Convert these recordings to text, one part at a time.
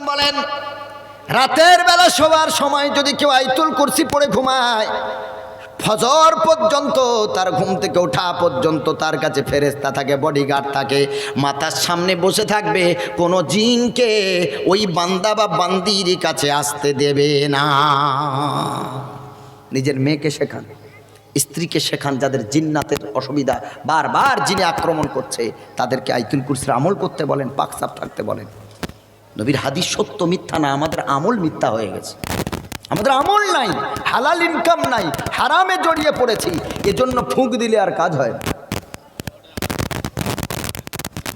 বলেন, রাতের বেলা শোবার সময় যদি কেউ আয়াতুল কুরসি পড়ে ঘুমায়, ফজর পর্যন্ত, তার ঘুম থেকে ওঠা পর্যন্ত তার কাছে ফেরেশতা থাকে, বডিগার্ড থাকে, মাথার সামনে বসে থাকবে। কোনো জিনকে ওই বান্দা বা বান্দির কাছে আসতে দেবে না। নিজের মেয়েকে শেখান, স্ত্রীকে শেখান, যাদের জিন্নাতের অসুবিধা, বারবার জিনে আক্রমণ করছে, তাদেরকে আয়াতুল কুরসির আমল করতে বলেন, পাকসাপ থাকতে বলেন। নবীর হাদিস সত্য মিথ্যা না, আমাদের আমল মিথ্যা হয়ে গেছে। আমাদের আমল নাই, হালাল ইনকাম নাই, হারামে জড়িয়ে পড়েছি, এজন্য ফুঁক দিলে আর কাজ হয় না।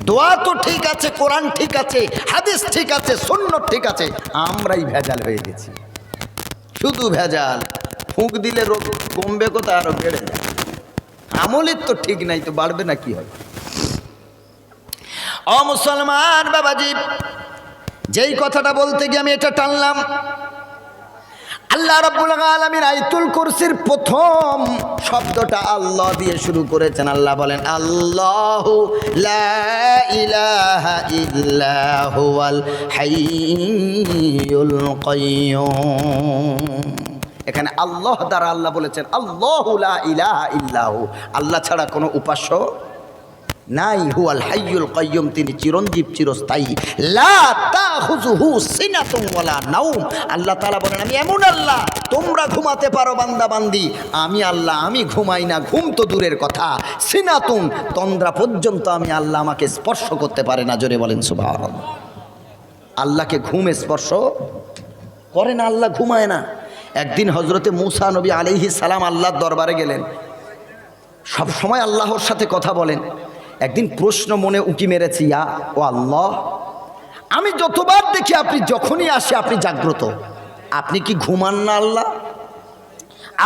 দোয়া তো ঠিক আছে, কোরআন ঠিক আছে, হাদিস ঠিক আছে, সুন্নাত ঠিক আছে, আমরাই ভেজাল হয়ে গেছি। শুধু ভেজাল, ফুঁক দিলে রোগ কমবে কোথায়, আরো বেড়ে যায়। আমলের তো ঠিক নাই, তো বাড়বে না কি হবে? ও মুসলমান বাবাজি, যেই কথাটা বলতে গিয়ে আমি এটা টানলাম, আল্লাহ রাব্বুল আলামিন আয়াতুল কুরসির প্রথম শব্দটা আল্লাহ দিয়ে শুরু করেছেন। আল্লাহ বলেন, আল্লাহু লা ইলাহা ইল্লা হুয়াল হাইয়ুল কাইয়্যুম। এখানে আল্লাহ দ্বারা আল্লাহ বলেছেন, আল্লাহু লা ইলাহা ইল্লাহু, আল্লাহ ছাড়া কোনো উপাস্য নাই। হুয়াল হাইয়ুল কাইয়্যুম, তিনি চিরঞ্জীব, চিরস্থায়ী। লা তাখুযুহু সিনাতুন ওয়ালা নাওম, আল্লাহ তাআলা বলেন, আমি এমন আল্লাহ, তোমরা ঘুমাতে পারো বান্দা বান্দি, আমি আল্লাহ আমি ঘুমাই না। ঘুম তো দূরের কথা, সিনাতুন, তন্দ্রা পর্যন্ত আমি আল্লাহ আমাকে স্পর্শ করতে পারে না। জোরে বলেন সুবহানাল্লাহ। আল্লাহকে ঘুম স্পর্শ করে না, আল্লাহ ঘুমায় না। একদিন হযরতে মূসা নবী আলাইহিস সালাম আল্লাহর দরবারে গেলেন, সব সময় আল্লাহর সাথে কথা বলেন। একদিন প্রশ্ন মনে উকি মেরেছি, ইয়া ও আল্লাহ, আমি যতবার দেখি আপনি যখনই আসে আপনি জাগ্রত, আপনি কি ঘুমান না আল্লাহ?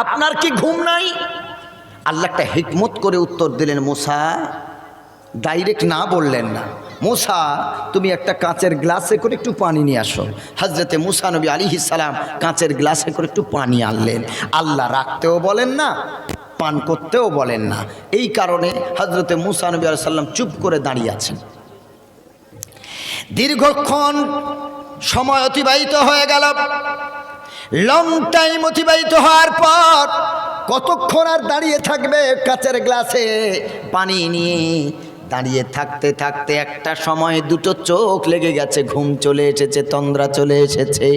আপনার কি ঘুম নাই? আল্লাহ একটা হিকমত করে উত্তর দিলেন, মূসা, ডাইরেক্ট না বললেন না, মূসা তুমি একটা কাঁচের গ্লাসে করে একটু পানি নিয়ে আসো। হযরতে মূসা নবী আলাইহিস সালাম কাঁচের গ্লাসে করে একটু পানি আনলেন। আল্লাহ রাখতেও বলেন না, পান করতেও বলেন না। এই কারণে হযরতে মূসা নবী আলাইহিস সালাম চুপ করে দাঁড়িয়ে আছেন। দীর্ঘক্ষণ সময় অতিবাহিত হয়ে গেল। লং টাইম অতিবাহিত হওয়ার পর কতক্ষণ আর দাঁড়িয়ে থাকবে কাচের গ্লাসে পানি নিয়ে? দাঁড়িয়ে থাকতে থাকতে একটা সময় দুটো চোখ লেগে গেছে, ঘুম চলে এসেছে, তন্দ্রা চলে এসেছে।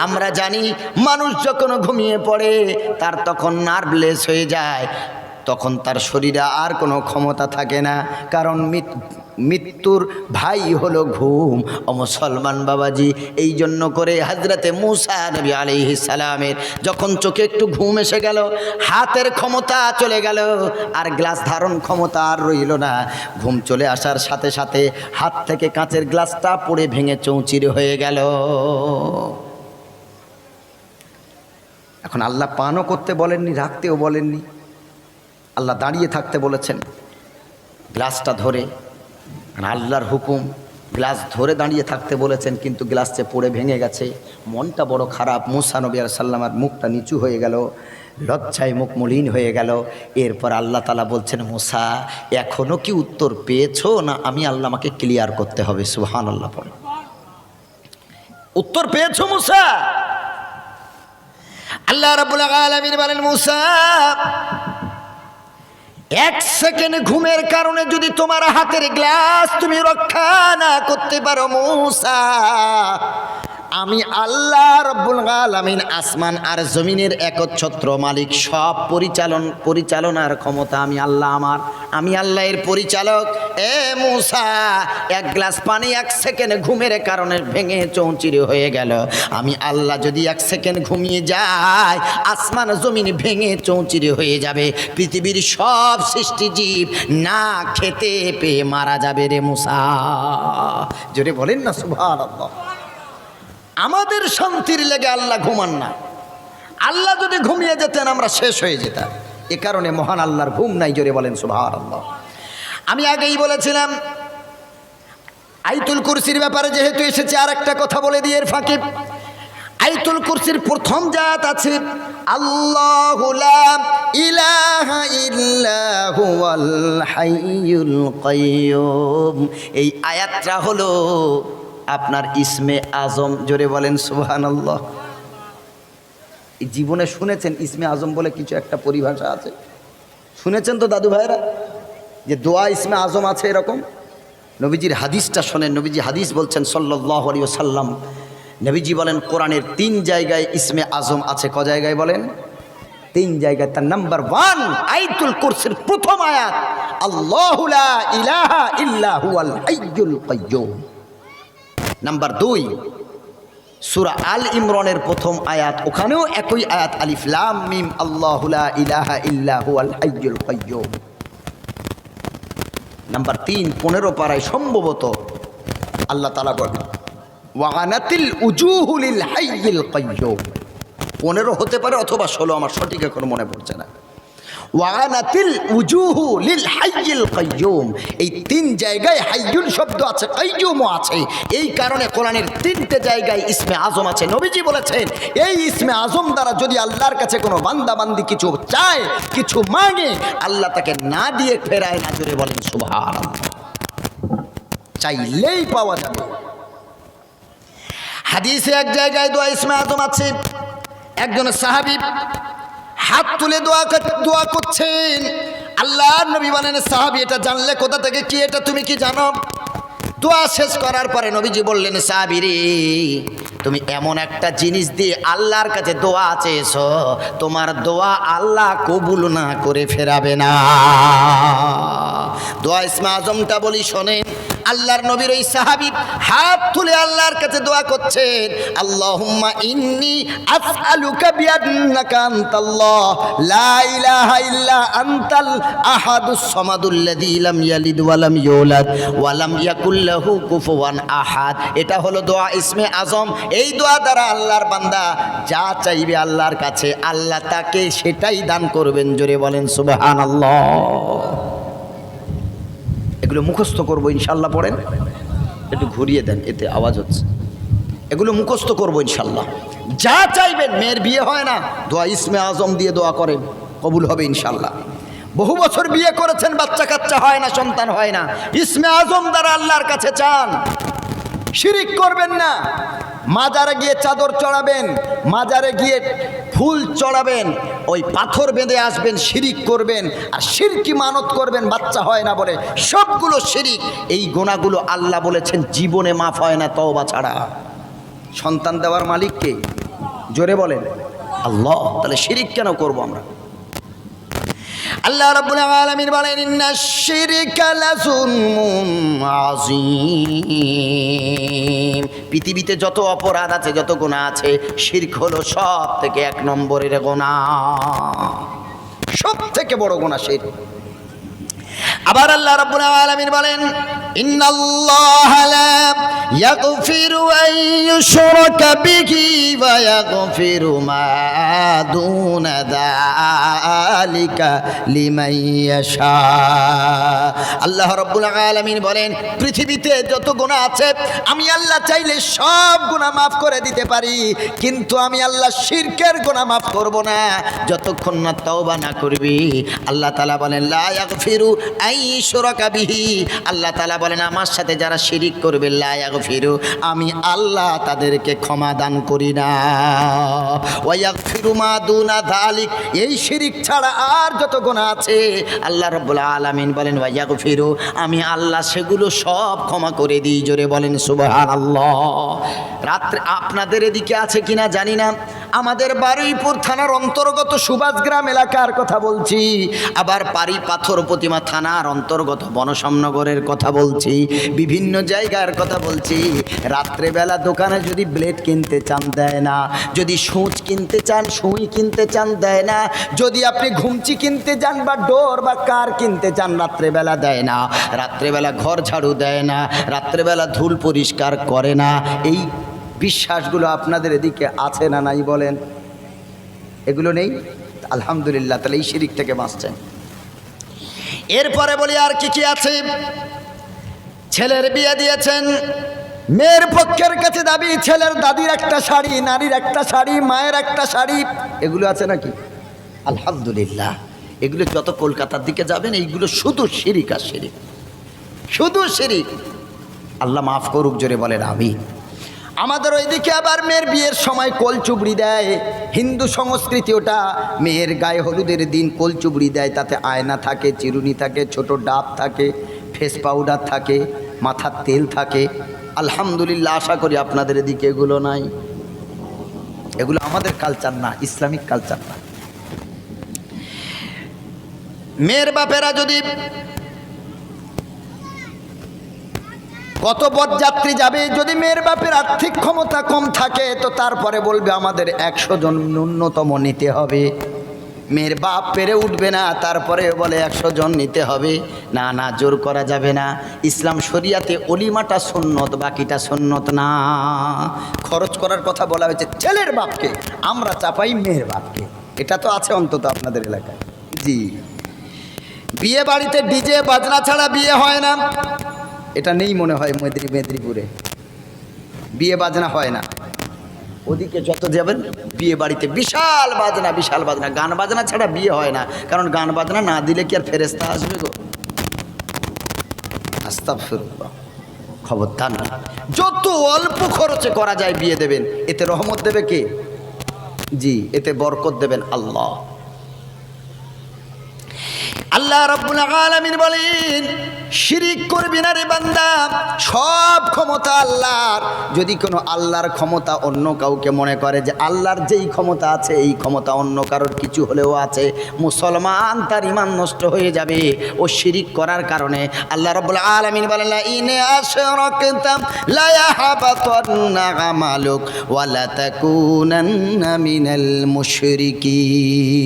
আমরা জানি মানুষ যখন ঘুমিয়ে পড়ে তার তখন নার্ভলেস হয়ে যায়, তখন তার শরীরে আর কোনো ক্ষমতা থাকে না, কারণ মৃত্যুর ভাই হলো ঘুম। ও মুসলমান বাবাজি, এই জন্য করে হযরতে মূসা নবী আলাইহিস সালামের যখন চোখে একটু ঘুম এসে গেল, হাতের ক্ষমতা চলে গেল, আর গ্লাস ধারণ ক্ষমতা আর রইল না। ঘুম চলে আসার সাথে সাথে হাত থেকে কাঁচের গ্লাসটা পড়ে ভেঙে চৌচির হয়ে গেল। এখন আল্লাহ পানও করতে বলেননি, রাখতেও বলেননি, আল্লাহ দাঁড়িয়ে থাকতে বলেছেন। গ্লাসটা ধরে, আল্লাহর হুকুম, গ্লাস ধরে দাঁড়িয়ে থাকতে বলেছেন, কিন্তু গ্লাসে পড়ে ভেঙে গেছে। মনটা বড় খারাপ। মূসা নবী আলাইহিস সালামের মুখটা নিচু হয়ে গেল, লজ্জায় মুখ মলিন হয়ে গেল। এরপর আল্লাহ তাআলা বলছেন, মূসা এখনো কি উত্তর পেয়েছো? না আমি আল্লাহ আমাকে ক্লিয়ার করতে হবে? সুবহানাল্লাহ পড়ে। উত্তর পেয়েছো মূসা? আল্লাহ রাব্বুল আলামিন বলেন, মূসা এক সেকেন্ড ঘুমের কারণে যদি তোমার হাতের গ্লাস তুমি রক্ষা না করতে পারো মূসা, আমি আল্লাহ রাব্বুল আলামিন আসমান আর জমিনের একচ্ছত্র মালিক, সব পরিচালনার ক্ষমতা আমি আল্লাহ আমার, আমি আল্লাহ এর পরিচালক। এ মূসা, এক গ্লাস পানি এক সেকেন্ড ঘুমের কারণে ভেঙে চৌচির হয়ে গেল, আমি আল্লাহ যদি এক সেকেন্ড ঘুমিয়ে যাই আসমান জমিন ভেঙে চৌচির হয়ে যাবে, পৃথিবীর সব সৃষ্টিজীব না খেতে পেয়ে মারা যাবে রে মূসা। জোরে বলেন না সুবহানাল্লাহ। আমাদের শান্তির লেগে আল্লাহ ঘুমান না। আল্লাহ যদি ঘুমিয়ে যেতেন আমরা শেষ হয়ে যেতাম। এ কারণে মহান আল্লাহর ঘুম নাই। জোরে বলেন সুবহানাল্লাহ। আমি আগেই বলেছিলাম আয়াতুল কুরসির ব্যাপারে যেহেতু এসেছে, আর একটা কথা বলে দিয়ে এর ফাঁকে, আয়াতুল কুরসির প্রথম জাত আছে আল্লাহু লা ইলাহা ইল্লা হুয়াল হাইয়ুল কাইয়্যুম। এই আয়াতটা হলো আপনার ইসমে আজম, জোরে বলেন সুবহানাল্লাহ। এই জীবনে শুনেছেন ইসমে আজম বলে কিছু একটা পরিভাষা আছে? শুনেছেন তো দাদু ভাইরা যে দোয়া ইসমে আজম আছে এরকম? নবীজির হাদিসটা শোনেন। নবীজি হাদিস বলছেন সাল্লাল্লাহু আলাইহি ওয়াসাল্লাম, নবীজি বলেন কোরআনের 3 জায়গায় ইসমে আজম আছে। ক জায়গায় বলেন? 3 জায়গায়। তার নাম্বার 1 আয়াতুল কুরসির প্রথম আয়াত, আল্লাহু লা ইলাহা ইল্লা হুয়াল হাইয়ুল কাইয়্যুম। নাম্বার 2 সূরা আল ইমরানের প্রথম আয়াত, ওখানেও একই আয়াত, আলিফ লাম মিম আল্লাহু লা ইলাহা ইল্লা হুয়াল হাইয়ুল কাইয়্যুম। নাম্বার 3 15 পারায় সম্ভবত আল্লাহ তাআলা বলেন ওয়াগানাতিল উজুহু লিল হাইয়িল কাইয়্যুম। 15 হতে পারে অথবা 16, আমার সঠিক এখন মনে পড়ছে না। ওয়াগানাতিল উজুহু লিল হাইয়িল কাইয়্যুম, এই 3 জায়গায় হাইয়ুল শব্দ আছে, কাইয়্যুমও আছে। এই কারণে কোরআনের 3টে জায়গায় ইসমে আজম আছে। নবীজি বলেছেন এই ইসমে আজম দ্বারা যদি আল্লাহর কাছে কোনো বান্দা বান্দি কিছু চায়, কিছু মাগে, আল্লাহ তাকে না দিয়ে ফেরায় না। জোরে বলেন সুবহানাল্লাহ। চাইলেই পাওয়া যাবে। হাদিসে এক জায়গায় দোয়া ইসমে আজম আছে। একজন সাহাবী হাত তুলে দোয়া করছেন। আল্লাহর নবী বলেন, সাহাবী এটা জানলে কোথা থেকে? কি এটা তুমি কি জানো? দোয়া শেষ করার পরে নবীজি বললেন, সাহাবী রে, তুমি এমন একটা জিনিস দিয়ে আল্লাহর কাছে দোয়া চেয়েছো, তোমার দোয়া আল্লাহ কবুল না করে ফেরাবে না। দোয়া ইসমে আজমটা বলি শোনেন। আল্লাহর নবীর ওই সাহাবী হাত তুলে আল্লাহর কাছে দোয়া করছেন, আল্লাহুম্মা ইন্নী আসআলুকা বিআন্নাকা আনতাল্লাহ লা ইলাহা ইল্লা আনতাল আহাদুস সামাদুল্লাযী লাম ইয়ালিদ ওয়া লাম ইউলাদ ওয়া লাম ইয়াকুল লাহু কুফুওয়ান আহাদ। এটা হলো দোয়া ইসমে আজম। এই দোয়া দ্বারা আল্লাহর বান্দা যা চাইবে আল্লাহর কাছে, আল্লাহ তাকে সেটাই দান করবেন। জোরে বলেন সুবহানাল্লাহ। এগুলো মুখস্থ করবো ইনশাল্লাহ। পড়েন, একটু ঘুরিয়ে দেন, এতে আওয়াজ হচ্ছে। এগুলো মুখস্থ করবো ইনশাল্লাহ। যা চাইবেন, মেয়ের বিয়ে হয় না, দোয়া ইসমে আজম দিয়ে দোয়া করেন, কবুল হবে ইনশাল্লাহ। বহু বছর বিয়ে করেছেন, বাচ্চা কাচ্চা হয় না, সন্তান হয় না, ইসমে আজম দ্বারা আল্লাহর কাছে চান। শিরিক করবেন না। মাজারে গিয়ে চাদর চড়াবেন, মাজারে গিয়ে ফুল চড়াবেন, ওই পাথর বেঁধে আসবেন, শিরিক করবেন, আর শিরকি মানত করবেন, বাচ্চা হয় না বলে, সবগুলো শিরিক। এই গুনাহগুলো আল্লাহ বলেছেন জীবনে মাফ হয় না তওবা ছাড়া। সন্তান দেওয়ার মালিক কে? জোরে বলেন আল্লাহ। তাহলে শিরিক কেন করব আমরা? আল্লাহ রাব্বুল আলামিন বলেন, ইন্নাশ শিরকা লাযুলমুন আযীম। পৃথিবীতে যত অপরাধ আছে, যত গুনাহ আছে, শিরক হলো সব থেকে 1 নম্বরের গুনাহ, সব থেকে বড় গুনাহ শিরক। আবার আল্লাহ রাব্বুল আলামিন বলেন, ইন্নাল্লাহা লা ইয়াগফিরু আন ইউশরাকা বিহি ওয়া ইয়াগফিরু মা দুনা যালিকা লিমান ইয়াশা। আল্লাহ রাব্বুল আলামিন বলেন, পৃথিবীতে যত গুনাহ আছে আমি আল্লাহ চাইলে সব গুনাহ মাফ করে দিতে পারি, কিন্তু আমি আল্লাহ শিরকের গুনাহ মাফ করব না যতক্ষণ না তওবা না করবি। আল্লাহ তাআলা বলেন, লা ইয়াগফিরু আন ইউশরাকা বিহি। আল্লাহ তাআলা বলেন, আমার সাথে যারা শিরিক করবে, লা ইয়াগফিরু, আমি আল্লাহ তাদেরকে ক্ষমা দান করি না। ওয়া ইয়াগফিরু মা দুনা যালিক, এই শিরিক ছাড়া আর যত গুনাহ আছে আল্লাহ রাব্বুল আলামিন বলেন, ওয়া ইয়াগফিরু, আমি আল্লাহ সেগুলো সব ক্ষমা করে দিই। জোরে বলেন সুবহানাল্লাহ। রাত্রে আপনাদের এদিকে আছে কিনা জানি না, আমাদের বারুইপুর থানার অন্তর্গত সুভাষগ্রাম এলাকার কথা বলছি, আবার পারি পাথর প্রতিমা থানার অন্তর্গত বনশ্যামনগরের কথা বলছি, বিভিন্ন জায়গার কথা বলছি। রাত্রেবেলা দোকানে যদি ব্লেড কিনতে চান দেয় না, যদি সূচ কিনতে চান, সুই কিনতে চান দেয় না, যদি আপনি ঘুমচি কিনতে চান বা ডোর বা কার কিনতে চান, রাত্রেবেলা দেয় না। রাত্রেবেলা ঘর ঝাড়ু দেয় না, রাত্রেবেলা ধুল পরিষ্কার করে না। এই বিশ্বাসগুলো আপনাদের এদিকে আছে না নাই বলেন? এগুলো নেই? আলহামদুলিল্লাহ, তাহলে এই শিরিক থেকে বাঁচছেন। এরপরে বলি আর কি কি আছে। ছেলের বিয়ে দিয়েছেন, মেয়ের পক্ষের কাছে দাবি ছেলের দাদির একটা শাড়ি, নারীর একটা শাড়ি, মায়ের একটা শাড়ি, এগুলো আছে নাকি? আলহামদুলিল্লাহ। এগুলো যত কলকাতার দিকে যাবেন এইগুলো শুধু শিরিক আর শিরিক, শুধু শিরিক। আল্লাহ মাফ করুক, জোরে বলেন আমিন। আমাদের ওইদিকে আবার মেয়ের বিয়ের সময় কোলচুবড়ি দেয়, হিন্দু সংস্কৃতি ওটা। মেয়ের গায়ে হলুদের দিন কোলচুবড়ি দেয়, তাতে আয়না থাকে, চিরুনি থাকে, ছোট ডাব থাকে, ফেস পাউডার থাকে, মাথার তেল থাকে। আলহামদুলিল্লাহ, আশা করি আপনাদের এদিকে এগুলো নাই। এগুলো আমাদের কালচার না, ইসলামিক কালচার না। মেয়ের বাপেরা যদি কত বরযাত্রী যাবে, যদি মেয়ের বাপের আর্থিক ক্ষমতা কম থাকে তো তারপরে বলবে আমাদের 100 জন ন্যূনতম নিতে হবে। মেয়ের বাপ পেরে উঠবে না, তারপরে বলে 100 জন নিতে হবে। না না, জোর করা যাবে না। ইসলাম শরিয়াতে অলিমাটা সুন্নত, বাকিটা সুন্নত না। খরচ করার কথা বলা হয়েছে ছেলের বাপকে, আমরা চাপাই মেয়ের বাপকে। এটা তো আছে অন্তত আপনাদের এলাকায়। জি, বিয়ে বাড়িতে ডিজে বাজনা ছাড়া বিয়ে হয় না, এটা নেই মনে হয় মেদিনীপুরে। বিয়ে বাজনা হয় না, ওদিকে যত যাবেন বিয়ে বাড়িতে বিশাল বাজনা, বিশাল বাজনা। গান বাজনা ছাড়া বিয়ে হয় না, কারণ গান বাজনা না দিলে কি আর ফেরেশতা আসবে গো? আস্তাগফিরুল্লাহ, খবরদার না। যত অল্প খরচে করা যায় বিয়ে দেবেন, এতে রহমত দেবে কে? জি, এতে বরকত দেবেন আল্লাহ। আল্লাহ রাব্বুল আলামিন বলেন, শিরিক করবি না রে বান্দা, সব ক্ষমতা আল্লাহর। যদি কোনো আল্লাহর ক্ষমতা অন্য কাউকে মনে করে যে আল্লাহর যেই ক্ষমতা আছে এই ক্ষমতা অন্য কারোর কিছু হলেও আছে, মুসলমান তার ঈমান নষ্ট হয়ে যাবে ও শিরিক করার কারণে। আল্লাহ রাব্বুল আলামিন বলেন, লা ইন আশরাকতা লা ইয়াহবাতান্না আমালুক ওয়া লা তাকুনান্না মিনাল মুশরিকিন।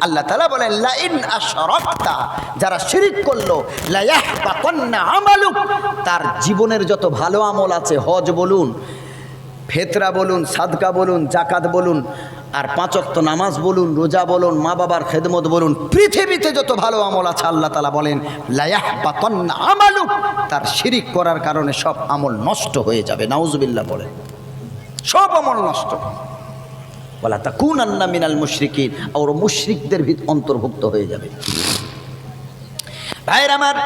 আল্লাহ তাআলা বলেন, লা ইন আশরাকতা, যারা শিরিক করলো, লা ইয়াহবাতান্না আমালুক, তার জীবনের যত ভালো আমল আছে, হজ বলুন, ফিতরা বলুন, সাদকা বলুন, যাকাত বলুন, আর 5 ওয়াক্ত নামাজ বলুন, রোজা বলুন, মা বাবার খেদমত বলুন, পৃথিবীতে যত ভালো আমল আছে আল্লাহ তাআলা বলেন লা ইয়াহবাতান্না আমালুক, তার শিরিক করার কারণে সব আমল নষ্ট হয়ে যাবে। নাউজুবিল্লাহ বলেন, সব আমল নষ্ট। ওয়ালা তাকুনান্না মিনাল মুশরিকিন, আর মুশরিকদের অন্তর্ভুক্ত হয়ে যাবে। ভাইরা আমার,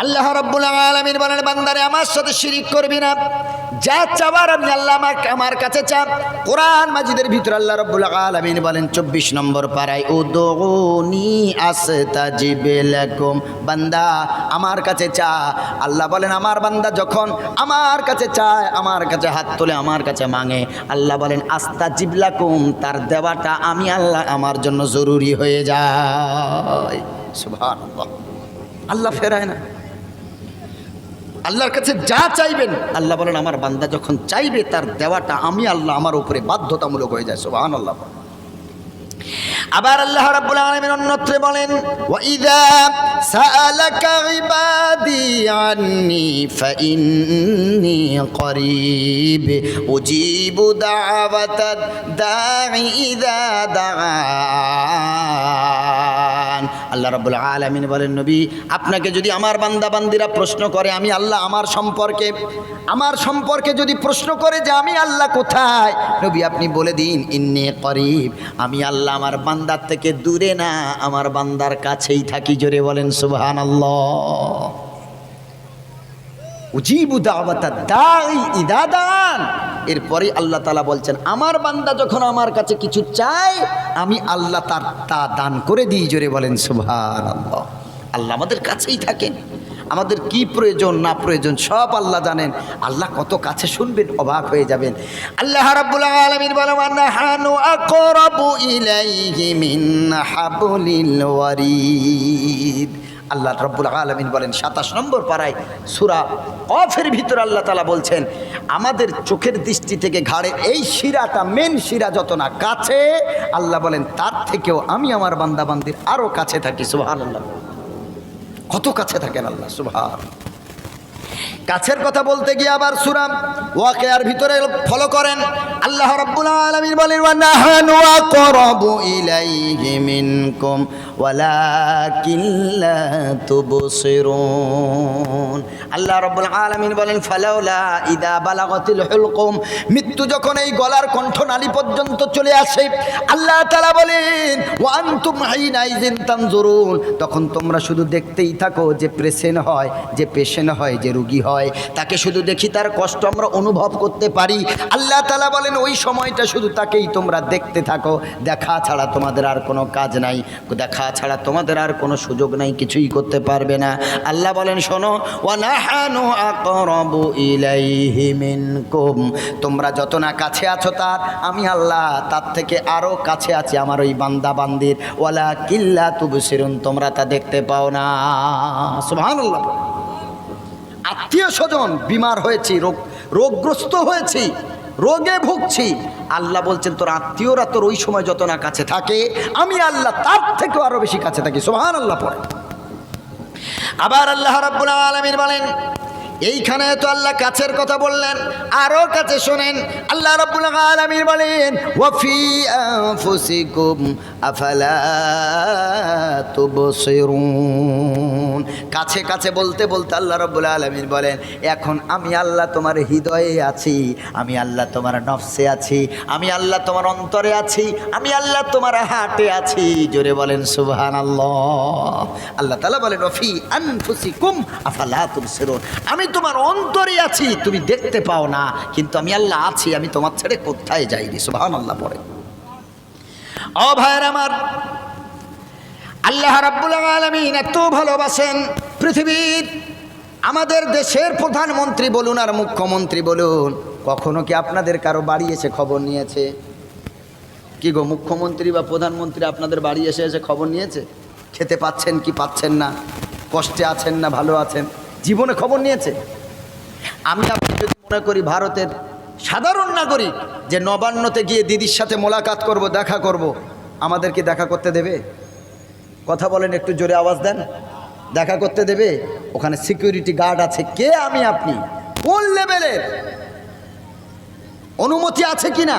আল্লাহ রাব্বুল আলামিন বলেন, বান্দারে আমার সাথে শিরিক করবি না, যা চাওয়ার আমি আল্লাহ আমার কাছে চা। কোরআন মাজিদের ভিতরে আল্লাহ রাব্বুল আলামিন বলেন 24 নম্বর পারায়, উদউনি আস্তাজিব লাকুম, বান্দা আমার কাছে চা। আল্লাহ বলেন, আমার বান্দা যখন আমার কাছে চায়, আমার কাছে হাত তোলে, আমার কাছে মাঙে, আল্লাহ বলেন আস্তাজিব লাকুম, তার দেওয়াটা আমি আল্লাহ আমার জন্য জরুরি হয়ে যায়। সুবহানাল্লাহ, আল্লাহ ফেরায় না। আল্লাহর কাছে যা চাইবেন, আল্লাহ বলেন আমার বান্দা যখন চাইবে তার দেওয়াটা আমি আল্লাহ আমার উপরে বাধ্যতামূলক হয়ে যায়। সুবহানাল্লাহ। আবার আল্লাহ রাব্বুল আলামিন অন্যত্রে বলেন, ওয়া ইযা সাআলাকা ইবাদি আন্নী ফাইন্নী করিব উজিবু দাওয়াতাদ দাঈ ইযা দাআন। আল্লাহ রাব্বুল আলামিন বলেন, নবী আপনাকে যদি আমার বান্দা বান্দিরা প্রশ্ন করে আমি আল্লাহ আমার সম্পর্কে যদি প্রশ্ন করে যে আমি আল্লাহ কোথায়, নবী আপনি বলে দিন ইন্নী করিব, আমি আল্লাহ আমার বান্দার থেকে দূরে না, আমার বান্দার কাছেই থাকি। জোরে বলেন সুবহানাল্লাহ। উজিবু দাওয়াতাদ দাঈ ইযা দাআন। এরপরে আল্লাহ তাআলা বলছেন আমার বান্দা যখন আমার কাছে কিছু চায় আমি আল্লাহ তার তা দান করে দিই। জোরে বলেন সুবহানাল্লাহ। আল্লাহ আমাদের কাছেই থাকেন, আমাদের কি প্রয়োজন না প্রয়োজন সব আল্লাহ জানেন। আল্লাহ কত কাছে, শুনবেন অবাক হয়ে যাবেন। আল্লাহ রাব্বুল আলামিন বলেন, নাহানু আকরাবু ইলাইহি মিন হাবলিল ওয়ারিদ। আল্লাহ রাব্বুল আলামিন বলেন 27 নম্বর পারায় সূরা কফের ভিতরে আল্লাহ তাআলা বলছেন আমাদের চোখের দৃষ্টি থেকে ঘাড়ের এই শিরাটা, মেন শিরা যত না কাছে, আল্লাহ বলেন তার থেকেও আমি আমার বান্দা বান্দির আরো কাছে থাকি। সুবহানাল্লাহ, কত কাছে থাকেন আল্লাহ। সুবহান। কাছের কথা বলতে গিয়ে আবার সূরা ওয়াকিয়ার ভিতরে ফলো করেন, আল্লাহ রাব্বুল আলামিন বলেন, ওয়া নাহানু আকরাবু ইলাইহি মিনকুম ওয়ালাকিন লা তুবসিরুন। আল্লাহ রাব্বুল আলামিন বলেন, ফালাউলা ইদা বালাগাতিল হুলকুম, মৃত্যু যখন এই গলার কণ্ঠনালী পর্যন্ত চলে আসে, আল্লাহ তাআলা বলেন, ওয়া আনতুম হিনাইযিন তানজুরুন, তখন তোমরা শুধু দেখতেই থাকো যে পেশেন্ট হয়, যে রোগী হয়, হয়, তাকে শুধু দেখি, তার কষ্ট আমরা অনুভব করতে পারি। আল্লাহ তাআলা বলেন ওই সময়টা শুধু তাকেই তোমরা দেখতে থাকো, দেখা ছাড়া তোমাদের আর কোনো কাজ নাই, দেখা ছাড়া তোমাদের আর কোনো সুযোগ নাই, কিছুই করতে পারবে না। আল্লাহ বলেন শোনো, ওয়া নাহানু আকরাবু ইলাইহি মিনকুম, তোমরা যত না কাছে আছো তার, আমি আল্লাহ তার থেকে আরও কাছে আছি আমার ওই বান্দা বান্দির। ওয়ালাকিন লা তুবসিরুন, তোমরা তা দেখতে পাও না। সুবহানাল্লাহ। আত্মীয় স্বজন বিমার হয়েছি, রোগগ্রস্ত হয়েছি, রোগে ভুগছি, আল্লাহ বলছেন তোর আত্মীয়রা তোর ওই সময় যত না কাছে থাকে, আমি আল্লাহ তার থেকেও আরো বেশি কাছে থাকি। সুবহানাল্লাহ পড়ে। আবার আল্লাহ রাব্বুল আলামিন বলেন, এইখানে তো আল্লাহ কাছের কথা বললেন, আরো কাছে শোনেন। আল্লাহ রাব্বুল আলামিন বলেন, ওয়া ফি আনফুসিকুম আফালা তুবসিরুন। কাছে কাছে বলতে বলতে আল্লাহ রাব্বুল আলামিন বলেন, এখন আমি আল্লাহ তোমার হৃদয়ে আছি, আমি আল্লাহ তোমার নফসে আছি, আমি আল্লাহ তোমার অন্তরে আছি, আমি আল্লাহ তোমার হার্টে আছি। জোরে বলেন সুবহানাল্লাহ। আল্লাহ তাআলা বলেন, ওয়া ফি আনফুসিকুম আফালা তুবসিরুন, আমি তোমার অন্তরে আছি, তুমি দেখতে পাও না, কিন্তু আমি আল্লাহ আছি, আমি তোমার ছেড়ে কোথায় যাইনি। সুবহানাল্লাহ পড়ে। ও ভাইয়ের আমার, আল্লাহ রাব্বুল আলামিন এত ভালোবাসেন পৃথিবীর আমাদের দেশের প্রধানমন্ত্রী বলুন আর মুখ্যমন্ত্রী বলুন, কখনো কি আপনাদের কারো বাড়ি এসে খবর নিয়েছে? কি গো, মুখ্যমন্ত্রী বা প্রধানমন্ত্রী আপনাদের বাড়ি এসে এসে খবর নিয়েছে? খেতে পাচ্ছেন কি পাচ্ছেন না, কষ্টে আছেন না ভালো আছেন, জীবনে খবর নিয়েছে? আমি আপনি যদি মনে করি ভারতের সাধারণ নাগরিক যে নবান্নতে গিয়ে দিদির সাথে মোলাকাত করব, দেখা করব, আমাদেরকে দেখা করতে দেবে? কথা বলেন, একটু জোরে আওয়াজ দেন। দেখা করতে দেবে? ওখানে সিকিউরিটি গার্ড আছে, কে আমি আপনি কোন লেভেলের, অনুমতি আছে কিনা?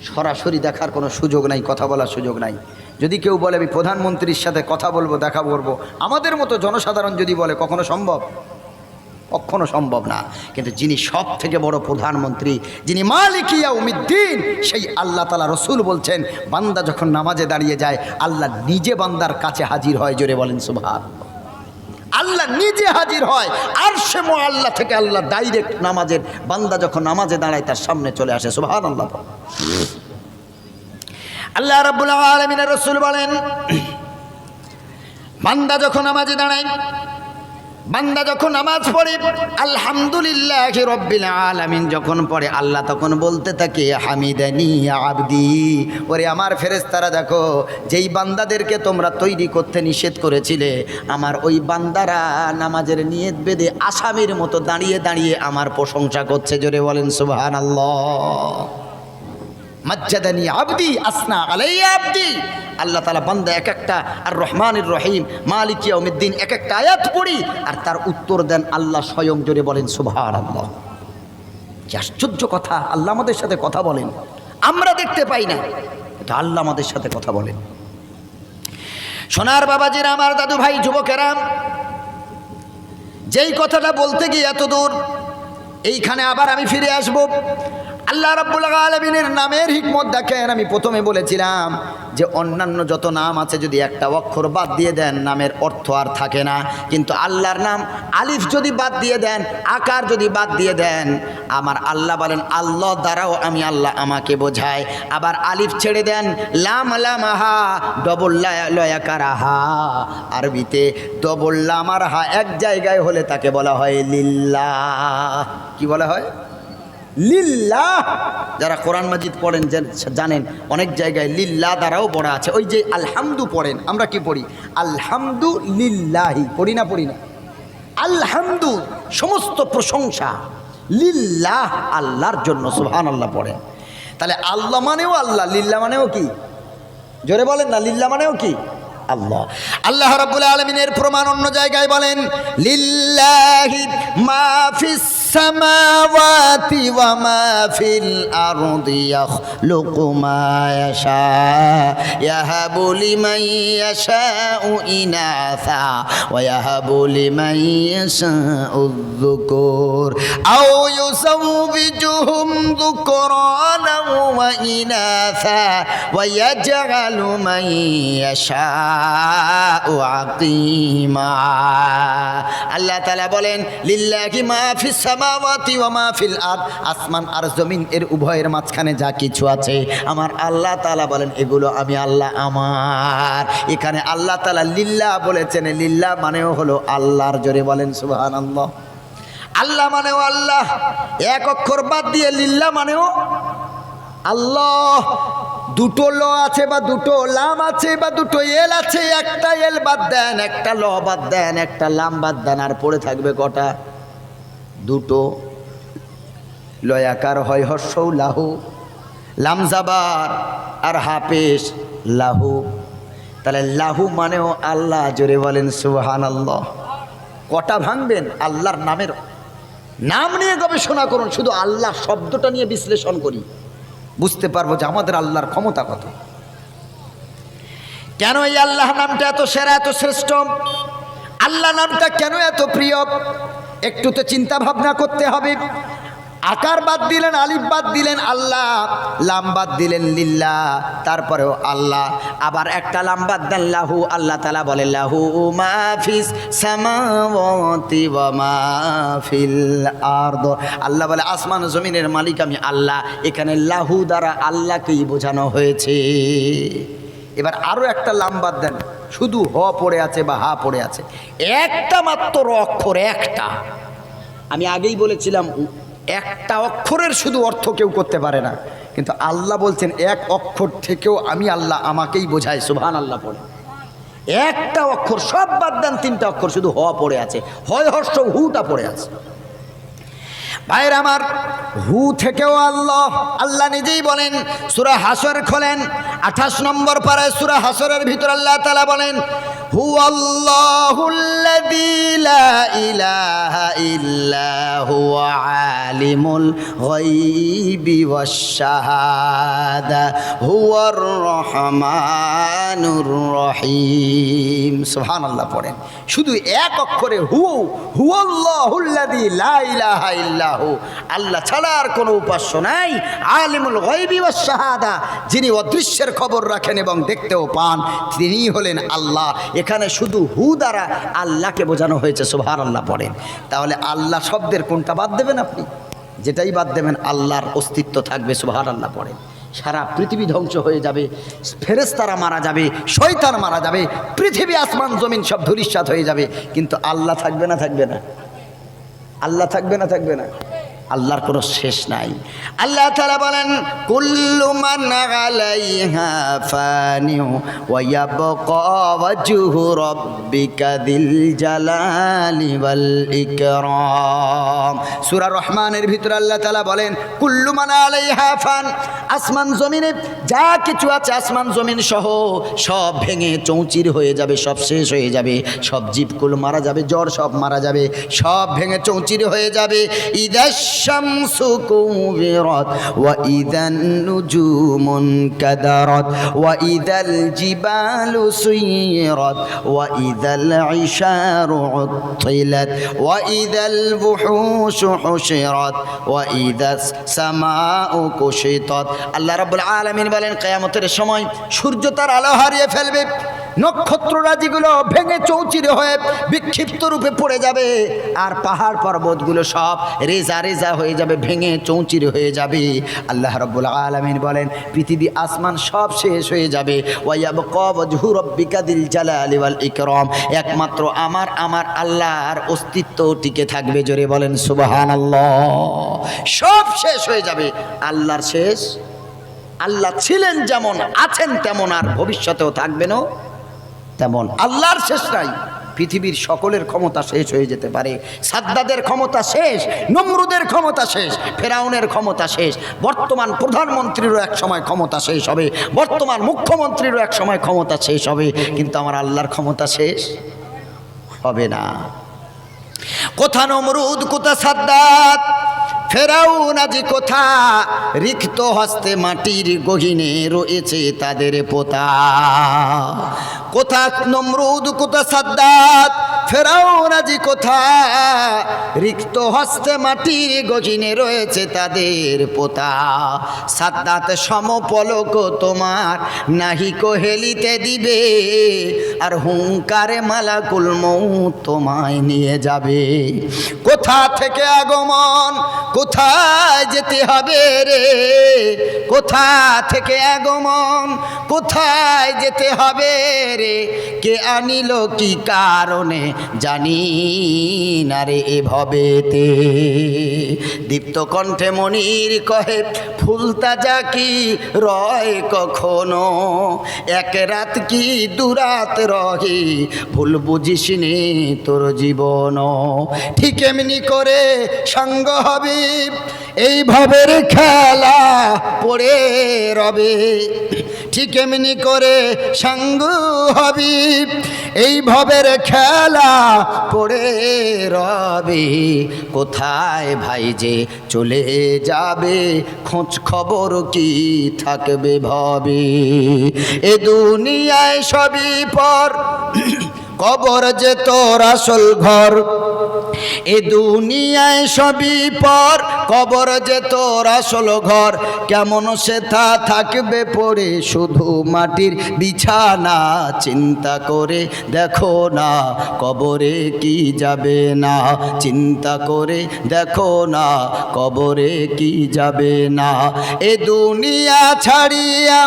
সরাসরি দেখার কোনো সুযোগ নাই, কথা বলার সুযোগ নাই। যদি কেউ বলে আমি প্রধানমন্ত্রীর সাথে কথা বলবো, দেখা করবো, আমাদের মতো জনসাধারণ যদি বলে, কখনো সম্ভব? কখনো সম্ভব না। কিন্তু যিনি সব থেকে বড় প্রধানমন্ত্রী, যিনি মালিক ইয়াউমিদ্দিন, সেই আল্লাহ তাআলা রসুল বলছেন, বান্দা যখন নামাজে দাঁড়িয়ে যায় আল্লাহ নিজে বান্দার কাছে হাজির হয়। জোরে বলেন সুবহানাল্লাহ। আল্লাহ নিজে হাজির হয় আরশে মুআল্লা থেকে, আল্লাহ ডাইরেক্ট নামাজের বান্দা যখন নামাজে দাঁড়ায় তার সামনে চলে আসে। সুবহানাল্লাহ। আল্লাহ রাব্বুল আলামিনের রাসূল বলেন, বান্দা যখন নামাজে দাঁড়ায়, বান্দা যখন নামাজ পড়ে, আলহামদুলিল্লাহি রাব্বিল আলামিন যখন পড়ে, আল্লাহ তখন বলতে থাকে, হামিদানি আবদি, ওরে আমার ফেরেশতারা দেখো, যেই বান্দাদেরকে তোমরা তৈরি করতে নিষেধ করেছিলে, আমার ওই বান্দারা নামাজের নিয়ত বেঁধে আসামির মতো দাঁড়িয়ে দাঁড়িয়ে আমার প্রশংসা করছে। জোরে বলেন সুবহানাল্লাহ। মাজ্জাদানি আবদি আসনা আলাইয়া আবদি। আল্লাহ তাআলা বান্দা এক একটা আর রহমানির রহিম মালিক ইয়াউমিদ্দিন এক একটা আয়াত পড়ি আর তার উত্তর দেন আল্লাহ স্বয়ং। জোরে বলেন সুবহানাল্লাহ। কি আশ্চর্য কথা, আল্লাহ আমাদের সাথে কথা বলেন, আমরা দেখতে পাই না, কিন্তু আল্লাহ আমাদের সাথে কথা বলেন। সোনার বাবাজিরা, আমার দাদু ভাই, যুবকেরা, যেই কথাটা বলতে গিয়ে এত দূর, এইখানে আবার আমি ফিরে আসব। আল্লাহ রাব্বুল আলামিনের নামের হিকমত দেখেন। আমি প্রথমে বলেছিলাম যে অন্যান্য যত নাম আছে যদি একটা অক্ষর বাদ দিয়ে দেন নামের অর্থ আর থাকে না, কিন্তু আল্লাহর নাম আলিফ যদি বাদ দিয়ে দেন, আকার যদি বাদ দিয়ে দেন, আমার আল্লাহ বলেন আল্লাহ দ্বারাও আমি আল্লাহ আমাকে বোঝাই। আবার আলিফ ছেড়ে দেন, লাম লামাহা, ডবল লয়াকারাহা, আরবিতে ডবল লাম আর হা এক জায়গায় হলে তাকে বলা হয় লিল্লাহ। কি বলা হয়? লিল্লাহ। যারা কোরআন মাজিদ পড়েন জানেন অনেক জায়গায় লিল্লাহ দ্বারাও পড়া আছে। ওই যে আলহামদু পড়েন, আমরা কি পড়ি? আলহামদু লিল্লাহি, পড়ি না? পড়ি না? আলহামদু সমস্ত প্রশংসা লিল্লাহ, আল্লাহর জন্য। সুবহানাল্লাহ পড়েন। তাহলে আল্লাহ মানেও আল্লাহ, লিল্লাহ মানেও কি? জোরে বলেন না, লিল্লাহ মানেও কি? আল্লাহ। আল্লাহ রাব্বুল আলামিনের প্রমাণ অন্য জায়গায় বলেন, লিল্লাহি মা ফিস সামাওয়াতি وما في الأرض يخلق ما يشاء يهب لمن يشاء إناثا ويهب لمن يشاء الذكور أو يزوجهم ذكرانا وإناثا ويجعل من يشاء عقيما আল্লাহ তাআলা বলেন লিল্লাহি মা ফিস সামাওয়াতি ওয়া মা ফিল আরদ আসমান আর জমিন এর উভয়ের মাঝখানে যা কিছু আছে আমার আল্লাহ তাআলা বলেন এগুলো আমি আল্লাহ আমার। এখানে আল্লাহ তাআলা লিল্লাহ বলেছেন, লিল্লাহ মানেও হলো আল্লাহর। জোরে বলেন সুবহানাল্লাহ। আল্লাহ মানেও আল্লাহ, এক অক্ষর বাদ দিয়ে লিল্লাহ মানেও আল্লাহ। দুটো ল আছে বা দুটো লাম আছে বা দুটো এল আছে, একটা এল বাদ দেন, একটা ল বাদ দেন, একটা লাম বাদ দেন, আর পড়ে থাকবে কটা? দুটো। লয়াকার হয় হর্ষৌ লাহু, লাম জাবার আর হাফেশ লাহু। তাহলে লাহু মানেও আল্লাহ। জোরে বলেন সুবহানাল্লাহ। কটা ভাঙবেন? আল্লাহর নামের নাম নিয়ে গবেষণা করুন, শুধু আল্লাহ শব্দটা নিয়ে বিশ্লেষণ করি, বুঝতে পারবো যে আমাদের আল্লাহর ক্ষমতা কত। কেন এই আল্লাহ নামটা এত সেরা, এত শ্রেষ্ঠ? আল্লাহ নামটা কেন এত প্রিয়? একটু তো চিন্তা ভাবনা করতে হবে। আকার বাদ দিলেন, আলিফ বাদ দিলেন আল্লাহ, লাম বাদ দিলেন লিল্লাহ, তারপরেও আল্লাহ। আবার একটা লাম বাদ দেন লাহু, আল্লাহ তাআলা বলেন লাহু মা ফিস সামাওয়াতি ওয়া মা ফিল আরদ। আল্লাহ বলে আসমান জমিনের মালিক আমি আল্লাহ। এখানে লাহু দ্বারা আল্লাহকেই বোঝানো হয়েছে। এবার আরও একটা লাম বাদ দেন, শুধু হ পড়ে আছে বা হা পড়ে আছে, একটা মাত্র অক্ষর, একটা। আমি আগেই বলেছিলাম একটা অক্ষরের শুধু অর্থ কেউ করতে পারে না, কিন্তু আল্লাহ বলছেন এক অক্ষর থেকেও আমি আল্লাহ আমাকেই বোঝাই। সুবহানাল্লাহ পড়ে একটা অক্ষর, সব বাদ দেন, তিনটা অক্ষর শুধু হ পড়ে আছে, হয় হর্ষ হুটা পড়ে আছে। ভাইয়ের আমার, হু থেকেও আল্লাহ। আল্লাহ নিজেই বলেন, সূরা হাসর খোলেন 28 নম্বর পারায়, সূরা হাসরের ভিতর আল্লাহ তাআলা বলেন হুয়াল্লাহুল্লাযী লা ইলাহা ইল্লা হুয়া আলিমুল গায়বি ওয়াশ শাহাদা হুয়ার রহমানুর রহিম। সুবহানাল্লাহ পড়েন, শুধু এক অক্ষরে হুয়াল্লাহুল্লাযী লা ইলাহা ইল্লা হু, আল্লাহ ছাড়া আর কোনো উপাস্য নাই। আলিমুল গায়বি ওয়াশ শাহাদা, যিনি অদৃশ্যের খবর রাখেন এবং দেখতেও পান, তিনিই হলেন আল্লাহ। এখানে শুধু হু দ্বারা আল্লাহকে বোঝানো হয়েছে। সুবহানাল্লাহ পড়েন। তাহলে আল্লাহ শব্দের কোনটা বাদ দেবেন? আপনি যেটাই বাদ দেবেন আল্লাহর অস্তিত্ব থাকবে। সুবহানাল্লাহ পড়েন। সারা পৃথিবী ধ্বংস হয়ে যাবে, ফেরেশতারা মারা যাবে, শয়তান মারা যাবে, পৃথিবী আসমান জমিন সব ধূলিসাৎ হয়ে যাবে, কিন্তু আল্লাহ থাকবে না? থাকবে না? আল্লাহ থাকবে না? থাকবে না? আল্লাহর কোনো শেষ নাই। আল্লাহ তাআলা বলেন কুল্লু মান আলাইহা ফানিউ ওয়া ইয়াবকা ওয়াজহু রাব্বিকা যিল জালালি ওয়াল ইকরাম। সূরা রহমানের ভিতরে আল্লাহ তাআলা বলেন কুল্লু মান আলাইহা ফান, আসমান জমিনে যা কিছু আছে, আসমান জমিন সহ সব ভেঙে চৌচির হয়ে যাবে, সব শেষ হয়ে যাবে, সব জীবকুল মারা যাবে, জ্বর সব মারা যাবে, সব ভেঙে চৌচির হয়ে যাবে। ইদাশ শামসু কুবিরাত ওয়া ইদান নুজুমুন কাদারাত ওয়া ইদাল জিবালু সুইরাত ওয়া ইদাল ইশারু উত্তিলাত ওয়া ইদাল বুহুশু হুশিরাত ওয়া ইদাস সামাউ কুশিতাত। আল্লাহ রাব্বুল আলামিন বলেন কিয়ামতের সময় সূর্য তার আলো হারিয়ে ফেলবে, নক্ষত্ররাজিগুলো ভেঙে চৌচির হয়ে বিক্ষিপ্ত রূপে পড়ে যাবে, আর পাহাড় পর্বতগুলো সব রেজা রেজা হয়ে যাবে, ভেঙে চৌচির হয়ে যাবে। আল্লাহ রাব্বুল আলামিন বলেন পৃথিবী আসমান সব শেষ হয়ে যাবে। ওয়ায়াবকা ওয়াজহু রাব্বিকা যিল জালালি ওয়াল ইকরাম, একমাত্র আমার আল্লাহর অস্তিত্ব টিকে থাকবে। জোরে বলেন সুবহানাল্লাহ। সব শেষ হয়ে যাবে, আল্লাহর শেষ। আল্লাহ ছিলেন যেমন, আছেন তেমন, আর ভবিষ্যতেও থাকবেনও তেমন। আল্লাহর শেষ নাই। পৃথিবীর সকলের ক্ষমতা শেষ হয়ে যেতে পারে। সাদ্দাদের ক্ষমতা শেষ, নমরুদের ক্ষমতা শেষ, ফেরাউনের ক্ষমতা শেষ, বর্তমান প্রধানমন্ত্রীরও এক সময় ক্ষমতা শেষ হবে, বর্তমান মুখ্যমন্ত্রীরও এক সময় ক্ষমতা শেষ হবে, কিন্তু আমার আল্লাহর ক্ষমতা শেষ হবে না। কোথা নমরুদ, কোথা সাদ্দাত, ফেরাউন আজ কোথা, রিক্ত হস্তে মাটির গহীনে রয়েছে তাদের পোতা। কোথা নমরুদ, কোথা সাদ্দাত, ফেরাউন আজ কোথা, রিক্ত হস্তে মাটির গহীনে রয়েছে তাদের পোতা। সাদ্দাত সমপলক তোমার নাহিক হেলিতে দিবে, আর হুঙ্কারে মালাকুল মউত তোমায় নিয়ে যাবে। কোথা থেকে আগমন, কোথায় যেতে হবে রে, কোথা থেকে আগমন, কোথায় যেতে হবে রে, কে আনিল কি কারণে জানি না রে এভাবেতে। দীপ্ত কণ্ঠে মনির কহে ফুল তাজা কি রয় কখনো, এক রাত কি দুরাত রহে, ভুল বুঝিস নে তোর জীবন। ঠিক এমনি করে সঙ্গ হবে, এই ভবের খেলা পড়ে রবে। ঠিক এমনি করে সঙ্গ হবে, এই ভবের খেলা পড়ে রবে। কোথায় ভাই যে চলে যাবে, খোঁজ খবর কি থাকবে ভবে। এ দুনিয়ায় সবই পর, কবর যে তোর আসল ঘর। এ দুনিয়ায় সবই পর, কবর যে তোর আসল ঘর। কেমন সেথা থাকবে পড়ে শুধু মাটির বিছানা, চিন্তা করে দেখো না কবরে কি যাবে না, চিন্তা করে দেখো না কবরে কি যাবে না। এ দুনিয়া ছাড়িয়া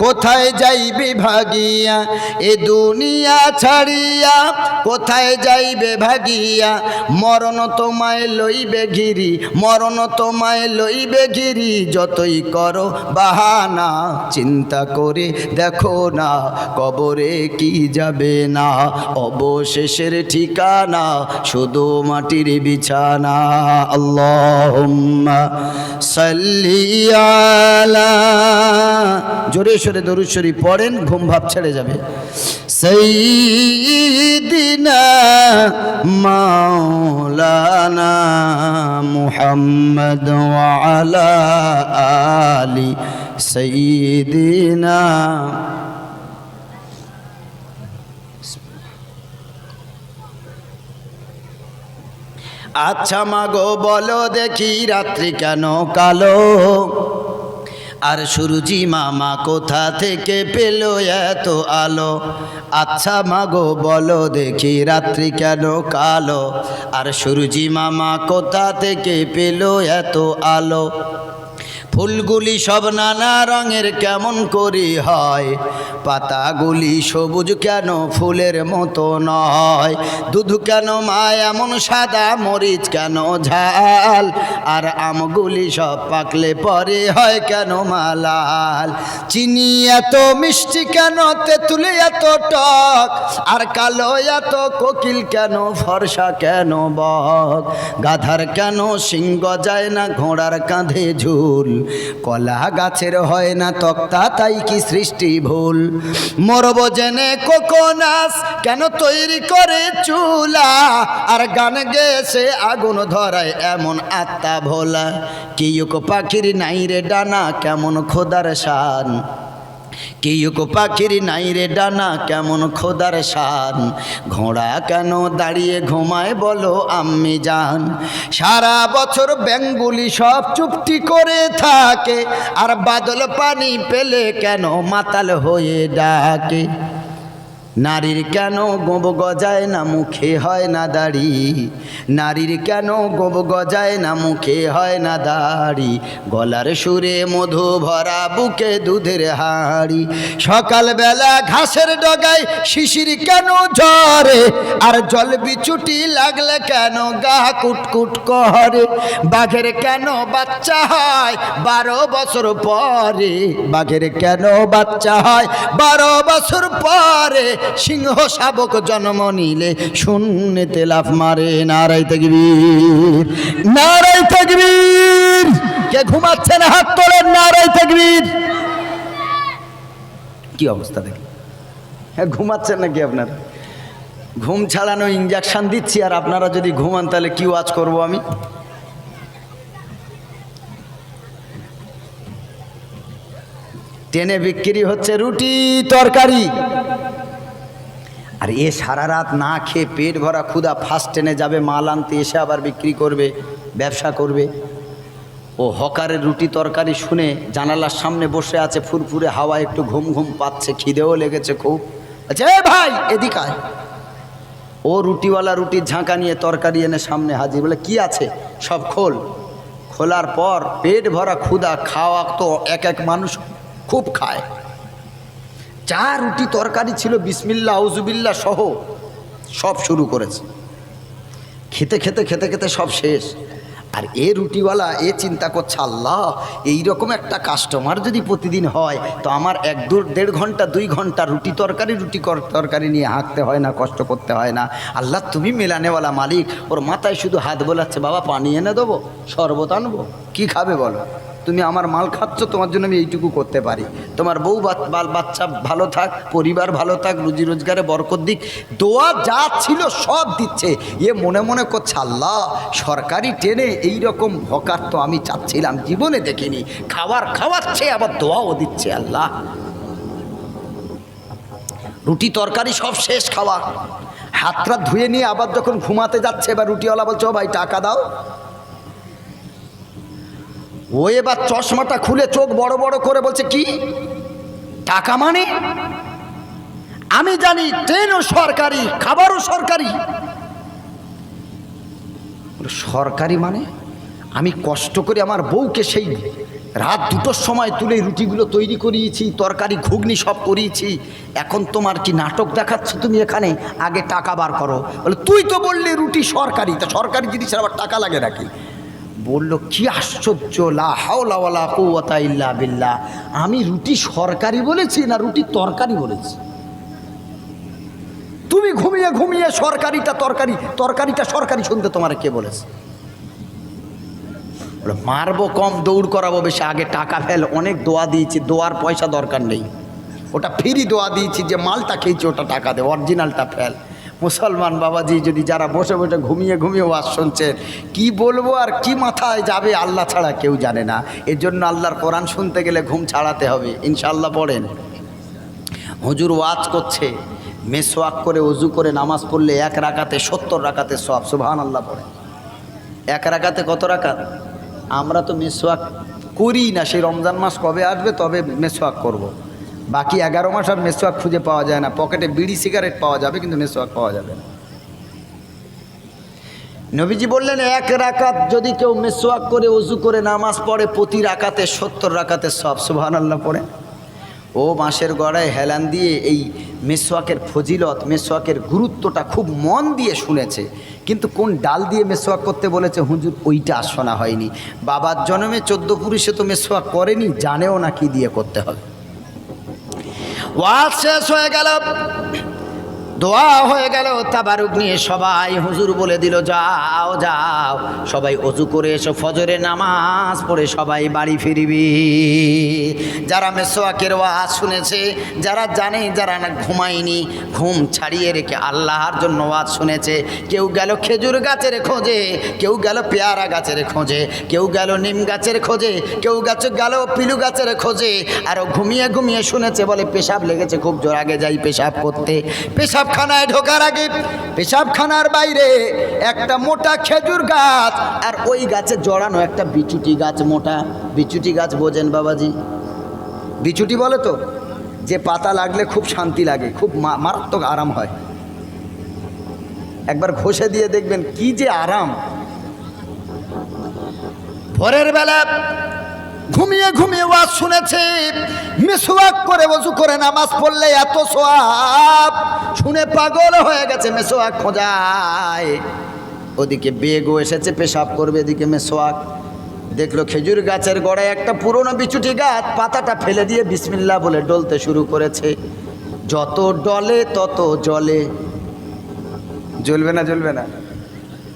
কোথায় যাইবে ভাগিয়া, এ দুনিয়া ছাড়িয়া কোথায় যাইবে ভাগিয়া। মরণ তোমায় লইবে ঘিরি, মরণ তোমায় লইবে ঘিরি, যতই করো বাহানা, চিন্তা করে দেখো না কবরে কি যাবে না। অবশেষের ঠিকানা শুধু মাটির বিছানা। আল্লাহুম্মা সাল্লি আলা, জোরে সোরে দরুদ শরীফ পড়েন, ঘুম ভাব ছেড়ে যাবে। সাইয়্যিদিনা মাওলানা মুহাম্মদ ওয়া আলা আলি সাইয়্যিদিনা। আচ্ছা মাগো বলো দেখি রাত্রি কেন কালো, আর সুরজি মামা কোথা থেকে পেল এত আলো। আচ্ছা মাগো বলো দেখি রাত্রি কেন কালো, আর সুরজি মামা কোথা থেকে পেল এত আলো। ফুলগুলি সব নানা রঙের কেমন করে হয়, পাতাগুলি সবুজ কেন ফুলের মতো নয়। দুধ কেন মা এমন সাদা, মরিচ কেন ঝাল, আর আমগুলি সব পাকলে পরে হয় কেন মা লাল। চিনি এত মিষ্টি কেন, তেঁতুল এত টক, আর কালো এত কোকিল কেন, ফর্সা কেন বক। গাধার কেন সিং গজায় না, ঘোড়ার কাঁধে ঝুল, কলা গাছের হয় না তক্তা, তাই কি সৃষ্টি ভুল। মরব জেনে কোকোনাস কেন তৈরি করে চুলা, আর গান গেছে আগুন ধরায় এমন আত্মা ভোলা। কিউক পাখির নাই রে ডানা, কেমন খোদার শান, কিউক পাখির নাই রে ডানা, কেমন খোদার শান। ঘোড়া কেন দাঁড়িয়ে ঘুমায় বলো আম্মি জান, সারা বছর ব্যাঙগুলি সব চুপটি করে থাকে, আর বাদল পানি পেলে কেন মাতাল হয়ে ডাকে। নারীর কেন গোব গজায় না, মুখে হয় না দাড়ি, নারীর কেন গোব গজায় না, মুখে হয় না দাড়ি। গলার সুরে মধু ভরা, বুকে দুধের হাঁড়ি। সকালবেলা ঘাসের ডগায় শিশির কেন ঝরে, আর জল বিচুটি লাগলে কেন গা কুটকুট করে। বাঘের কেন বাচ্চা হয় 12 বছর পরে, বাঘের কেন বাচ্চা হয় 12 বছর পরে। সিংহ শাবক জন্ম নিলে শূন্যতে লাফ মারে। নারায়ে তাকবীর, নারায়ে তাকবীর। কে ঘুমাচ্ছেন হাত তোলেন, নারায়ে তাকবীর। কি অবস্থা দেখি, হ্যাঁ ঘুমাচ্ছেন নাকি আপনারা? ঘুম ছাড়ানো ইঞ্জেকশন দিচ্ছি, আর আপনারা যদি ঘুমান তাহলে কি ওয়াজ করবো আমি? ট্রেনে বিক্রি হচ্ছে রুটি তরকারি, আর এ সারা রাত না খেয়ে পেট ভরা ক্ষুধা ফার্স্ট ট্রেনে যাবে মাল আনতে, এসে আবার বিক্রি করবে, ব্যবসা করবে। ও হকারের রুটি তরকারি শুনে জানালার সামনে বসে আছে, ফুরফুরে হাওয়া, একটু ঘুম ঘুম পাচ্ছে, খিদেও লেগেছে খুব। আচ্ছা এ ভাই এদিকে আয়। ও রুটিওয়ালা রুটির ঝাঁকা নিয়ে তরকারি এনে সামনে হাজির, বলে কি আছে, সব খোল। খোলার পর পেট ভরা ক্ষুধা, খাওয়া তো এক এক মানুষ খুব খায়, যা রুটি তরকারি ছিল বিসমিল্লাহ আউযুবিল্লাহ সহ সব শুরু করেছে। খেতে খেতে খেতে খেতে সব শেষ। আর এ রুটিওয়ালা এ চিন্তা করছে, আল্লাহ এইরকম একটা কাস্টমার যদি প্রতিদিন হয় তো আমার 1-1.5 ঘন্টা 2 ঘন্টা রুটি তরকারি নিয়ে হাঁকতে হয় না, কষ্ট করতে হয় না। আল্লাহ তুমি মেলানেওয়ালা মালিক। ওর মাথায় শুধু হাত বোলাচ্ছে, বাবা পানি এনে দেবো, শরবত আনবো, কি খাবে বলো, তুমি আমার মাল খাচ্ছ, তোমার জন্য আমি এইটুকু করতে পারি। তোমার বউ বাচ্চা ভালো থাক, পরিবার ভালো থাক, রুজি রোজগারে বরকত দিক, দোয়া যা ছিল সব দিচ্ছে। এ মনে মনে করছে, আল্লাহ সরকারি ট্রেনে এইরকম হকার তো আমি চাচ্ছিলাম, জীবনে দেখিনি। খাওয়াচ্ছে আবার দোয়াও দিচ্ছে। আল্লাহ রুটি তরকারি সব শেষ খাওয়া, হাতটা ধুয়ে নিয়ে আবার যখন ঘুমাতে যাচ্ছে, এবার রুটিওয়ালা বলছে, ও ভাই টাকা দাও। ও এবার চশমাটা খুলে চোখ বড় বড় করে বলছে, কি টাকা মানে? আমি জানি ট্রেনও সরকারি, খাবারও সরকারি। সরকারি মানে আমি কষ্ট করে আমার বউকে সেই রাত 2টোর সময় তুলে রুটিগুলো তৈরি করিয়েছি, তরকারি ঘুগনি সব করিয়েছি, এখন তোমার কি নাটক দেখাচ্ছ তুমি এখানে? আগে টাকা বার করো। বলে তুই তো বললি রুটি সরকারি, তা সরকারি জিনিসের আবার টাকা লাগে নাকি? বলল, কি আশ্চর্য, লা হাওলা ওয়ালা কুওয়াতা ইল্লা বিল্লাহ, আমি রুটি সরকারি বলেছি না রুটি তরকারি বলেছি? তুমি ঘুমিয়ে ঘুমিয়ে তরকারিটা সরকারি শুনতে তোমার কে বলেছে? মারবো কম, দৌড় করাবো বেশি, আগে টাকা ফেল। অনেক দোয়া দিয়েছি, দোয়ার পয়সা দরকার নেই, ওটা ফ্রি দোয়া দিয়েছি, যে মালটা খেয়েছি ওটা টাকা দে, অরিজিনালটা ফেল। মুসলমান বাবাজি যদি যারা বসে বসে ঘুমিয়ে ঘুমিয়ে ওয়াজ শুনছেন, কি বলবো আর কি মাথায় যাবে আল্লাহ ছাড়া কেউ জানে না। এর জন্য আল্লাহর কোরআন শুনতে গেলে ঘুম ছাড়াতে হবে, ইনশাআল্লাহ। পড়েন, হুজুর ওয়াজ করছে, মেসওয়াক করে ওযু করে নামাজ পড়লে 1 রাকাতে 70 রাকাতের সওয়াব। সুবহানাল্লাহ পড়েন। 1 রাকাতে কত রাকাত? আমরা তো মেসওয়াক করি না, সেই রমজান মাস কবে আসবে তবে মেসওয়াক করব। বাকি 11 মাস আর মেসওয়াক খুঁজে পাওয়া যায় না। পকেটে বিড়ি সিগারেট পাওয়া যাবে, কিন্তু মেসওয়াক পাওয়া যাবে না। নবীজি বললেন, 1 রাকাত যদি কেউ মেসওয়াক করে ওযু করে নামাজ পড়ে, প্রতি রাকাতে 70 রাকাতের সওয়াব। সুবহানাল্লাহ পড়ে। ও মাসের গড়ায় হেলান দিয়ে এই মেসওয়াকের ফজিলত, মেসওয়াকের গুরুত্বটা খুব মন দিয়ে শুনেছে, কিন্তু কোন ডাল দিয়ে মেসওয়াক করতে বলেছে হুজুর ওইটা আর শোনা হয়নি। বাবার জন্মে 14 পুরুষে তো মেসওয়াক করেনি, জানেও না কি দিয়ে করতে হবে। ওয়াজ শেষ হয়ে গেল, দোয়া হয়ে গেল, তাবারুক নিয়ে সবাই হুজুর বলে দিল, যাও যাও সবাই ওযু করে এসো, ফজরের নামাজ পড়ে সবাই বাড়ি ফিরবি। যারা মেসওয়াকের ওয়াজ শুনেছে, যারা জানে, যারা না ঘুমায়নি, ঘুম ছাড়িয়ে রেখে আল্লাহর জন্য ওয়াজ শুনেছে, কেউ গেল খেজুর গাছের খোঁজে, কেউ গেল পেয়ারা গাছের খোঁজে, কেউ গেল নিম গাছের খোঁজে, কেউ গেল পিলু গাছের খোঁজে, আরও ঘুমিয়ে ঘুমিয়ে শুনেছে, বলে পেশাব লেগেছে খুব জোর, আগে যাই পেশাব করতে। পেশাবখানায় ঢোকার আগে পেশাবখানার বাইরে একটা মোটা খেজুর গাছ, আর ওই গাছে জড়ানো একটা বিচুটি গাছ, মোটা বিচুটি গাছ। বোঝেন বাবাজি? বিচুটি বলে তো, যে পাতা লাগলে খুব শান্তি লাগে, খুব মারাত্মক আরাম হয়। একবার ঘষে দিয়ে দেখবেন কি যে আরাম। ভোরের বেলা ঘুমিয়ে ঘুমিয়ে ওয়াজ শুনেছে, মেসওয়াক করে ওযু করে নামাজ পড়লে এত সওয়াব, শুনে পাগল হয়ে গেছে, মেসওয়াক খোঁজায়। ওদিকে বেগও এসেছে, পেশাব করবে, এদিকে মেসওয়াক। দেখলো খেজুর গাছের গোড়ায় একটা পুরনো বিচুটি গাছ, পাতাটা ফেলে দিয়ে বিসমিল্লাহ বলে ডলতে শুরু করেছে। যত ডলে তত জ্বলে, জ্বলবে না? জ্বলবে না?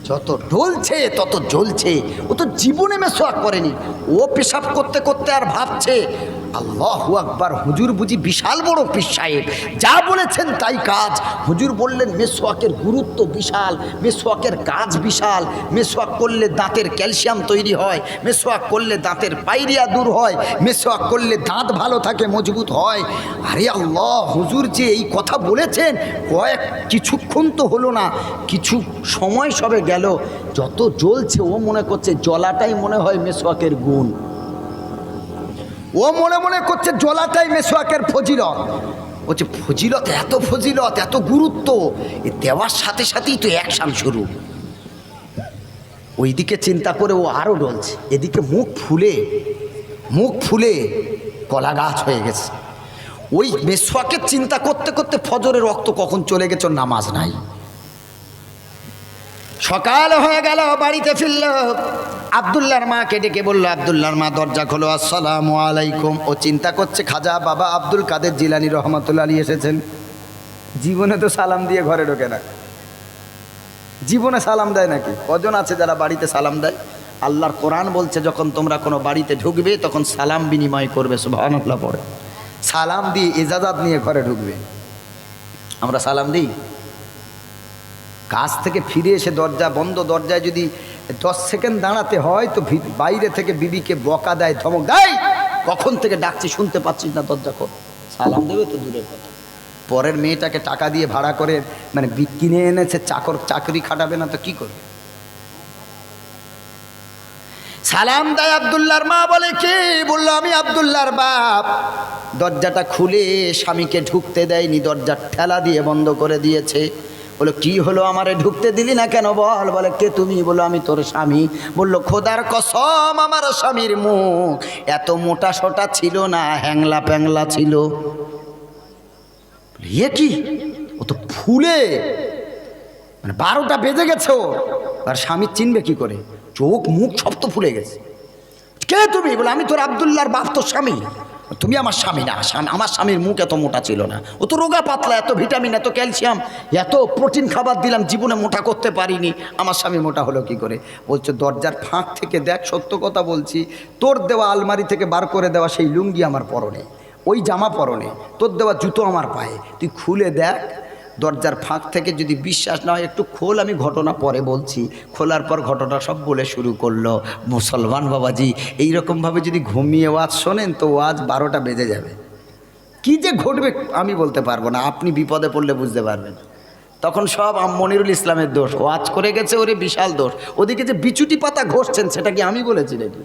যত ঢলছে তত জ্বলছে। ও তো জীবনে মেসওয়াক করেনি, ও পেশাব করতে করতে আর ভাবছে আল্লাহু আকবার। হুজুর বুঝি বিশাল বড় পীর সাহেব, যা বলেছেন তাই কাজ। হুজুর বললেন মেসওয়াকের গুরুত্ব বিশাল, মেসওয়াকের কাজ বিশাল। মেসওয়াক করলে দাঁতের ক্যালসিয়াম তৈরি হয়, মেসওয়াক করলে দাঁতের পাইরিয়া দূর হয়, মেসওয়াক করলে দাঁত ভালো থাকে, মজবুত হয়। আরে আল্লাহ, হুজুর যে এই কথা বলেছেন, কিছুক্ষণ তো হলো না, কিছু সময় সবে গেল, যত জ্বলছে ও মনে করছে জ্বলাটাই মনে হয় মেসওয়াকের গুণ, ও মনে করছে জ্বলাটাই মেসওয়াকের ফজিলত। বলছে ফজিলত, এত ফজিলত, এত গুরুত্ব, এ দেওয়ার সাথে সাথেই তো অ্যাকশন শুরু। ওইদিকে চিন্তা করে ও আরও ডলছে, এদিকে মুখ ফুলে কলা গাছ হয়ে গেছে। ওই মেসওয়াকের চিন্তা করতে করতে ফজরের রক্ত কখন চলে গেছে, নামাজ নাই। সকাল হয়ে গেল, বাড়িতে ফিরল, আব্দুল্লাহর মাকে ডেকে বলল, আব্দুল্লাহর মা দরজা খোলো, আসসালামু আলাইকুম। ও চিন্তা করছে খাজা বাবা আব্দুল কাদের জিলানী রহমাতুল্লাহ আলাইহি এসেছেন। জীবনে তো সালাম দিয়ে ঘরে ঢোকে না, জীবনে সালাম দেয় নাকি? কজন আছে যারা বাড়িতে সালাম দেয়? আল্লাহর কোরআন বলছে যখন তোমরা কোনো বাড়িতে ঢুকবে তখন সালাম বিনিময় করবে। সুবহানাল্লাহ পড়ে সালাম দিয়ে ইজাজত নিয়ে ঘরে ঢুকবে। আমরা সালাম দিই? কাজ থেকে ফিরে এসে দরজা বন্ধ, দরজায় যদি 10 সেকেন্ড দাঁড়াতে হয় তো বাইরে থেকে বিবিকে বকা দেয়, ধমক দেয়, কখন থেকে ডাকছি শুনতে পাচ্ছিস না, দরজা খোল। সালাম দেবে তো দূরের কথা, পরের মেয়েটাকে টাকা দিয়ে ভাড়া করে মানে কিনে এনেছে, চাকরি খাটাবে না তো কি করবে? সালাম দেয়। আব্দুল্লাহর মা বলে, কে? বললো আমি আব্দুল্লাহর বাপ। দরজাটা খুলে স্বামীকে ঢুকতে দেয়নি, দরজা ঠেলা দিয়ে বন্ধ করে দিয়েছে। বলো কি হলো, আমারে ঢুকতে দিলি না কেন? বলে কে তুমি? বলো আমি তোর স্বামী। বললো খোদার কসম আমার স্বামীর মুখ এত মোটা সোটা ছিল না, হ্যাংলা প্যাংলা ছিল। এ কি, ও তো ফুলে মানে 12টা বেজে গেছে ওর, আর স্বামী চিনবে কি করে? চোখ মুখ সব তো ফুলে গেছে। কে তুমি? বলে আমি তোর আব্দুল্লাহর বাপ, তোর স্বামী। তুমি আমার স্বামী না, আমার স্বামীর মুখ এত মোটা ছিল না, ও তো রোগা পাতলা, এত ভিটামিন, এত ক্যালসিয়াম, এত প্রোটিন খাবার দিলাম, জীবনে মোটা করতে পারিনি, আমার স্বামী মোটা হলো কি করে? বলছে দরজার ফাঁক থেকে দেখ, সত্য কথা বলছি, তোর দেওয়া আলমারি থেকে বার করে দেওয়া সেই লুঙ্গি আমার পরনে, ওই জামা পরনে, তোর দেওয়া জুতো আমার পায়ে, তুই খুলে দেখ। দরজার ফাঁক থেকে যদি বিশ্বাস না হয় একটু খোল, আমি ঘটনা পরে বলছি। খোলার পর ঘটনা সব বলে শুরু করলো। মুসলমান বাবাজি, এইরকমভাবে যদি ঘুমিয়ে ওয়াজ শোনেন তো ওয়াজ 12টা বেজে যাবে। কি যে ঘটবে আমি বলতে পারবো না, আপনি বিপদে পড়লে বুঝতে পারবেন। তখন সব মনিরুল ইসলামের দোষ, ওয়াজ করে গেছে, ওরে বিশাল দোষ। ওদিকে যে বিচুটি পাতা ঘষছেন সেটা কি আমি বলেছি নাকি?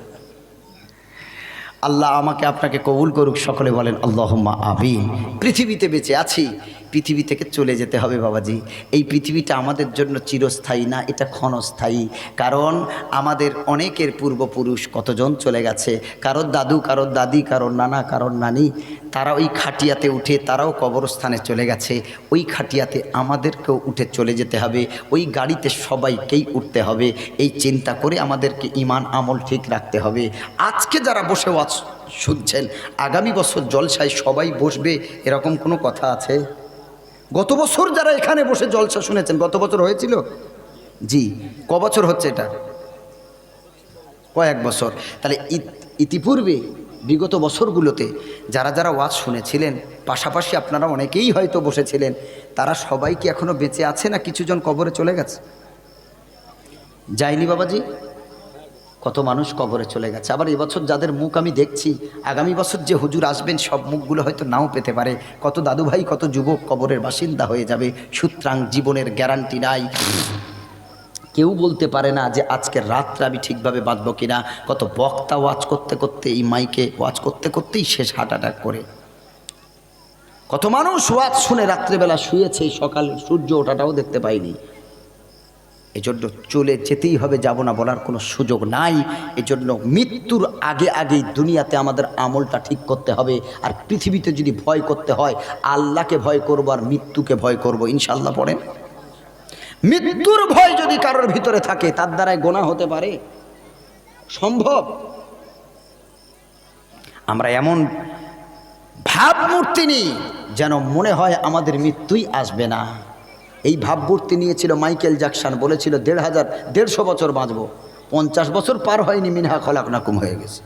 আল্লাহ আমাকে আপনাকে কবুল করুক, সকলে বলেন আল্লাহুম্মা আমিন। পৃথিবীতে বেঁচে আছি, পৃথিবী থেকে চলে যেতে হবে বাবাজি। এই পৃথিবীটা আমাদের জন্য চিরস্থায়ী না, এটা ক্ষণস্থায়ী। কারণ আমাদের অনেকের পূর্বপুরুষ কতজন চলে গেছে, কারোর দাদু, কারোর দাদি, কারোর নানা, কারোর নানি, তারা ওই খাটিয়াতে উঠে তারাও কবরস্থানে চলে গেছে। ওই খাটিয়াতে আমাদেরকেও উঠে চলে যেতে হবে, ওই গাড়িতে সবাইকেই উঠতে হবে। এই চিন্তা করে আমাদেরকে ঈমান আমল ঠিক রাখতে হবে। আজকে যারা বসে ওয়াজ শুনছেন, আগামী বছর জলসায় সবাই বসবে এরকম কোনো কথা আছে? গত বছর যারা এখানে বসে জলসা শুনেছেন, গত বছর হয়েছিল? জি। ক বছর হচ্ছে এটা? কয়েক বছর। তাহলে ইতিপূর্বে বিগত বছরগুলোতে যারা যারা ওয়াজ শুনেছিলেন, পাশাপাশি আপনারা অনেকেই হয়তো বসেছিলেন, তারা সবাই কি এখনো বেঁচে আছে না কিছুজন কবরে চলে গেছে? যায়নি বাবাজি? কত মানুষ কবরে চলে গেছে। আবার এবছর যাদের মুখ আমি দেখছি, আগামী বছর যে হুজুর আসবেন সব মুখগুলো হয়তো নাও পেতে পারে। কত দাদু ভাই, কত যুবক কবরের বাসিন্দা হয়ে যাবে। সুতরাং জীবনের গ্যারান্টি নাই, কেউ বলতে পারে না যে আজকের রাতটা আমি ঠিকভাবে বাঁচব কিনা। কত বক্তা ওয়াজ করতে করতে, এই মাইকে ওয়াজ করতে করতেই শেষ হার্ট অ্যাটাক করে। কত মানুষ ওয়াজ শুনে রাত্রেবেলা শুয়েছে, সকালে সূর্য ওঠাটাও দেখতে পাইনি। এজন্য চলে যেতেই হবে, যাব না বলার কোনো সুযোগ নাই। এজন্য মৃত্যুর আগে আগেই দুনিয়াতে আমাদের আমলটা ঠিক করতে হবে। আর পৃথিবীতে যদি ভয় করতে হয়, আল্লাহকে ভয় করব আর মৃত্যুকে ভয় করব, ইনশাআল্লাহ। পড়েন, মৃত্যুর ভয় যদি কারোর ভিতরে থাকে তার দ্বারাই গোনাহ হতে পারে? সম্ভব? আমরা এমন ভাবমূর্তি নিই যেন মনে হয় আমাদের মৃত্যুই আসবে না। এই ভাবমূর্তি নিয়েছিল মাইকেল জ্যাকসন, বলেছিল 150 বছর বাঁচব। 50 বছর পার হয়নি, মিনহা খলাকনাকুম হয়ে গেছে।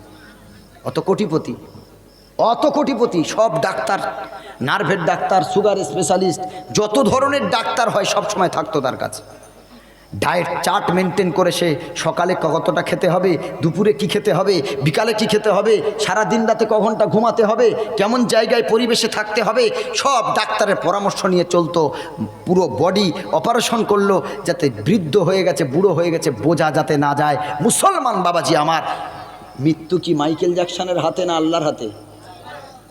অত কোটিপতি। অত কোটিপতি, সব ডাক্তার, নার্ভের ডাক্তার, সুগার স্পেশালিস্ট, যত ধরনের ডাক্তার হয় সব সময় থাকতো তার কাছে। ডায়েট চার্ট মেনটেন করে সে সকালে কতটা খেতে হবে, দুপুরে কি খেতে হবে, বিকালে কি খেতে হবে, সারা দিন রাতে ক ঘন্টা ঘুমাতে হবে, কেমন জায়গায় পরিবেশে থাকতে হবে, সব ডাক্তারের পরামর্শ নিয়ে চলতো। পুরো বডি অপারেশন করলো যাতে বৃদ্ধ হয়ে গেছে, বুড়ো হয়ে গেছে, বোঝা যাতে না যায়। মুসলমান বাবাজি আমার, মৃত্যু কি মাইকেল জ্যাকসনের হাতে না আল্লাহর হাতে?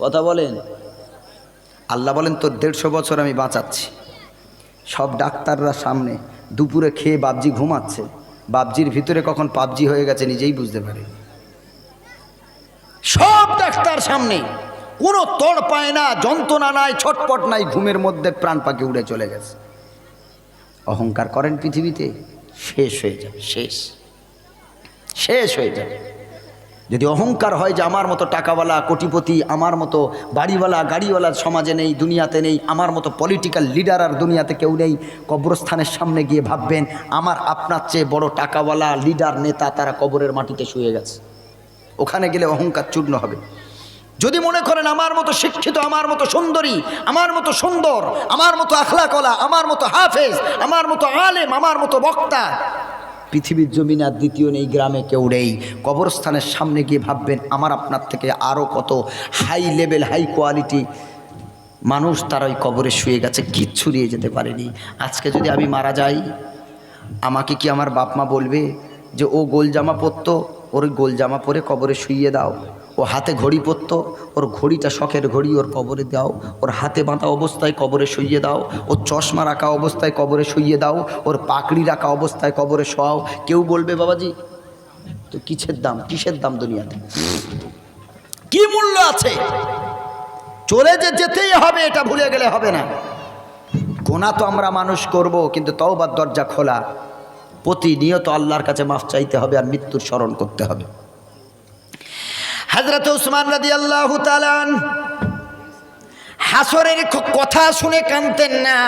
কথা বলেন। আল্লাহ বলেন তোর 150 বছর আমি বাঁচাচ্ছি। সব ডাক্তাররা সামনে, দুপুরে খেয়ে বাবজি ঘুমাচ্ছে, বাবজির ভিতরে কখন পাবজি হয়ে গেছে নিজেই বুঝতে পারে। সব ডাক্তার সামনে, কোনো তড় পায় না, যন্ত্রণা নাই, ছটপট নাই, ঘুমের মধ্যে প্রাণ পাখি উড়ে চলে গেছে। অহংকার করেন পৃথিবীতে, শেষ হয়ে যাবে, শেষ হয়ে যাবে। যদি অহংকার হয় যে আমার মতো টাকাওয়ালা, কোটিপতি, আমার মতো বাড়িওয়ালা, গাড়িওয়ালা সমাজে নেই, দুনিয়াতে নেই, আমার মতো পলিটিক্যাল লিডার আর দুনিয়াতে কেউ নেই, কবরস্থানের সামনে গিয়ে ভাববেন আমার আপনার চেয়ে বড় টাকাওয়ালা, লিডার, নেতা তারা কবরের মাটিতে শুয়ে গেছে। ওখানে গেলে অহংকার চূর্ণ হবে। যদি মনে করেন আমার মতো শিক্ষিত, আমার মতো সুন্দরী, আমার মতো সুন্দর, আমার মতো আখলাকওয়ালা, আমার মতো হাফেজ, আমার মতো আলেম, আমার মতো বক্তা পৃথিবীর জমিনে আর দ্বিতীয় নেই, গ্রামে কেউ নেই, কবরস্থানের সামনে গিয়ে ভাববেন আমার আপনার থেকে আরও কত হাই লেভেল, হাই কোয়ালিটি মানুষ তারা ওই কবরে শুয়ে গেছে, কিচ্ছু নিয়ে যেতে পারেনি। আজকে যদি আমি মারা যাই, আমাকে কি আমার বাপ মা বলবে যে ও গোল জামা পরতো, ওর গোল জামা পরে কবরে শুইয়ে দাও? ও হাতে ঘড়ি পরতো, ওর ঘড়িটা শখের ঘড়ি ওর কবরে দাও, ওর হাতে বাঁধা অবস্থায় কবরে শুইয়ে দাও, ওর চশমা রাখা অবস্থায় কবরে শুইয়ে দাও, ওর পাকড়ি রাখা অবস্থায় কবরে শোয়াও? কেউ বলবে বাবাজি? তো কিসের দাম দুনিয়াতে? কি মূল্য আছে? চলে যেতেই হবে, এটা ভুলে গেলে হবে না। গোনা তো আমরা মানুষ করব, কিন্তু তওবার দরজা খোলা। প্রতিনিয়ত আল্লাহর কাছে মাফ চাইতে হবে আর মৃত্যুর স্মরণ করতে হবে। হযরত উসমান রাদিয়াল্লাহু তাআলা হাসরের কথা শুনে কাঁদতেন না।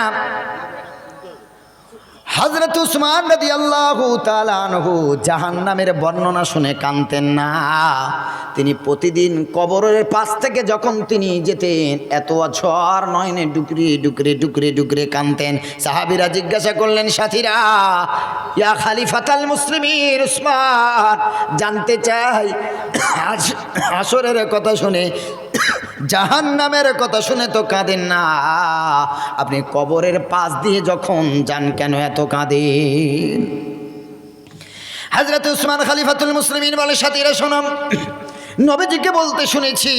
হযরত উসমান রাদিয়াল্লাহু তাআলা আনহু জাহান্নামের বর্ণনা শুনে কাঁদতেন না। তিনি প্রতিদিন কবরের পাশ থেকে যখন তিনি যেতেন, এত ঝড় নয়নে ডুকরে কাঁদতেন। সাহাবীরা জিজ্ঞাসা করলেন, সাথীরা, ইয়া খলিফাতাল মুসলিমিন উসমান, জানতে চাই হাসরের কথা শুনে, জাহান্নামের কথা শুনে তো কাঁদেন না, আপনি কবরের পাশ দিয়ে যখন যান কেন এত কাঁদেন? হযরত উসমান খলিফাতুল মুসলিমিন বলে, সাথীরা শোনো, নবীজিকে বলতে শুনেছি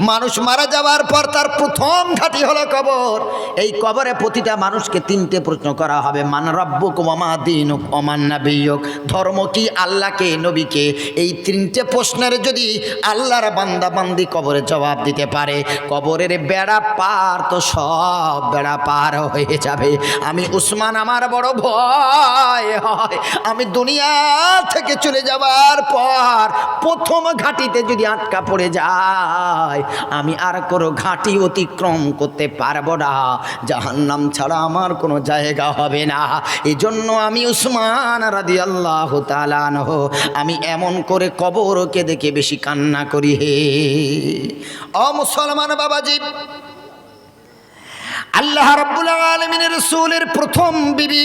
মানুষ মারা যাওয়ার পর তার প্রথম ঘাঁটি হলো কবর। এই কবরে প্রতিটা মানুষকে 3টে প্রশ্ন করা হবে, মান রাব্বুকুম ওয়া মা দীনুক ওয়া মান নাবিয়্যুক, ধর্ম কি, আল্লাহকে, নবীকে। এই 3টে প্রশ্নের যদি আল্লাহর বান্দা বান্দি কবরে জবাব দিতে পারে, কবরের বেড়া পার তো সব বেড়া পার হয়ে যাবে। আমি উসমান, আমার বড় ভয় হয় আমি দুনিয়া থেকে চলে যাওয়ার পর প্রথম ঘাঁটিতে যদি আটকা পড়ে যায়, আমি আর কোনো ঘাঁটি অতিক্রম করতে পারবো না, জাহান্নাম ছাড়া আমার কোনো জায়গা হবে না। এজন্য আমি উসমান রাদিয়াল্লাহু তাআলা আনহু, আমি এমন করে কবরকে দেখে বেশি কান্না করি। হে ও মুসলমান বাবাজি, আল্লাহ রাব্বুল আলামিনের রাসূলের প্রথম বিবি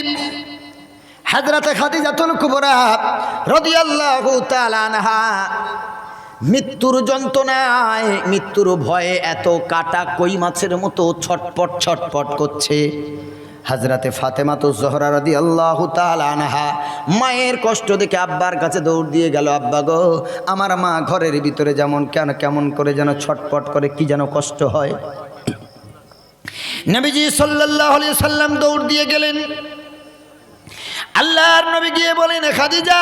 হযরত খাদিজাতুল কুবরা রাদিয়াল্লাহু তাআলা আনহা মৃত্যুর যন্ত্রণায়, মৃত্যুর ভয়ে এত কাটা কই মাছের মতো ছটপট করছে। হযরতে ফাতেমাতুজ জোহরা রাদিয়াল্লাহু তাআলা আনহা মায়ের কষ্ট দেখে আব্বার কাছে দৌড় দিয়ে গেল, আব্বা গো, আমার মা ঘরের ভিতরে যেমন কেমন করে যেন ছটপট করে, কি যেন কষ্ট হয়। নবীজি সাল্লাল্লাহু আলাইহি সাল্লাম দৌড় দিয়ে গেলেন। আল্লাহর নবী গিয়ে বলেন, খাদিজা,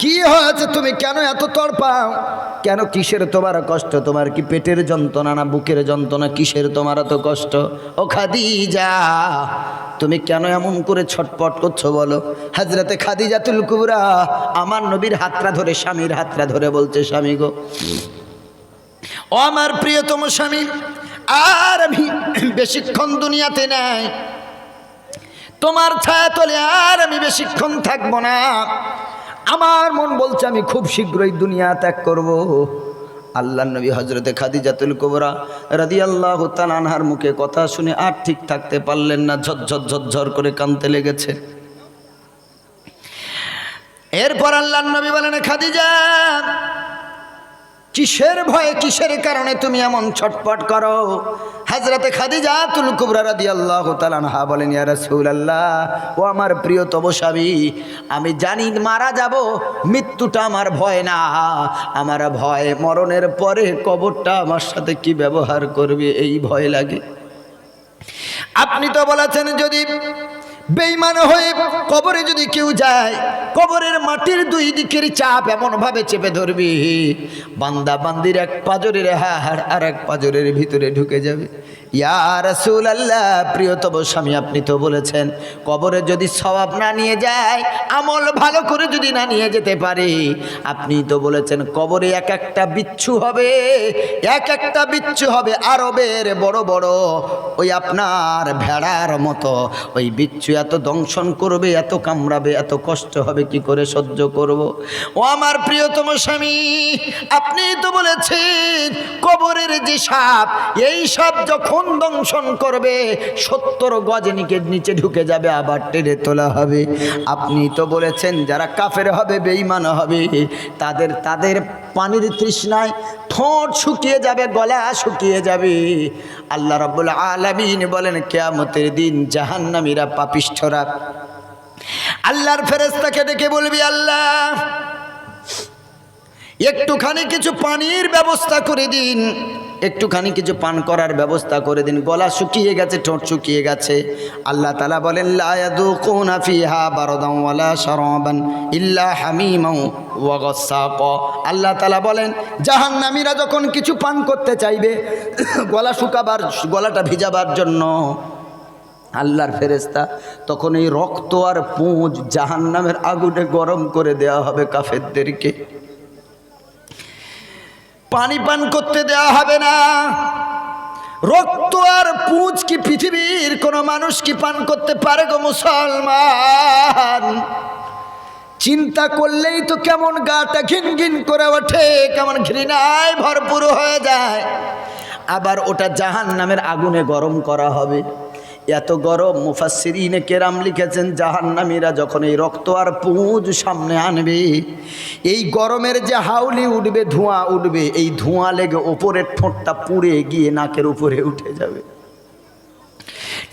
কি হয়েছে? তুমি কেন এত তড়পাও? কেন, কিসের তোমার কষ্ট? তোমার কি পেটের যন্ত্রণা না বুকের যন্ত্রণা? কিসের তোমার এত কষ্ট? ও খাদিজা, তুমি কেন এমন করে ছটপট করছো বলো? হযরতে খাদিজাতুল কুবরা আমার নবীর হাতটা ধরে, স্বামীর হাতটা ধরে বলছে, স্বামী গো, ও আমার প্রিয়তম স্বামী, আর আমি বেশিক্ষণ দুনিয়াতে নাই, তোমার ছায়া তলে আর আমি বেশিক্ষণ থাকবো না। আমার মন বলছে আমি খুব শীঘ্রই দুনিয়া ত্যাগ করব। আল্লাহর নবী হযরতে খাদিজাতুল কুবরা রাদিয়াল্লাহু তাআলা আনহার মুখে কথা শুনে আর ঠিক থাকতে পারলেন না, ঝরঝর করে কাঁদতে লেগেছে। এরপর আল্লাহর নবী বলেন, খাদিজা কিসের ভয়ে কিসের কারণে তুমি এমন ছটপট করো? হযরতে খাদিজাতুল কুবরা রাদিয়াল্লাহু তাআলা আনহা বলেন, ইয়া রাসূলুল্লাহ, ও আমার প্রিয়তম স্বামী, আমি জানি মারা যাব, মৃত্যুটা আমার ভয় না, আমার ভয় মরণের পরে কবরটা আমার সাথে কি ব্যবহার করবে এই ভয় লাগে। আপনি তো বলেছেন যদি বেঈমান হয়ে কবরে যদি কেউ যায়, কবরের মাটির দুই দিকের চাপ এমন ভাবে চেপে ধরবি, বান্দা বান্দির এক পাজরের হাড় আর এক পাজরের ভিতরে ঢুকে যাবে। ইয়া রাসূলুল্লাহ, প্রিয়তম স্বামী, আপনি তো বলেছেন কবরে যদি সওয়াব না নিয়ে যায়, আমল ভালো করে যদি না নিয়ে যেতে পারে, আপনি তো বলেছেন কবরে এক একটা বিচ্ছু হবে, এক একটা বিচ্ছু হবে আরবের বড় বড় ওই আপনার ভেড়ার মতো। ওই বিচ্ছু এত দংশন করবে, এত কামড়াবে, এত কষ্ট হবে, কি করে সহ্য করব? ও আমার প্রিয়তম স্বামী, আপনি তো বলেছেন কবরের যে সাপ, এই সাপ যখন দংশন করবে 70 গজ নিচে ঢুকে যাবে, আবার টেনে তোলা হবে। আপনি তো বলেছেন যারা কাফের হবে, বেঈমান হবে, তাদের পানির তৃষ্ণায় ঠোঁট শুকিয়ে যাবে, গলা শুকিয়ে যাবে। আল্লাহ রাব্বুল আলামিন বলেন কিয়ামতের দিন জাহান্নামীরা, পাপিষ্ঠরা আল্লাহর ফেরেশতাকে ডেকে বলবি, আল্লাহ একটুখানি কিছু পানির ব্যবস্থা করে দিন, একটুখানি কিছু পান করার ব্যবস্থা করে দিন, গলা শুকিয়ে গেছে, ঠোঁট শুকিয়ে গেছে। আল্লাহ তাআলা বলেন লা ইয়াযুকুনা ফিহা বারদান ওয়ালা শারাবান ইল্লা হামিমান ওয়া গাসসাকা। আল্লাহ তাআলা বলেন জাহান্নামীরা যখন কিছু পান করতে চাইবে, গলাটা ভিজাবার জন্য আল্লাহর ফেরেশতা, তখন এই রক্ত আর পুঁজ জাহান্নামের আগুনে গরম করে দেওয়া হবে কাফেরদেরকে, পানি পান করতে দেওয়া হবে না। রক্ত আর পুঁজ কি পৃথিবীর কোনো মানুষ কি পান করতে পারে গো মুসলমান? চিন্তা করলেই তো কেমন গাটা ঘিন ঘিন করে ওঠে, কেমন ঘৃণায় ভরপুর হয়ে যায়। আবার ওটা জাহান্নামের আগুনে গরম করা হবে, এত গরম। মুফাসসিরিনে কেরাম লিখেছেন জাহান্নামীরা যখন এই রক্ত আর পুঁজ সামনে আনবে, এই গরমের যে হাউলি উঠবে, ধোঁয়া উঠবে, এই ধোঁয়া লেগে ওপরের ঠোঁটটা পুড়ে গিয়ে নাকের উপরে উঠে যাবে,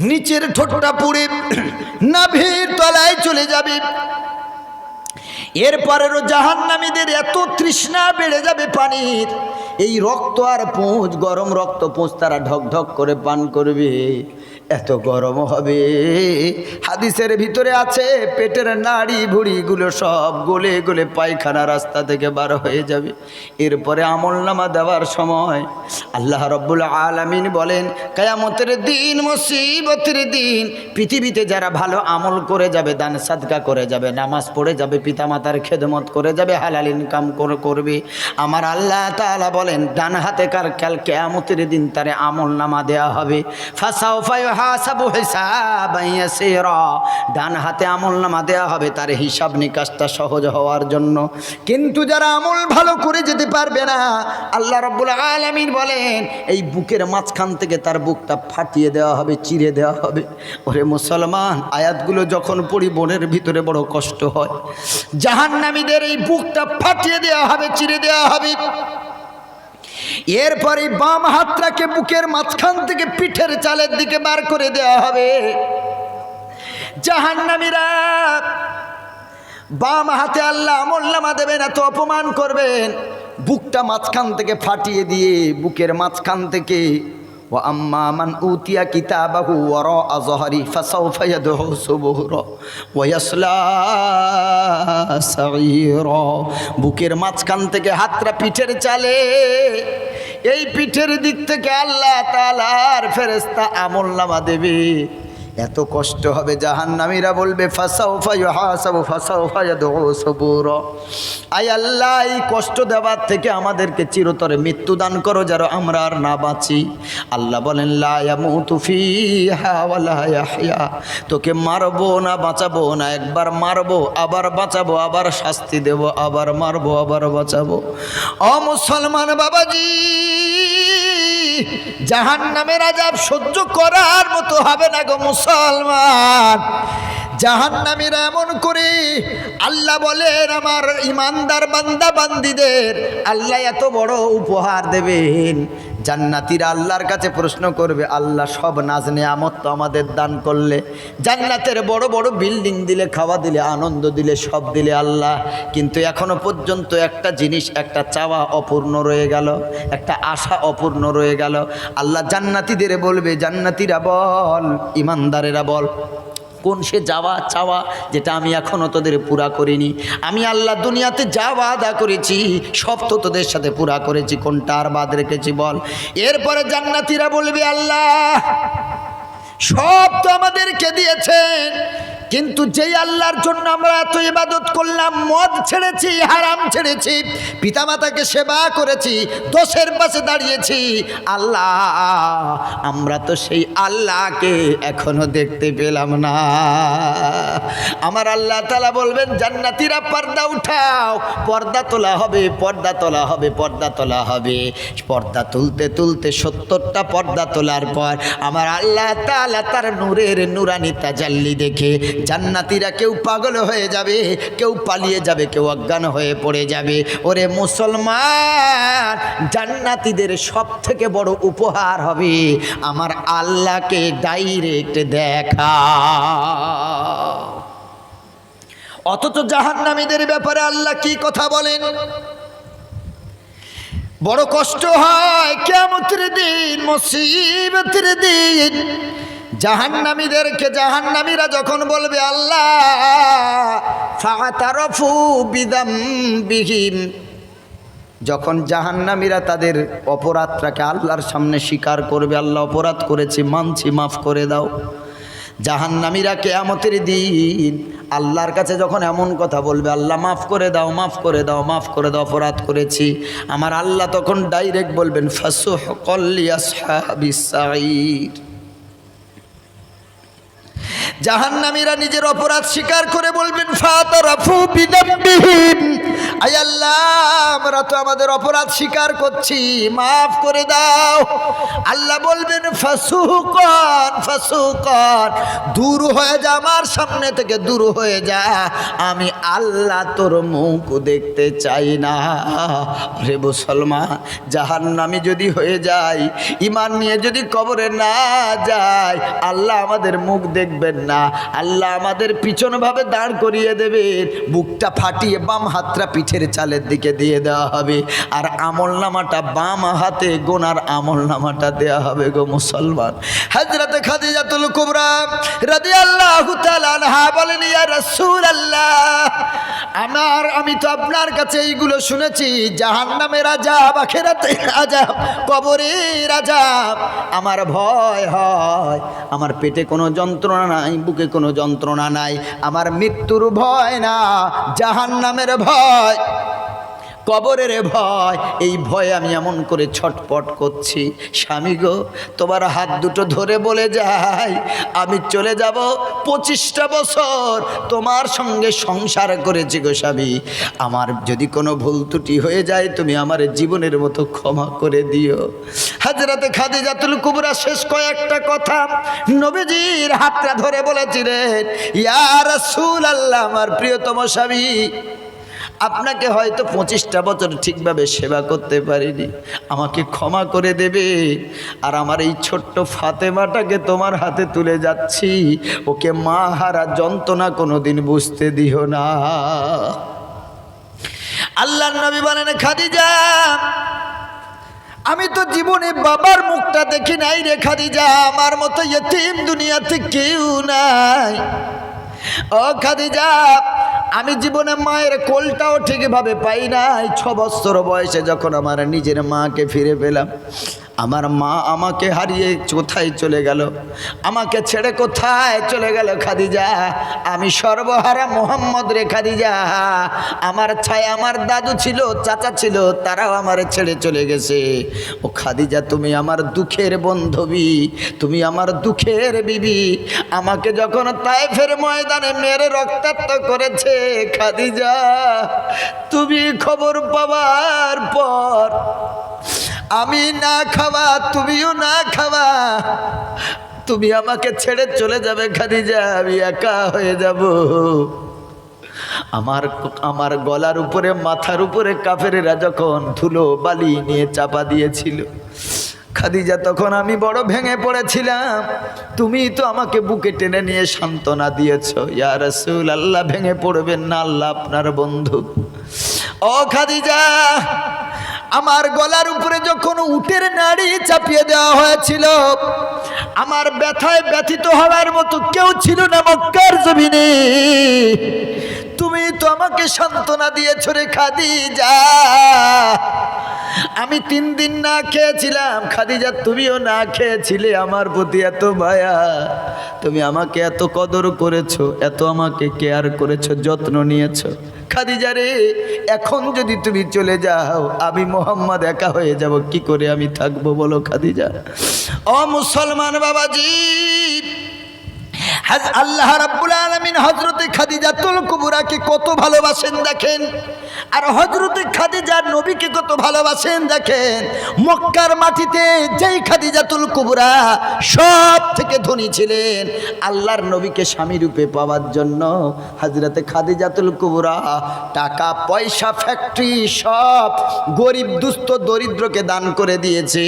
নিচের ঠোঁটটা পুড়ে নাভির তলায় চলে যাবে। এরপরেরও জাহান্নামীদের এত তৃষ্ণা বেড়ে যাবে পানির, এই রক্ত আর পুঁজ, গরম রক্ত পুঁজ তারা ঢক ঢক করে পান করবে, এত গরম হবে। হাদিসের ভিতরে আছে পেটের নাড়ি ভুড়িগুলো সব গলে গলে পায়খানা রাস্তা থেকে বার হয়ে যাবে। এরপরে আমলনামা দেওয়ার সময় আল্লাহ রাব্বুল আলামিন বলেন কিয়ামতের দিন, মুসিবতের দিন, পৃথিবীতে যারা ভালো আমল করে যাবে, দান সাদকা করে যাবে, নামাজ পড়ে যাবে, পিতামাতার খেদমত করে যাবে, হালাল ইনকাম করে, আমার আল্লাহ তাআলা বলেন ডান হাতে কাল কিয়ামতের দিন তারে আমলনামা দেওয়া হবে। ফাসাউফা ইউহাসাবু হিসাবান ইয়াসীরা, ডান হাতে আমলনামা দেওয়া হবে তার হিসাব নিকাশটা সহজ হওয়ার জন্য। কিন্তু যারা আমল ভালো করে যেতে পারবে না, আল্লাহ রাব্বুল আলামিন বলেন এই বুকের মাঝখান থেকে তার বুকটা ফাটিয়ে দেওয়া হবে, চিরে দেওয়া হবে। ওরে মুসলমান, আয়াতগুলো যখন পড়ি মনের ভিতরে বড় কষ্ট হয়। জাহান্নামীদের এই বুকটা ফাটিয়ে দেওয়া হবে, চিরে দেওয়া হবে। এরপরে বাম হাতটাকে বুকের মাঝখান থেকে পিঠের চালের দিকে বার করে দেওয়া হবে। জাহান্নামীরা বাম হাতে আল্লাহ আমলনামা দেবেন, এত অপমান করবেন, বুকটা মাঝখান থেকে ফাটিয়ে দিয়ে বুকের মাঝখান থেকে ওয়া আম্মা মান উতিয়া কিতাবাহু ওয়ারাআ যহরি ফাসাউফা ইয়াদউ সুবুরা ওয়া ইয়াসলা সাঈরা। বুকের মাঝখান থেকে হাতটা পিঠের চালে, এই পিঠের দিক থেকে আল্লাহ তাআলার ফেরেশতা আমলনামা দেবে। এত কষ্ট হবে, জাহান্নামীরা বলবে ফাসাউফা ইউহাসাবু ফাসাউফা ইয়াদউ সুবুরা। আয় আল্লাহ, এই কষ্ট দেওয়ার থেকে আমাদেরকে চিরতরে মৃত্যু দান করো, যেন আমরা আর না বাঁচি। আল্লাহ বলেন লা ইয়ামুতু ফিহা ওয়ালা ইয়াহইয়া, তোকে মারবো না বাঁচাবো না, একবার মারবো আবার বাঁচাবো, আবার শাস্তি দেব, আবার মারবো আবার বাঁচাবো। ও মুসলমান বাবাজি, জাহান্নামের আযাব সহ্য করার মতো হবে না গো মুসলমান। জাহান্নামীরা এমন করে, আল্লাহ বলেন আমার ইমানদার বান্দা বান্দিদের আল্লাহ এত বড় উপহার দেবেন। জান্নাতীরা আল্লাহর কাছে প্রশ্ন করবে, আল্লাহ সব নাজ নেয়ামত তো আমাদের দান করলে, জান্নাতের বড় বড় বিল্ডিং দিলে, খাওয়া দিলে, আনন্দ দিলে, সব দিলে আল্লাহ, কিন্তু এখনো পর্যন্ত একটা জিনিস, একটা চাওয়া অপূর্ণ রয়ে গেল, একটা আশা অপূর্ণ রয়ে গেল। আল্লাহ জান্নাতীদের বলবে, জান্নাতীরা বল, ইমানদারেরা বল, কোন সে যাওয়া চাওয়া যেটা আমি এখনও তোদের পুরা করিনি? আমি আল্লাহ দুনিয়াতে যা ওয়াদা করেছি সব তো তোদের সাথে পুরা করেছি, কোনটা আর বাদ রেখেছি বল? এরপরে জান্নাতীরা বলবে, আল্লাহ সব তো আমাদেরকে দিয়েছেন, কিন্তু যেই আল্লাহর জন্য আমরা এত ইবাদত করলাম, মদ ছেড়েছি, হারাম ছেড়েছি, পিতামাতাকে সেবা করেছি, দোষের পাশে দাঁড়িয়েছি, আল্লাহ আমরা তো সেই আল্লাহকে এখনো দেখতে পেলাম না। আমার আল্লাহ তাআলা বলবেন, জান্নাতীরা পর্দা উঠাও, পর্দা তোলা হবে, পর্দা তোলা হবে, পর্দা তোলা হবে। পর্দা তুলতে তুলতে 70টা পর্দা তোলার পর আমার আল্লাহ তাআলা তার নূরের নুরানি তাজাল্লি দেখে জান্নাতীরা কেউ পাগল হয়ে যাবে, কেউ পালিয়ে যাবে, কেউ অজ্ঞান হয়ে পড়ে যাবে। ওরে মুসলমান, জান্নাতীদের সব থেকে বড় উপহার হবে আমার আল্লাহকে ডাইরেক্ট দেখা। অথচ জাহান্নামীদের ব্যাপারে আল্লাহ কি কথা বলেন? বড় কষ্ট হয় কিয়ামতের দিন, মুসিবতের দিন। জাহান্নামীদেরকে জাহান্নামীরা যখন বলবে, আল্লাহ ফাতারাফু বিযামবিহিম, যখন জাহান্নামীরা তাদের অপরাধটাকে আল্লাহর সামনে স্বীকার করবে, আল্লাহ অপরাধ করেছি, মানছি, মাফ করে দাও। জাহান্নামীরা কিয়ামতের দিন আল্লাহর কাছে যখন এমন কথা বলবে, আল্লাহ মাফ করে দাও, মাফ করে দাও, মাফ করে দাও, অপরাধ করেছি, আমার আল্লাহ তখন ডাইরেক্ট বলবেন ফাসুহকাল লিআসহাবিস সাঈর। জাহান্নামীরা নিজের অপরাধ স্বীকার করে বলবেন ফাতারাফু বিযামবিহিম, আয় আল্লাহ আমরা তো আমাদের অপরাধ স্বীকার করছি, মাফ করে দাও। আল্লাহ বলবেন ফাসুকান ফাসুকান, দূর হয়ে যা, আমার সামনে থেকে দূর হয়ে যা, আমি আল্লাহ তোর মুখ দেখতে চাই না। রে মুসলমান, জাহান্নামী যদি হয়ে যায়, ঈমান নিয়ে যদি কবরে না যায়, আল্লাহ আমাদের মুখ দেখবেন না, আল্লাহ আমাদের পিছন ভাবে দাঁড় করিয়ে দেবেন, বুকটা ফাটিয়ে বাম হাতটা পিঠের চালের দিকে দিয়ে দেওয়া হবে, আর আমল নামাটা বাম হাতে গোনার আমল নামাটা দেওয়া হবে গো মুসলমান। হযরত খাদিজাতুল কুবরা রাদিয়াল্লাহু তাআলা আনহা বলেন, ইয়া রাসূলুল্লাহ, আমি তো আপনার কাছে এইগুলো শুনেছি, জাহান্নামের আযাব, আখিরাতের আযাব, কবরের আযাব, আমার ভয় হয়। আমার পেটে কোনো যন্ত্রণা নাই, বুকে কোনো যন্ত্রণা নাই, আমার মৃত্যুর ভয় না, জাহান্নামের ভয়, কবরের ভয়। এই ভয়ে আমি এমন করে ছটপট করছি। স্বামী গো, তোমার হাত দুটো ধরে বলে যাই, আমি চলে যাব, 25টা বছর তোমার সঙ্গে সংসার করেছি গো স্বামী, আমার যদি কোনো ভুল ত্রুটি হয়ে যায় তুমি আমার জীবনের মতো ক্ষমা করে দিও। হযরতে খাদিজাতুল কুবরা শেষ কয়েকটা কথা নবীজির হাতটা ধরে বলেছিলেন, ইয়া রাসূলুল্লাহ, আমার প্রিয়তম স্বামী, আপনাকে হয়তো 25টা বছর ঠিকভাবে সেবা করতে পারিনি, আমাকে ক্ষমা করে দেবে, আর আমার এই ছোট্ট ফাতেমাটাকে তোমার হাতে তুলে যাচ্ছি, ওকে মা হারা যন্ত্রণা কোনোদিন বুঝতে দিও না। আল্লাহর নবী বলেন, খাদিজা, আমি তো জীবনে বাবার মুখটা দেখি নাই রে খাদিজা, আমার মতো ইতিম দুনিয়াতে কেউ নাই। ও খাদিজা, আমি জীবনে মায়ের কোলটাও ঠিকভাবে পাই নাই। 6 বছর বয়সে যখন আমার নিজের মাকে ফিরে পেলাম, আমার মা আমাকে হারিয়ে কোথায় চলে গেল, আমাকে ছেড়ে কোথায় চলে গেল খাদিজা, আমি সর্বহারা মোহাম্মদ রে খাদিজা। আমার ছায়া আমার দাদু ছিল, চাচা ছিল, তারাও আমার ছেড়ে চলে গেছে। ও খাদিজা, তুমি আমার দুঃখের বন্ধবী, তুমি আমার দুঃখের বিবি। আমাকে যখন তায়েফের ময়দানে মেরে রক্তাক্ত করেছে খাদিজা, তুমি খবর পাওয়ার পর আমি না খাওয়া, তুমিও না খাওয়া, তুমি আমাকে ছেড়ে চলে যাবে খাদিজা, আমি একা হয়ে যাব। আমার গলার উপরে মাথার উপরে কাফেরেরা যখন ধুলো বালি নিয়ে চাপা দিয়েছিল খাদিজা, তখন আমি বড় ভেঙে পড়েছিলাম। তুমি তো আমাকে বুকে টেনে নিয়ে সান্ত্বনা দিয়েছো। ইয়া রাসূলুল্লাহ, ভেঙে পড়বেন না, আল্লাহ আপনার বন্ধু। ও খাদিজা, আমার গলার উপরে যখন উটের নাড়ি চাপিয়ে দেওয়া হয়েছিল, আমার ব্যথায় ব্যথিত হওয়ার মতো কেউ ছিল না মক্কার জমিনে। তুমি তো আমাকে সান্ত্বনা দিয়েছো রে খাদিজা। আমি 3 দিন না খেয়েছিলাম খাদিজা, তুমিও না খেয়েছিলে। আমার প্রতি এত মায়া, তুমি আমাকে এত কদর করেছো, এত আমাকে কেয়ার করেছো, যত্ন নিয়েছো। খাদিজা রে, এখন যদি তুমি চলে যাও, আমি মোহাম্মদ একা হয়ে যাব, কি করে আমি থাকবো বলো খাদিজা? ও মুসলমান বাবাজি, আল্লাহ রাব্বুল আলামিন হযরতে খাদিজাতুল কুবরাকে কত ভালোবাসেন দেখেন, আর হযরতে খাদিজা নবীকে কত ভালোবাসেন দেখেন। মক্কার মাটিতে যেই খাদিজাতুল কুবরা সব থেকে ধনী ছিলেন, আল্লাহর নবীকে স্বামী রূপে পাওয়ার জন্য হযরতে খাদিজাতুল কুবরা টাকা পয়সা ফ্যাক্টরি সব গরিব দুস্থ দরিদ্রকে দান করে দিয়েছে,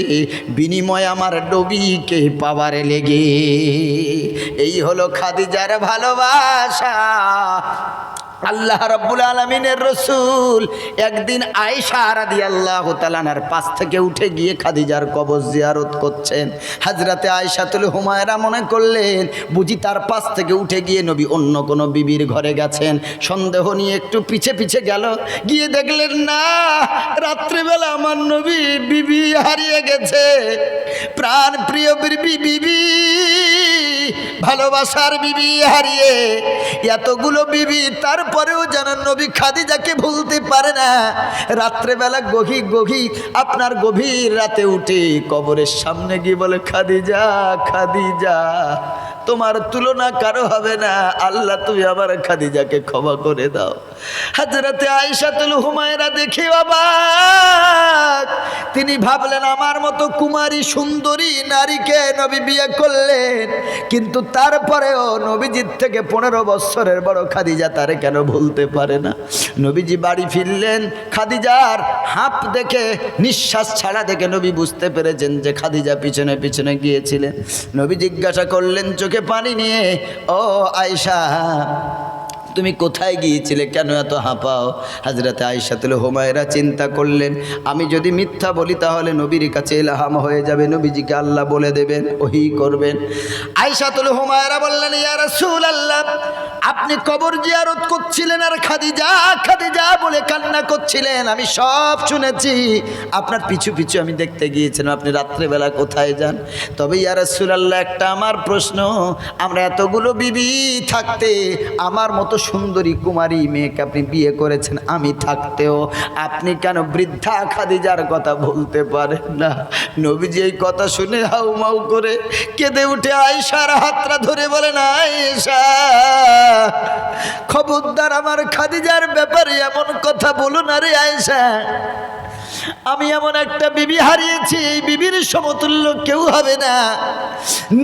বিনিময়ে আমার নবীকে পাওয়ার লেগে। এই হলো খাদিজার ভালোবাসা। আল্লাহ রাব্বুল আলামিনের রাসূল একদিন আয়েশা রাদিয়াল্লাহু তাআলার পাশ থেকে উঠে গিয়ে খাদিজার কবর জিয়ারত করছেন। হযরতে আয়েশাতুল হুমায়রা মনে করলেন বুঝি তার পাশ থেকে উঠে গিয়ে নবী অন্য কোনো বিবির ঘরে গেছেন। সন্দেহ নিয়ে একটু পিছে পিছে গেল, গিয়ে দেখলেন না, রাত্রিবেলা আমার নবী বিবি হারিয়ে গেছে। প্রাণ প্রিয় বিবি, ভালোবাসার বিবি হারিয়ে, এতগুলো বিবি তারপরেও যেন নবী খাদিজাকে ভুলতে পারে না। রাত্রেবেলা আপনার গভীর রাতে উঠে কবরের সামনে গিয়ে বলে, খাদিজা খাদিজা, তোমার তুলনা কারো হবে না, আল্লাহ তুমি আমার খাদিজাকে ক্ষমা করে দাও। হযরতে আয়েশাতুল হুমায়রা দেখে অবাক, তিনি ভাবলেন আমার মতো কুমারী সুন্দরী নারীকে নবী বিয়ে করলেন, কিন্তু তারপরেও নবীজির থেকে 15 বছরের বড় খাদিজা তারে কেন ভুলতে পারে না। নবীজি বাড়ি ফিরলেন, খাদিজার হাঁপ দেখে, নিঃশ্বাস ছাড়া দেখে নবী বুঝতে পেরেছেন যে খাদিজা পিছনে পিছনে গিয়েছিলেন। নবী জিজ্ঞাসা করলেন চোখে পানি নিয়ে, ও আয়েশা, তুমি কোথায় গিয়েছিলে, কেন এত হাঁপাও? হযরতে আয়েশাতুল হুমায়রা চিন্তা করলেন, আমি যদি মিথ্যা বলি তাহলে নবীর কাছে ইলহাম হয়ে যাবে, নবীজিকে আল্লাহ বলে দেবেন, ওহী করবেন। আয়েশাতুল হুমায়রা বললেন, ইয়া রাসূলুল্লাহ, আপনি কবর জিয়ারত করছিলেন আর খাদিজা খাদিজা বলে কান্না করছিলেন, আমি সব শুনেছি। আপনার পিছু পিছু আমি দেখতে গিয়েছিলাম, আপনি রাত্রেবেলা কোথায় যান? তবে ইয়া রাসূলুল্লাহ, একটা আমার প্রশ্ন, আমরা এতগুলো বিবি থাকতে আমার মতো সুন্দরী কুমারী মেয়েকে আপনি বিয়ে করেছেন, আমি থাকতেও আপনি কেন বৃদ্ধা খাদিজার কথা বলতে পারেন না? নবীজি এই কথা শুনে হাউমাউ করে কেঁদে উঠে আয়েশার হাতটা ধরে বলেন, আয়েশা, খবরদার আমার খাদিজার ব্যাপারে এমন কথা বলো না রে আয়েশা। আমি এমন একটা বিবি হারিয়েছি, এই বিবির সমতুল্য কেউ হবে না।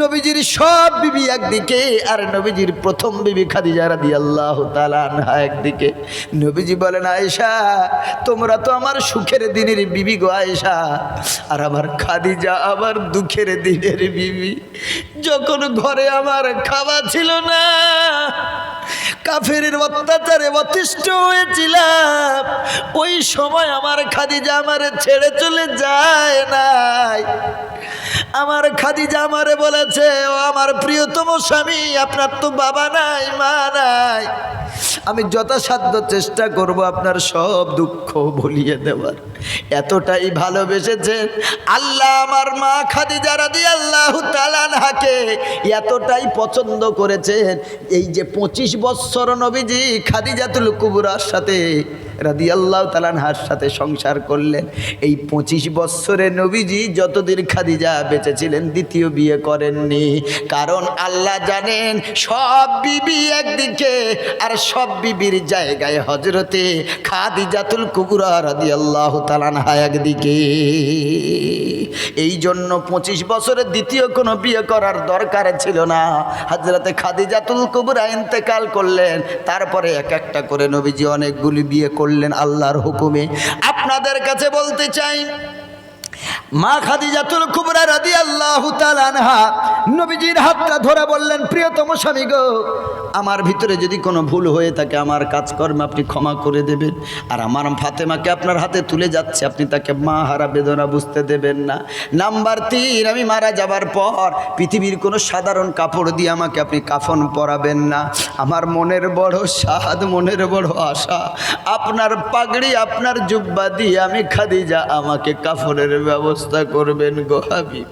নবীজির সব বিবি একদিকে, আর নবীজির প্রথম বিবি খাদিজা রাদিয়াল্লাহু তাআলা আনহা একদিকে। নবীজি বলেন, আয়েশা, তোমরা তো আমার সুখের দিনের বিবি গো আয়েশা, আর আমার খাদিজা আমার দুঃখের দিনের বিবি। যখন ঘরে আমার খাওয়া ছিল না, কাফেরের অত্যাচারে অতিষ্ঠ হয়েছিলাম, ওই সময় আমার খাদিজা আমারে ছেড়ে চলে যায় নাই। আমার খাদিজা আমারে বলেছে, ও আমার প্রিয়তম স্বামী, আপনার তো বাবা নাই মা নাই, আমি যথাসাধ্য চেষ্টা করব আপনার সব দুঃখ ভুলিয়ে দেওয়ার। এতটাই ভালোবেসেছেন আল্লাহ আমার মা খাদিজা রাদিয়াল্লাহু তাআলা আনহাকে, এতটাই পছন্দ করেছেন। এই যে 25 বছর নবীজি খাদিজাতুল কুবরার সাথে রাদিয়াল্লাহু তাআলা আনহার সাথে সংসার করলেন। এই 25 বছরে নবীজি যতদিন খাদিজা বেঁচে ছিলেন দ্বিতীয় বিয়ে করেননি। কারণ আল্লাহ জানেন সব বিবি একদিকে আর সব বিবির জায়গায় হযরতে খাদিজাতুল কুবরা রাদিয়াল্লাহু তাআলা আনহা একদিকে। এই জন্য 25 বছরের দ্বিতীয় কোনো বিয়ে করার দরকার ছিল না। হযরতে খাদিজাতুল কুবরা ইন্তেকাল করলেন, তারপরে এক একটা করে নবীজি অনেকগুলি বিয়ে করলেন আল্লাহর হুকুমে। আপনাদের কাছে বলতে চাই, মা খাদিজাতুল কুবরা রাদিয়াল্লাহু তাআলা আনহা নবীজির হাতটা ধরে বললেন, প্রিয়তম স্বামী গো, আমার ভিতরে যদি কোনো ভুল হয়ে থাকে আমার কাজকর্ম আপনি ক্ষমা করে দেবেন। আর আমার ফাতেমাকে আপনার হাতে তুলে যাচ্ছে, আপনি তাকে মা হারা বেদনা বুঝতে দেবেন না। নাম্বার 3, আমি মারা যাবার পর পৃথিবীর কোনো সাধারণ কাপড় দিয়ে আমাকে আপনি কাফন পরাবেন না। আমার মনের বড় সাদ, মনের বড় আশা, আপনার পাগড়ি আপনার জুব্বা দিয়ে আমি খাদিজা আমাকে কাফনের ব্যবস্থা করবেন গো হাবিব।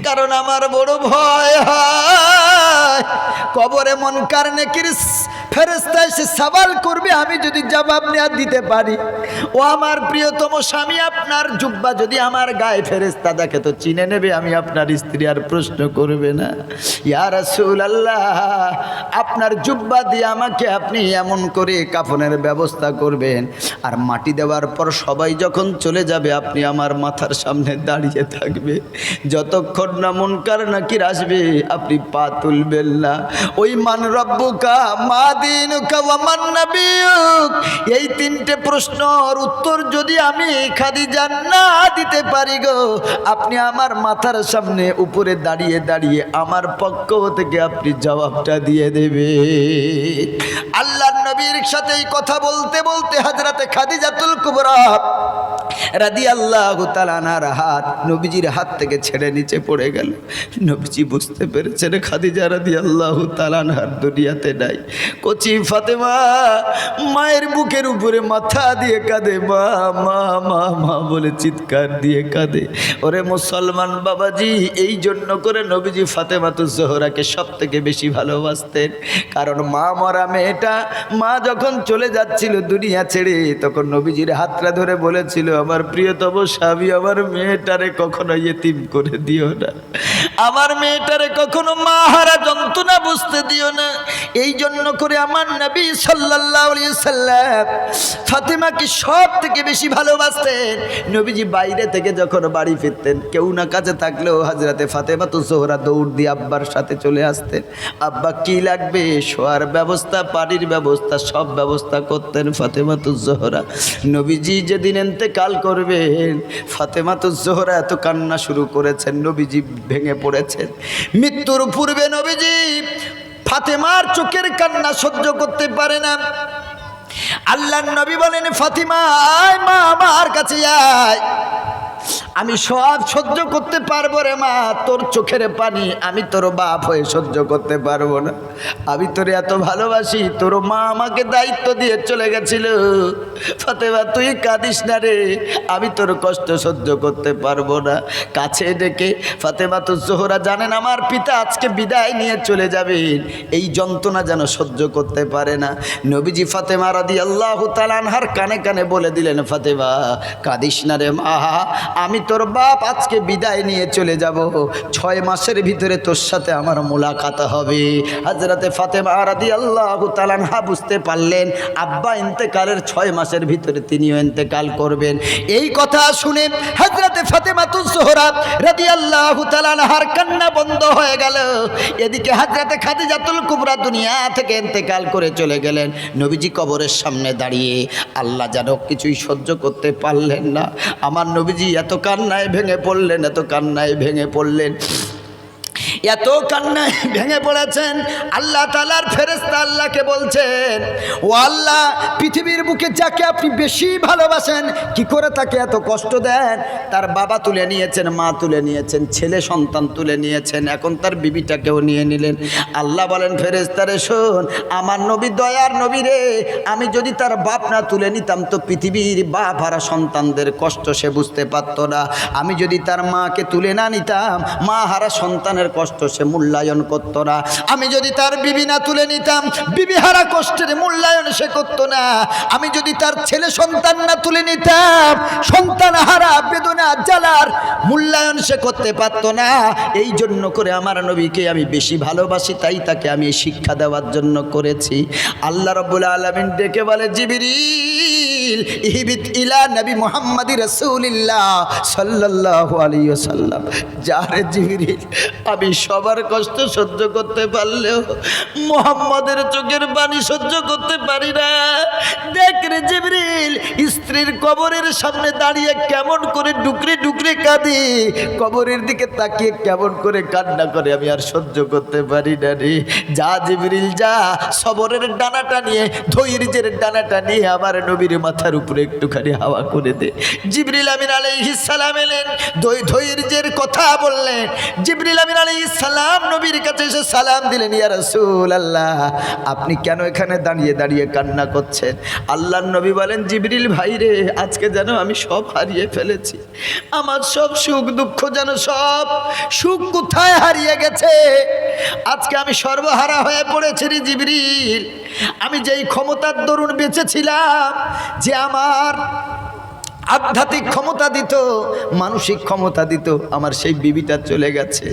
কারণ আমার বড় ভয় হয় কবরে মুনকার নেকির ফেরেশতা এসে সওয়াল করবে, আমি যদি জবাব না দিতে পারি। ও আমার প্রিয়তম স্বামী, আপনার জুব্বা যদি আমার গায়ে ফেরেশতা দেখে তো চিনে নেবে আমি আপনার স্ত্রী, আর প্রশ্ন করবে না। ইয়া রাসূলুল্লাহ, আপনার জুব্বা দিয়ে আমাকে আপনি এমন করে কাফনের ব্যবস্থা করবেন, আর মাটি দেওয়ার পর সবাই যখন চলে যাবে আপনি আমার মাথার সামনে দাঁড়িয়ে থাকবে। যতক্ষণ না মুনকার নাকির আসবে আপনি পা তুলবেন না। ওই মান রব্বুকা মা দিনুকা ওয়া মান নাবিয়ুক, এই 3টে প্রশ্নের উত্তর যদি আমি খাদিজা না দিতে পারি গো, আপনি আমার মাথার সামনে উপরে দাঁড়িয়ে দাঁড়িয়ে আমার পক্ষ থেকে আপনি জবাবটা দিয়ে দেবে। আল্লাহর নবীর সাথে এই কথা বলতে বলতে হযরতে খাদিজাতুল কুবরা রাদিয়াল্লাহু তাআলা আনহার হাত নবীজির হাত থেকে ছেড়ে নিচে পড়ে গেল। নবীজি বুঝতে পেরেছেন খাদিজা রাদিয়াল্লাহু তাআলা আনহার দুনিয়াতে নাই। কচি ফাতেমা মায়ের বুকের উপরে মাথা দিয়ে কাঁদে, মা মা মা মা বলে চিৎকার দিয়ে কাঁদে। ওরে মুসলমান বাবাজি, এই জন্য করে নবীজি ফাতেমাতুজ জোহরাকে সব থেকে বেশি ভালোবাসতেন। কারণ মা মরা মেয়েটা, মা যখন চলে যাচ্ছিল দুনিয়া ছেড়ে, তখন নবীজির হাতটা ধরে বলেছিল, আমার প্রিয়তম স্বামী, আমার মেয়েটারে কখনো ইয়েতিম করে দিও না, আমার মেয়েটারে কখনো মা হারা যন্ত্রণা বুঝতে দিও না। এই জন্য করে আমার নবী সাল্লাল্লাহু আলাইহি সাল্লাম ফাতেমাকে সব থেকে বেশি ভালোবাসতেন। নবীজি বাইরে থেকে যখন বাড়ি ফিরতেন, কেউ না কাছে থাকলেও হযরতে ফাতেমাতুজ জোহরা দৌড় দিয়ে আব্বার সাথে চলে আসতেন। আব্বা কি লাগবে, শোয়ার ব্যবস্থা, পানির ব্যবস্থা, সব ব্যবস্থা করতেন ফাতেমাতুজ জোহরা। নবীজি যেদিন ইন্তেকাল করবেন, ফাতেমাতুজ জোহরা এত কান্না শুরু করেছেন, নবীজি ভেঙে পড়েছেন। মৃত্যুর পূর্বে নবীজি ফাতেমার চোখের কান্না সহ্য করতে পারে না। আল্লাহর নবী বলেন, ফাতিমা আয় মা, আমার কাছে আয়, আমি সব সহ্য করতে পারবো রে মা, তোর চোখের পানি আমি তোর বাপ হয়ে সহ্য করতে পারবো না। আমি তোর এত ভালোবাসি, তোর মা আমাকে দায়িত্ব দিয়ে চলে গেছিল। ফাতেমা তুই কাঁদিস না রে, আমি তোর কষ্ট সহ্য করতে পারবো না। কাছে ডেকে ফাতেমাতুজ জোহরা জানেন আমার পিতা আজকে বিদায় নিয়ে চলে যাবেন, এই যন্ত্রণা যেন সহ্য করতে পারে না। নবীজি ফাতেমা রাদিয়াল্লাহু তাআলা আনহার কানে কানে বলে দিলেন, ফাতেমা কাঁদিস না রে মা, আমি তোর বাপ আজকে বিদায় নিয়ে চলে যাব, 6 মাসের ভিতরে তোর সাথে আমার মোলাকাত হবে। হযরতে ফাতেমা রাদিয়াল্লাহু তাআলা আনহা বুঝতে পারলেন আব্বা ইন্তেকালের 6 মাসের ভিতরে তিনিও ইন্তেকাল করবেন। এই কথা শুনে হযরতে ফাতেমাতুজ জোহরা রাদিয়াল্লাহু তাআলা আনহার কান্না বন্ধ হয়ে গেল। এদিকে হযরতে খাদিজাতুল কুবরা দুনিয়া থেকে ইন্তেকাল করে চলে গেলেন। নবীজি কবরের সামনে দাঁড়িয়ে আল্লাহ যেন কিছুই সহ্য করতে পারলেন না। আমার নবীজি এত কান্নায় ভেঙে পড়লেন, এত কান্নায় ভেঙে পড়লেন। এত কান্নায় ভেঙে পড়েছেন। আল্লাহ তাআলার ফেরেশতা আল্লাহকে বলছেন, ও আল্লাহ, পৃথিবীর বুকে যাকে আপনি বেশি ভালোবাসেন কি করে তাকে এত কষ্ট দেন? তার বাবা তুলে নিয়েছেন, মা তুলে নিয়েছেন, ছেলে সন্তান তুলে নিয়েছেন, এখন তার বিবিটাকেও নিয়ে নিলেন। আল্লাহ বলেন, ফেরেশতারে শোন, আমার নবী দয়ার নবী রে, আমি যদি তার বাপ না তুলে নিতাম তো পৃথিবীর বাপ হারা সন্তানদের কষ্ট সে বুঝতে পারত না। আমি যদি তার মাকে তুলে না নিতাম, মা হারা সন্তানের কষ্ট সে মূল্যায়ন করত না। আমি যদি তার বিবি না তুলে নিতাম, বিবি হারা কষ্টের মূল্যায়ন সে করত না। আমি যদি তার ছেলে সন্তান না তুলে নিতাম, সন্তান হারা বেদনা জ্বালার মূল্যায়ন সে করতে পারত না। এই জন্য করে আমার নবীকে আমি বেশি ভালোবাসি, তাই তাকে আমি শিক্ষা দেওয়ার জন্য করেছি। আল্লাহ রাব্বুল আলামিন ডেকে বলে, জিবরিল ইহবিত ইলা নবী মুহাম্মাদি রাসূলিল্লাহ সাল্লাল্লাহু আলাইহি ওয়াসাল্লাম। যারে জিবরিল, আমি সবার কষ্ট সহ্য করতে পারলেও মুহাম্মাদের চোখের পানি সহ্য করতে পারি না। দেখ রে জিবরিল, স্ত্রীর কবরের সামনে দাঁড়িয়ে কেমন করে ডুকরে ডুকরে কাঁদে, কবরের দিকে তাকিয়ে কেমন করে কান্না করে, আমি আর সহ্য করতে পারি না রে। যা জিবরিল যা, সবরের ডানাটা নিয়ে, ধৈর্যের ডানাটা নিয়ে আমার নবীর মাথার উপরে একটুখানি হাওয়া করে দে। জিবরিল আমিন আলাইহিস সালাম এলেন, ধৈর্যের কথা বললেন। জিবরিল আমিন আলাইহিস সালাম নবীর কাছে এসে সালাম দিলেন, ইয়া রাসূলুল্লাহ, আপনি কেন এখানে দাঁড়িয়ে দাঁড়িয়ে কান্না করছেন? আল্লাহর নবী বলেন, জিবরিল ভাই রে, আজকে যেন আমি সব হারিয়ে ফেলেছি। আমার সব সুখ দুঃখ যেন, সব সুখ কোথায় হারিয়ে গেছে। আজকে আমি সর্বহারা হয়ে পড়েছি রে জিবরিল। আমি যেই ক্ষমতার দরুন বেঁচেছিলাম, যে আমার আধ্যাত্মিক ক্ষমতা দিত, মানসিক ক্ষমতা দিত, আমার সেই বিবিটা চলে গেছে।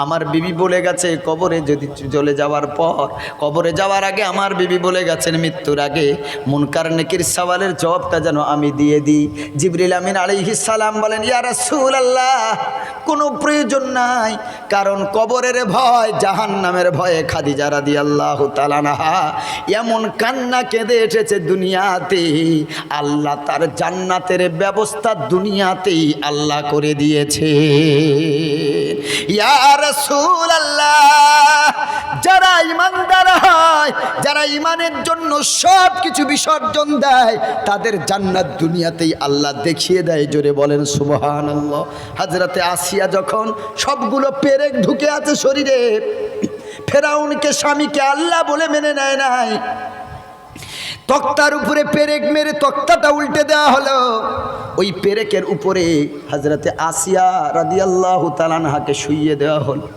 আমার বিবি বলে গেছে কবরে যদি চলে যাওয়ার পর, কবরে যাওয়ার আগে আমার বিবি বলে গেছেন মৃত্যুর আগে মুনকার নেকির সওয়ালের জবাবটা যেন আমি দিয়ে দিই। জিবরিল আমিন আলাইহিস সালাম বলেন, ইয়া রাসূলুল্লাহ, কোনো প্রয়োজন নাই, কারণ কবরের ভয়, জাহান্নামের ভয়ে খাদিজা রাদিয়াল্লাহু তাআলা আনহা এমন কান্না কেঁদে এসেছে দুনিয়াতে, আল্লাহ তার জান্নাতের ব্যবস্থা দুনিয়াতেই আল্লাহ করে দিয়েছে। ইয়া রাসূলুল্লাহ, যারা ইমানদার হয়, যারা ইমানের জন্য সব কিছু বিসর্জন দেয়, তাদের জান্নাত দুনিয়াতেই আল্লাহ দেখিয়ে দেয়। জোরে বলেন সুবহানাল্লাহ। হযরতে আসিয়া যখন সবগুলো পেরেক ঢুকে আছে শরীরে, ফেরাউনকে স্বামীকে আল্লাহ বলে মেনে নেয় নাই, তক্তার উপরে পেরেক মেরে তক্তাটা উল্টে দেওয়া হলো। ওই পেরেকের উপরে হযরতে আসিয়া রাদিয়াল্লাহু তাআলা আনহাকে শুইয়ে দেওয়া হলো।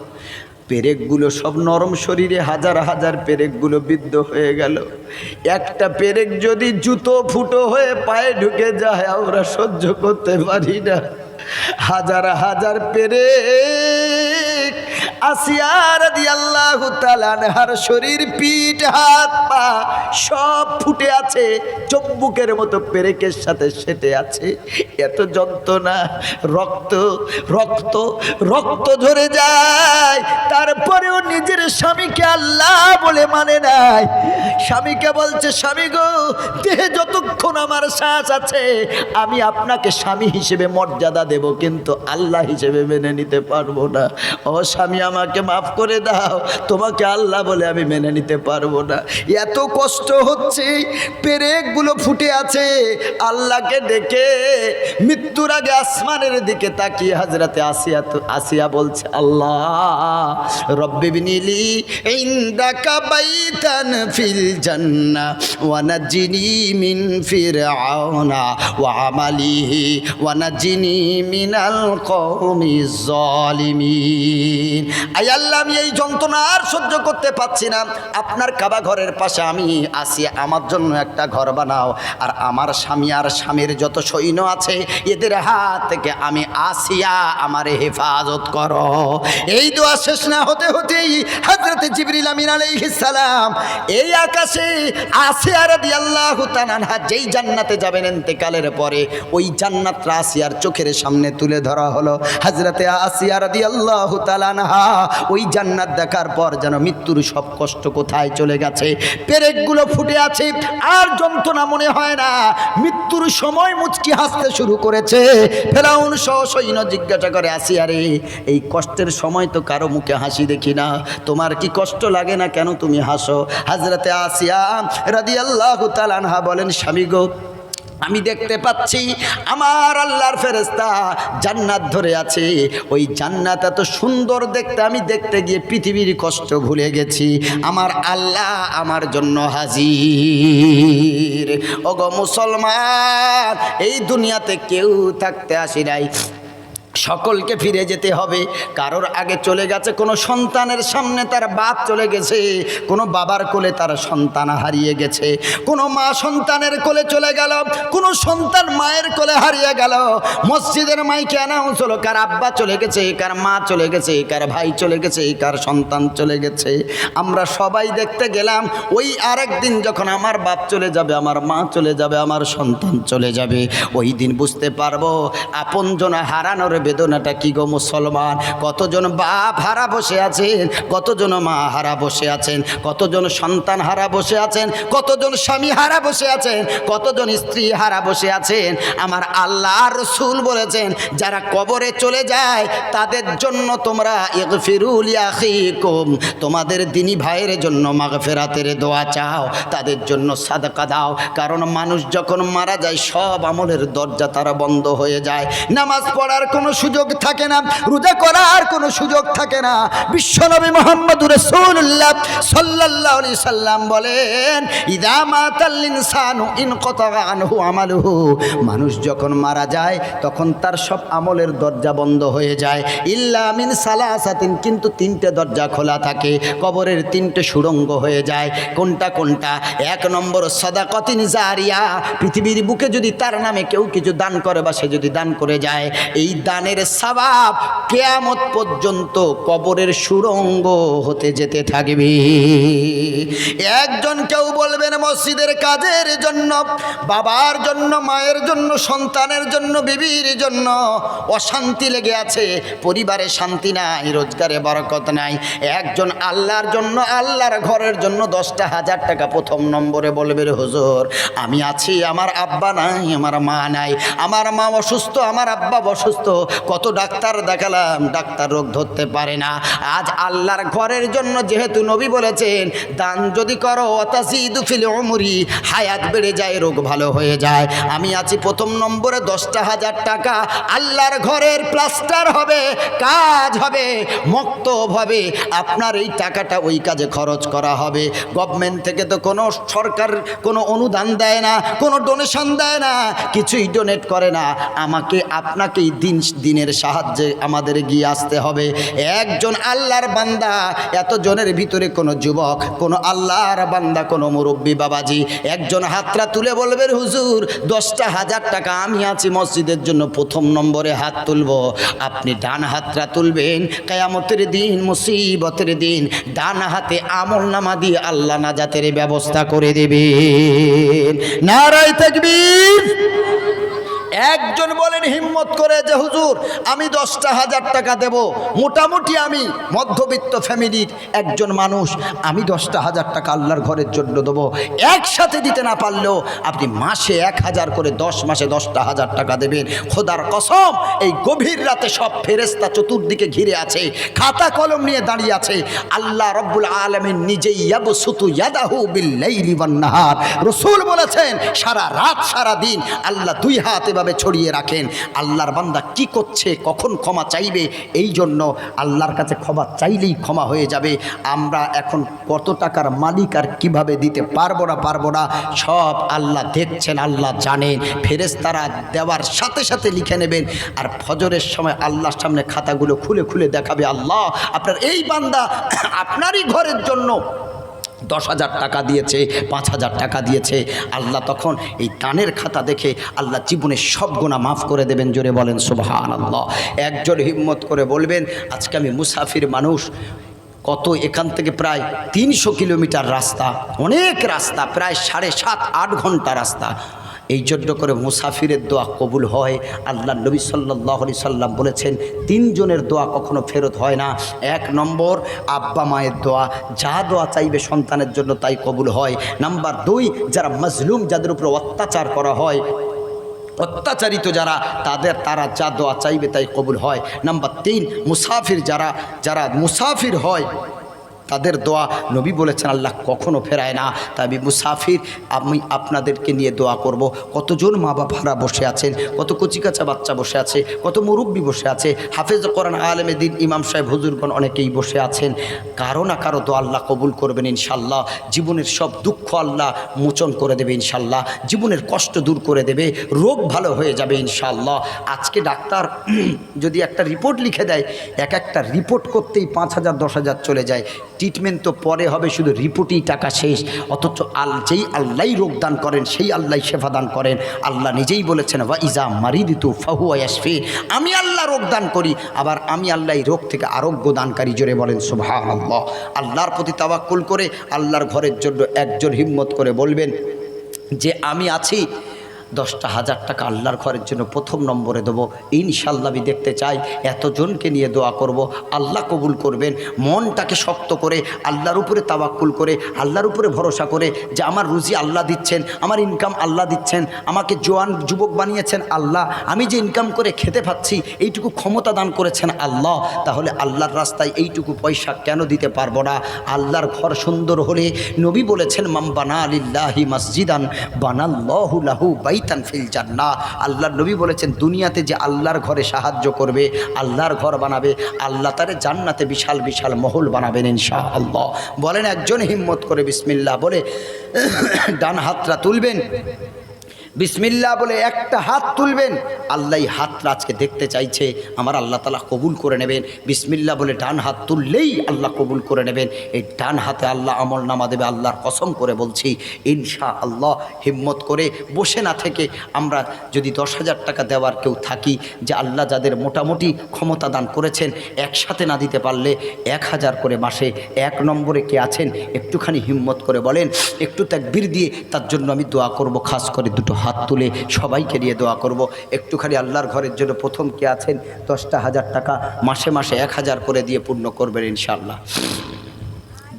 পেরেকগুলো সব নরম, শরীরে হাজার হাজার পেরেকগুলো বিদ্ধ হয়ে গেল। একটা পেরেক যদি জুতো ফুটো হয়ে পায়ে ঢুকে যায়, আমরা সহ্য করতে পারি না। হাজার হাজার পেরেক আসিয়া রাদিয়াল্লাহু তাআলা আনহার শরীর, পিঠ, হাত, পা সব ফুটে আছে, চম্বুকের মতো পেরেকের সাথে সেটে আছে। এত যন্ত্রণা, রক্ত রক্ত রক্ত ঝরে যায়, তারপরেও নিজের স্বামীকে আল্লাহ বলে মানে নাই। স্বামীকে বলছে, স্বামী গো, দেহে যতক্ষণ আমার শ্বাস আছে আমি আপনাকে স্বামী হিসেবে মর্যাদা দেব, কিন্তু আল্লাহ হিসেবে মেনে নিতে পারবো না। ও স্বামী, আমাকে মাফ করে দাও, তোমাকে আল্লাহ বলে আমি মেনে নিতে পারবো না। এত কষ্ট হচ্ছে, পেরেকগুলো ফুটে আছে। আল্লাহকে ডেকে মৃত্যুর আগে আসমানের দিকে তাকিয়ে হযরতে আসিয়া বলছে, আল্লাহ রব্বি বিনিলি ইনদাকা বাইতান ফিল জান্নাহ ওয়া নাজিনি মিন ফিরআউনা ওয়া আমালিহি ওয়া নাজিনি মিনাল কওমিজ জালিমিন। আয় আল্লাহ, আমি এই যন্ত্রণা আর সহ্য করতে পারছি না। আপনার কাবা ঘরের পাশে আমি আসি, আমার জন্য একটা ঘর বানাও, আর আমার স্বামী আর স্বামীর যত সৈন্য আছে এদের হাত থেকে আমি আসিয়া আমারে হেফাজত করো। এই দোয়া শেষ না হতে হতেই হযরত জিবরিল আমিন আলাইহিস সালাম এই আকাশে আসিয়া রাদিয়াল্লাহু তাআলা আনহা যেই জান্নাতে যাবেন ইন্তেকালের পরে, ওই জান্নাতটা আসিয়ার চোখের সামনে তুলে ধরা হলো। হযরতে আসিয়া রাদিয়াল্লাহু তাআলা আনহা ওই জান্নাত দেখার পর যেন মৃত্যুর সব কষ্ট কোথায় চলে গেছে, পেরেকগুলো ফুটে আছে, আর যন্ত্রণা মনে হয় না। মৃত্যুর সময় মুচকি হাসতে শুরু করেছে। ফেরাউন সহ সৈন্য জিজ্ঞাসা করে, আসিয়া রে, এই কষ্টের সময় তো কারো মুখে হাসি দেখি না, তোমার কি কষ্ট লাগে না, কেন তুমি হাসো? হযরতে আসিয়া রাদিয়াল্লাহু তাআলা আনহা বলেন, স্বামী গো, আমি দেখতে পাচ্ছি আমার আল্লাহর ফেরেশতা জান্নাত ধরে আছে, ওই জান্নাত এত সুন্দর দেখতে, আমি দেখতে গিয়ে পৃথিবীর কষ্ট ভুলে গেছি, আমার আল্লাহ আমার জন্য হাজির। ওগো মুসলমান, এই দুনিয়াতে কেউ থাকতে আসি নাই, সকলকে ফিরে যেতে হবে। কারোর আগে চলে গেছে কোনো সন্তানের সামনে তার বাপ চলে গেছে, কোনো বাবার কোলে তার সন্তান হারিয়ে গেছে, কোনো মা সন্তানের কোলে চলে গেল, কোনো সন্তান মায়ের কোলে হারিয়ে গেল। মসজিদের মাইকে অ্যানাউন্স হলো, কার আব্বা চলে গেছে, কার মা চলে গেছে, কার ভাই চলে গেছে, কার সন্তান চলে গেছে। আমরা সবাই দেখতে গেলাম, ওই আরেক দিন যখন আমার বাপ চলে যাবে, আমার মা চলে যাবে, আমার সন্তান চলে যাবে, ওই দিন বুঝতে পারবো আপনজন হারানোর বেদনাটা কি গো মুসলমান। কতজন বাপ হারা বসে আছেন, কতজন মা হারা বসে আছেন, কতজন সন্তান হারা বসে আছেন, কতজন স্বামী হারা বসে আছেন, কতজন স্ত্রী হারা বসে আছেন। আমার আল্লাহর রাসূল বলেছেন, যারা কবরে চলে যায় তাদের জন্য তোমরা ইগফিরু লিআখিকুম, তোমাদের দিনী ভাইয়ের জন্য মাগফিরাতের দোয়া চাও, তাদের জন্য সাদকা দাও। কারণ মানুষ যখন মারা যায় সব আমলের দরজা তারা বন্ধ হয়ে যায়, নামাজ পড়ার কোনো সুযোগ থাকে না, রোজা করার কোনো সুযোগ থাকে না। বিশ্বনবী মুহাম্মদুর রাসূলুল্লাহ সাল্লাল্লাহু আলাইহি সাল্লাম বলেন, ইযা মাতাল ইনসানু ইনকাতা আনহু আমালুহু, মানুষ যখন মারা যায় তখন তার সব আমলের দরজা বন্ধ হয়ে যায়, ইল্লা মিন সালাসাতিন, কিন্তু তিনটে দরজা খোলা থাকে, কবরের তিনটে সুড়ঙ্গ হয়ে যায়। কোনটা কোনটা? এক নম্বর সাদাকাতিন জারিয়া, পৃথিবীর বুকে যদি তার নামে কেউ কিছু দান করে বা সে যদি দান করে যায়, এই দানের সওয়াব কিয়ামত পর্যন্ত কবরের সুড়ঙ্গ হতে যেতে থাকবে। একজন কেউ বলবেন মসজিদের কাজের জন্য, বাবার জন্য, মায়ের জন্য, সন্তানের জন্য, বিবির জন্য অশান্তি লেগে আছে, পরিবারে শান্তি নাই, রোজগারে বরকত নাই। একজন আল্লাহর জন্য, আল্লাহর ঘরের জন্য 10,000 টাকা প্রথম নম্বরে বলবে, হুজুর আমি আছি, আমার আব্বা নাই, আমার মা নাই, আমার মা অসুস্থ, আমার আব্বা অসুস্থ, কত ডাক্তার দেখালাম, ডাক্তার রোগ ধরতে পারে না। আজ আল্লাহর ঘরের জন্য যেহেতু নবী বলেছেন, দান যদি করো ওয়াতাজিদু ফিল উমরি, হায়াত বেড়ে যায়, রোগ ভালো হয়ে যায়। আমি আছি প্রথম নম্বরে 10,000 টাকা, আল্লাহর ঘরের প্লাস্টার হবে, কাজ হবে, মক্তব হবে, আপনার এই টাকাটা ওই কাজে খরচ করা হবে। গভর্নমেন্ট থেকে তো কোনো সরকার কোনো অনুদান দেয় না, কোনো ডোনেশন দেয় না, কিছুই ডোনেট করে না। আমাকে আপনাকেই দিনের সাহায্যে আমাদের গিয়ে আসতে হবে। একজন আল্লাহর বান্দা, এতজনের ভিতরে কোনো যুবক, কোনো আল্লাহর বান্দা, কোনো মুরব্বী বাবাজি একজন হাতটা তুলে বলবেন, হুজুর 10,000 টাকা আমি আছি মসজিদের জন্য, প্রথম নম্বরে হাত তুলব। আপনি ডান হাতটা তুলবেন, কিয়ামতের দিন, মুসিবতের দিন ডান হাতে আমলনামা দিয়ে আল্লাহ নাজাতের ব্যবস্থা করে দেবেন। নারায়ে তাকবীর। একজন বলেন হিম্মত করে যে হুজুর আমি 10,000 টাকা দেব, মোটামুটি আমি মধ্যবিত্ত ফ্যামিলির একজন মানুষ, আমি 10,000 টাকা আল্লাহর ঘরের জন্য দেবো। একসাথে দিতে না পারলেও আপনি মাসে 1,000 করে 10 মাসে 10,000 টাকা দেবেন। খোদার কসম, এই গভীর রাতে সব ফেরেশতা চতুর্দিকে ঘিরে আছে, খাতা কলম নিয়ে দাঁড়িয়ে আছে। আল্লাহ রব্বুল আলামিন নিজেই ইয়াবসুতু ইয়াদাহু বিল-লাইলি ওয়ান-নাহার, রাসূল বলেছেন সারা রাত সারা দিন আল্লাহ দুই হাত এভাবে ছড়িয়ে রাখেন। আল্লাহর বান্দা কি করছে, কখন ক্ষমা চাইবে, এই জন্য আল্লাহর কাছে ক্ষমা চাইলেই ক্ষমা হয়ে যাবে। আমরা এখন কত টাকার মালিক আর কিভাবে দিতে পারবো না সব আল্লাহ দেখছেন, আল্লাহ জানেন। ফেরেশতারা দেওয়ার সাথে সাথে লিখে নেবেন, আর ফজরের সময় আল্লাহর সামনে খাতাগুলো খুলে খুলে দেখাবে, আল্লাহ আপনার এই বান্দা আপনারই ঘরের জন্য 10,000 টাকা দিয়েছে, 5,000 টাকা দিয়েছে। আল্লাহ তখন এই দানের খাতা দেখে আল্লাহ জীবনের সব গুনাহ মাফ করে দেবেন। জোরে বলেন সুবহানাল্লাহ। একজন হিম্মত করে বলবেন, আজকে আমি মুসাফির মানুষ, কত এখান থেকে প্রায় 300 কিলোমিটার রাস্তা, অনেক রাস্তা, প্রায় 7.5-8 ঘন্টা রাস্তা। এই জন্য করে মুসাফিরের দোয়া কবুল হয়। আল্লাহ নবী সাল্লাল্লাহু আলাইহি সাল্লাম বলেছেন 3 জনের দোয়া কখনো ফেরত হয় না। 1 নম্বর আব্বা মায়ের দোয়া, যা দোয়া চাইবে সন্তানের জন্য তাই কবুল হয়। নাম্বার 2 যারা মাজলুম, যাদের উপর অত্যাচার করা হয়, অত্যাচারিত তারা যা দোয়া চাইবে তাই কবুল হয়। নাম্বার 3 মুসাফির, যারা মুসাফির হয় তাদের দোয়া নবী বলেছেন আল্লাহ কখনো ফেরায় না। তাই মুসাফির আমি আপনাদেরকে নিয়ে দোয়া করব। কতজন মা বাবারা বসে আছেন, কত কচিকাচা বাচ্চা বসে আছে, কত মুরব্বী বসে আছে, হাফেজ কোরআন আলেমে দিন ইমাম সাহেব হুজুরগণ অনেকেই বসে আছেন। কারো না কারো দোয়া আল্লাহ কবুল করবেন ইনশাল্লাহ। জীবনের সব দুঃখ আল্লাহ মোচন করে দেবে ইনশাল্লাহ, জীবনের কষ্ট দূর করে দেবে, রোগ ভালো হয়ে যাবে ইনশাল্লাহ। আজকে ডাক্তার যদি একটা রিপোর্ট লিখে দেয়, একটা রিপোর্ট করতেই 5,000 10,000 চলে যায়। ট্রিটমেন্ট তো পরে হবে, শুধু রিপোর্টেই টাকা শেষ। অথচ যেই আল্লাহই রোগ দান করেন সেই আল্লাহই শেফা দান করেন। আল্লাহ নিজেই বলেছেন ওয়া ইজা মারিদতু ফাহুয়া ইয়াশফিন, আমি আল্লাহ রোগ দান করি, আবার আমি আল্লাহ এই রোগ থেকে আরোগ্য দানকারী। জোরে বলেন সুবহানাল্লাহ। আল্লাহর প্রতি তাওয়াক্কুল করে আল্লাহর ঘরের জন্য একজন হিম্মত করে বলবেন যে আমি আছি, 10,000 টাকা আল্লাহর ঘরের জন্য প্রথম নম্বরে দেবো ইনশাল্লাহ। আমি দেখতে চাই এতজনকে নিয়ে দোয়া করব, আল্লাহ কবুল করবেন। মনটাকে শক্ত করে আল্লাহর উপরে তাওয়াক্কুল করে আল্লাহর উপরে ভরসা করে যে আমার রুজি আল্লাহ দিচ্ছেন, আমার ইনকাম আল্লাহ দিচ্ছেন, আমাকে জোয়ান যুবক বানিয়েছেন আল্লাহ, আমি যে ইনকাম করে খেতে পাচ্ছি এইটুকু ক্ষমতা দান করেছেন আল্লাহ। তাহলে আল্লাহর রাস্তায় এইটুকু পয়সা কেন দিতে পারবো না? আল্লাহর ঘর সুন্দর হলে নবী বলেছেন মান বানা লিল্লাহি মসজিদান বানাল্লাহু লাহু বাইতান ফিল জান্নাহ। আল্লাহর নবী বলেছেন দুনিয়াতে যে আল্লাহর ঘরে সাহায্য করবে, আল্লাহর ঘর বানাবে, আল্লাহ তারে জান্নাতে বিশাল বিশাল মহল বানাবেন ইনশাআল্লাহ। বলেন একজন হিম্মত করে বিসমিল্লাহ বলে ডান হাতটা তুলবেন, বিসমিল্লাহ বলে একটা হাত তুলবেন। আল্লাহ হাতটা আজকে দেখতে চাইছে, আমার আল্লাহ তাআলা কবুল করে নেবেন। বিসমিল্লাহ বলে ডান হাত তুললেই আল্লাহ কবুল করে নেবেন। এই ডান হাতে আল্লাহ আমল নামা দেবে, আল্লাহর কসম করে বলছি ইনশাআল্লাহ। হিম্মত করে বসে না থেকে আমরা যদি 10,000 টাকা দেওয়ার কেউ থাকি, যে আল্লাহ যাদের মোটামুটি ক্ষমতা দান করেছেন, একসাথে না দিতে পারলে 1,000 করে মাসে 1 নম্বরে কে আছেন একটুখানি হিম্মত করে বলেন, একটু তাকবীর দিয়ে তার জন্য আমি দোয়া করব। খাস করে দুটো হাত তুলে সবাইকে নিয়ে দোয়া করব। একটুখানি আল্লাহর ঘরের জন্য প্রথম কে আছেন 10,000 টাকা মাসে মাসে 1,000 করে দিয়ে পূর্ণ করবেন ইনশাআল্লাহ।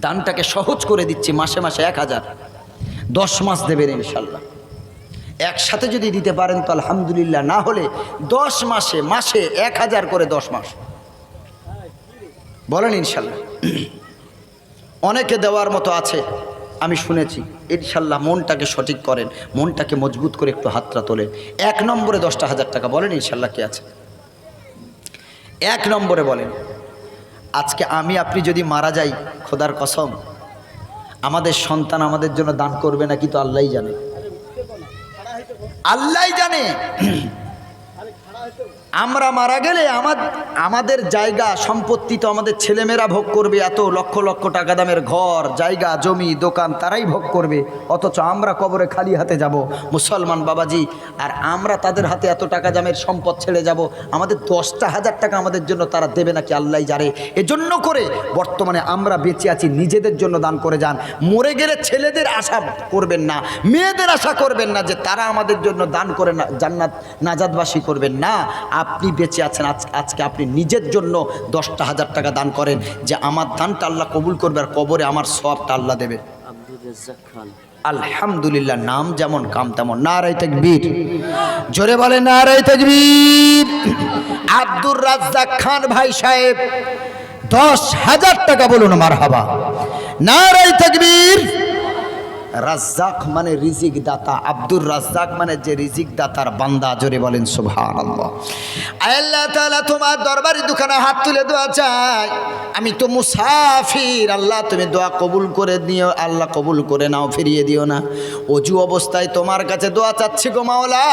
দানটাকে সহজ করে দিচ্ছি, মাসে মাসে 1,000 10 মাস দেবেন ইনশাআল্লাহ। একসাথে যদি দিতে পারেন তো আলহামদুলিল্লাহ, না হলে 10 মাসে 1,000 করে 10 মাস বলেন ইনশাআল্লাহ। অনেকে দেওয়ার মতো আছে আমি শুনেছি ইনশাল্লাহ। মনটাকে সঠিক করেন, মনটাকে মজবুত করে একটু হাতটা তোলেন। 1 নম্বরে 10,000 টাকা বলেন ইনশাল্লাহ। কে আছে 1 নম্বরে বলেন? আজকে আমি আপনি যদি মারা যাই, খোদার কসম আমাদের সন্তান আমাদের জন্য দান করবে নাকি তো আল্লাহই জানে, আল্লাহই জানে। আমরা মারা গেলে আমাদের জায়গা সম্পত্তি তো আমাদের ছেলেমেয়েরা ভোগ করবে, এত লক্ষ লক্ষ টাকা দামের ঘর জায়গা জমি দোকান তারাই ভোগ করবে। অথচ আমরা কবরে খালি হাতে যাব মুসলমান বাবাজি, আর আমরা তাদের হাতে এত টাকা দামের সম্পদ ছেড়ে যাব। আমাদের 10,000 টাকা আমাদের জন্য তারা দেবে নাকি আল্লাহই জানে। এজন্য করে বর্তমানে আমরা বেঁচে আছি, নিজেদের জন্য দান করে যান। মরে গেলে ছেলেদের আশা করবেন না, মেয়েদের আশা করবেন না যে তারা আমাদের জন্য দান করে না জান্নাত নাজাতবাসী করবেন না। আপনি বেঁচে আছেন, আজকে আপনি নিজের জন্য 10,000 টাকা দান করেন, যে আমার দানটা আল্লাহ কবুল করবে আর কবরে আমার সওয়াবটা আল্লাহ দেবে। আলহামদুলিল্লাহ, নাম যেমন কাম তেমন। নারায়ে তাকবীর, জোরে বলে নারায়ে তাকবীর। আব্দুর রাজ্জাক খান ভাই সাহেব 10,000 টাকা বলুন মারহাবা। নারায়ে তাকবীর। রাজ্জাক মানে রিজিক দাতা, আব্দুর রাজ্জাক মানে যে রিজিক দাতার বান্দা। জোরে বলেন সুবহানাল্লাহ। আল্লাহ তাআলা তোমার দরবারে দুখানা হাত তুলে দোয়া চাই। আমি তো মুসাফির, আল্লাহ তুমি দোয়া কবুল করে নিও, আল্লাহ কবুল করে নাও, ফিরিয়ে দিও না। অজু অবস্থায় তোমার কাছে দোয়া চাচ্ছি গো মাওলা।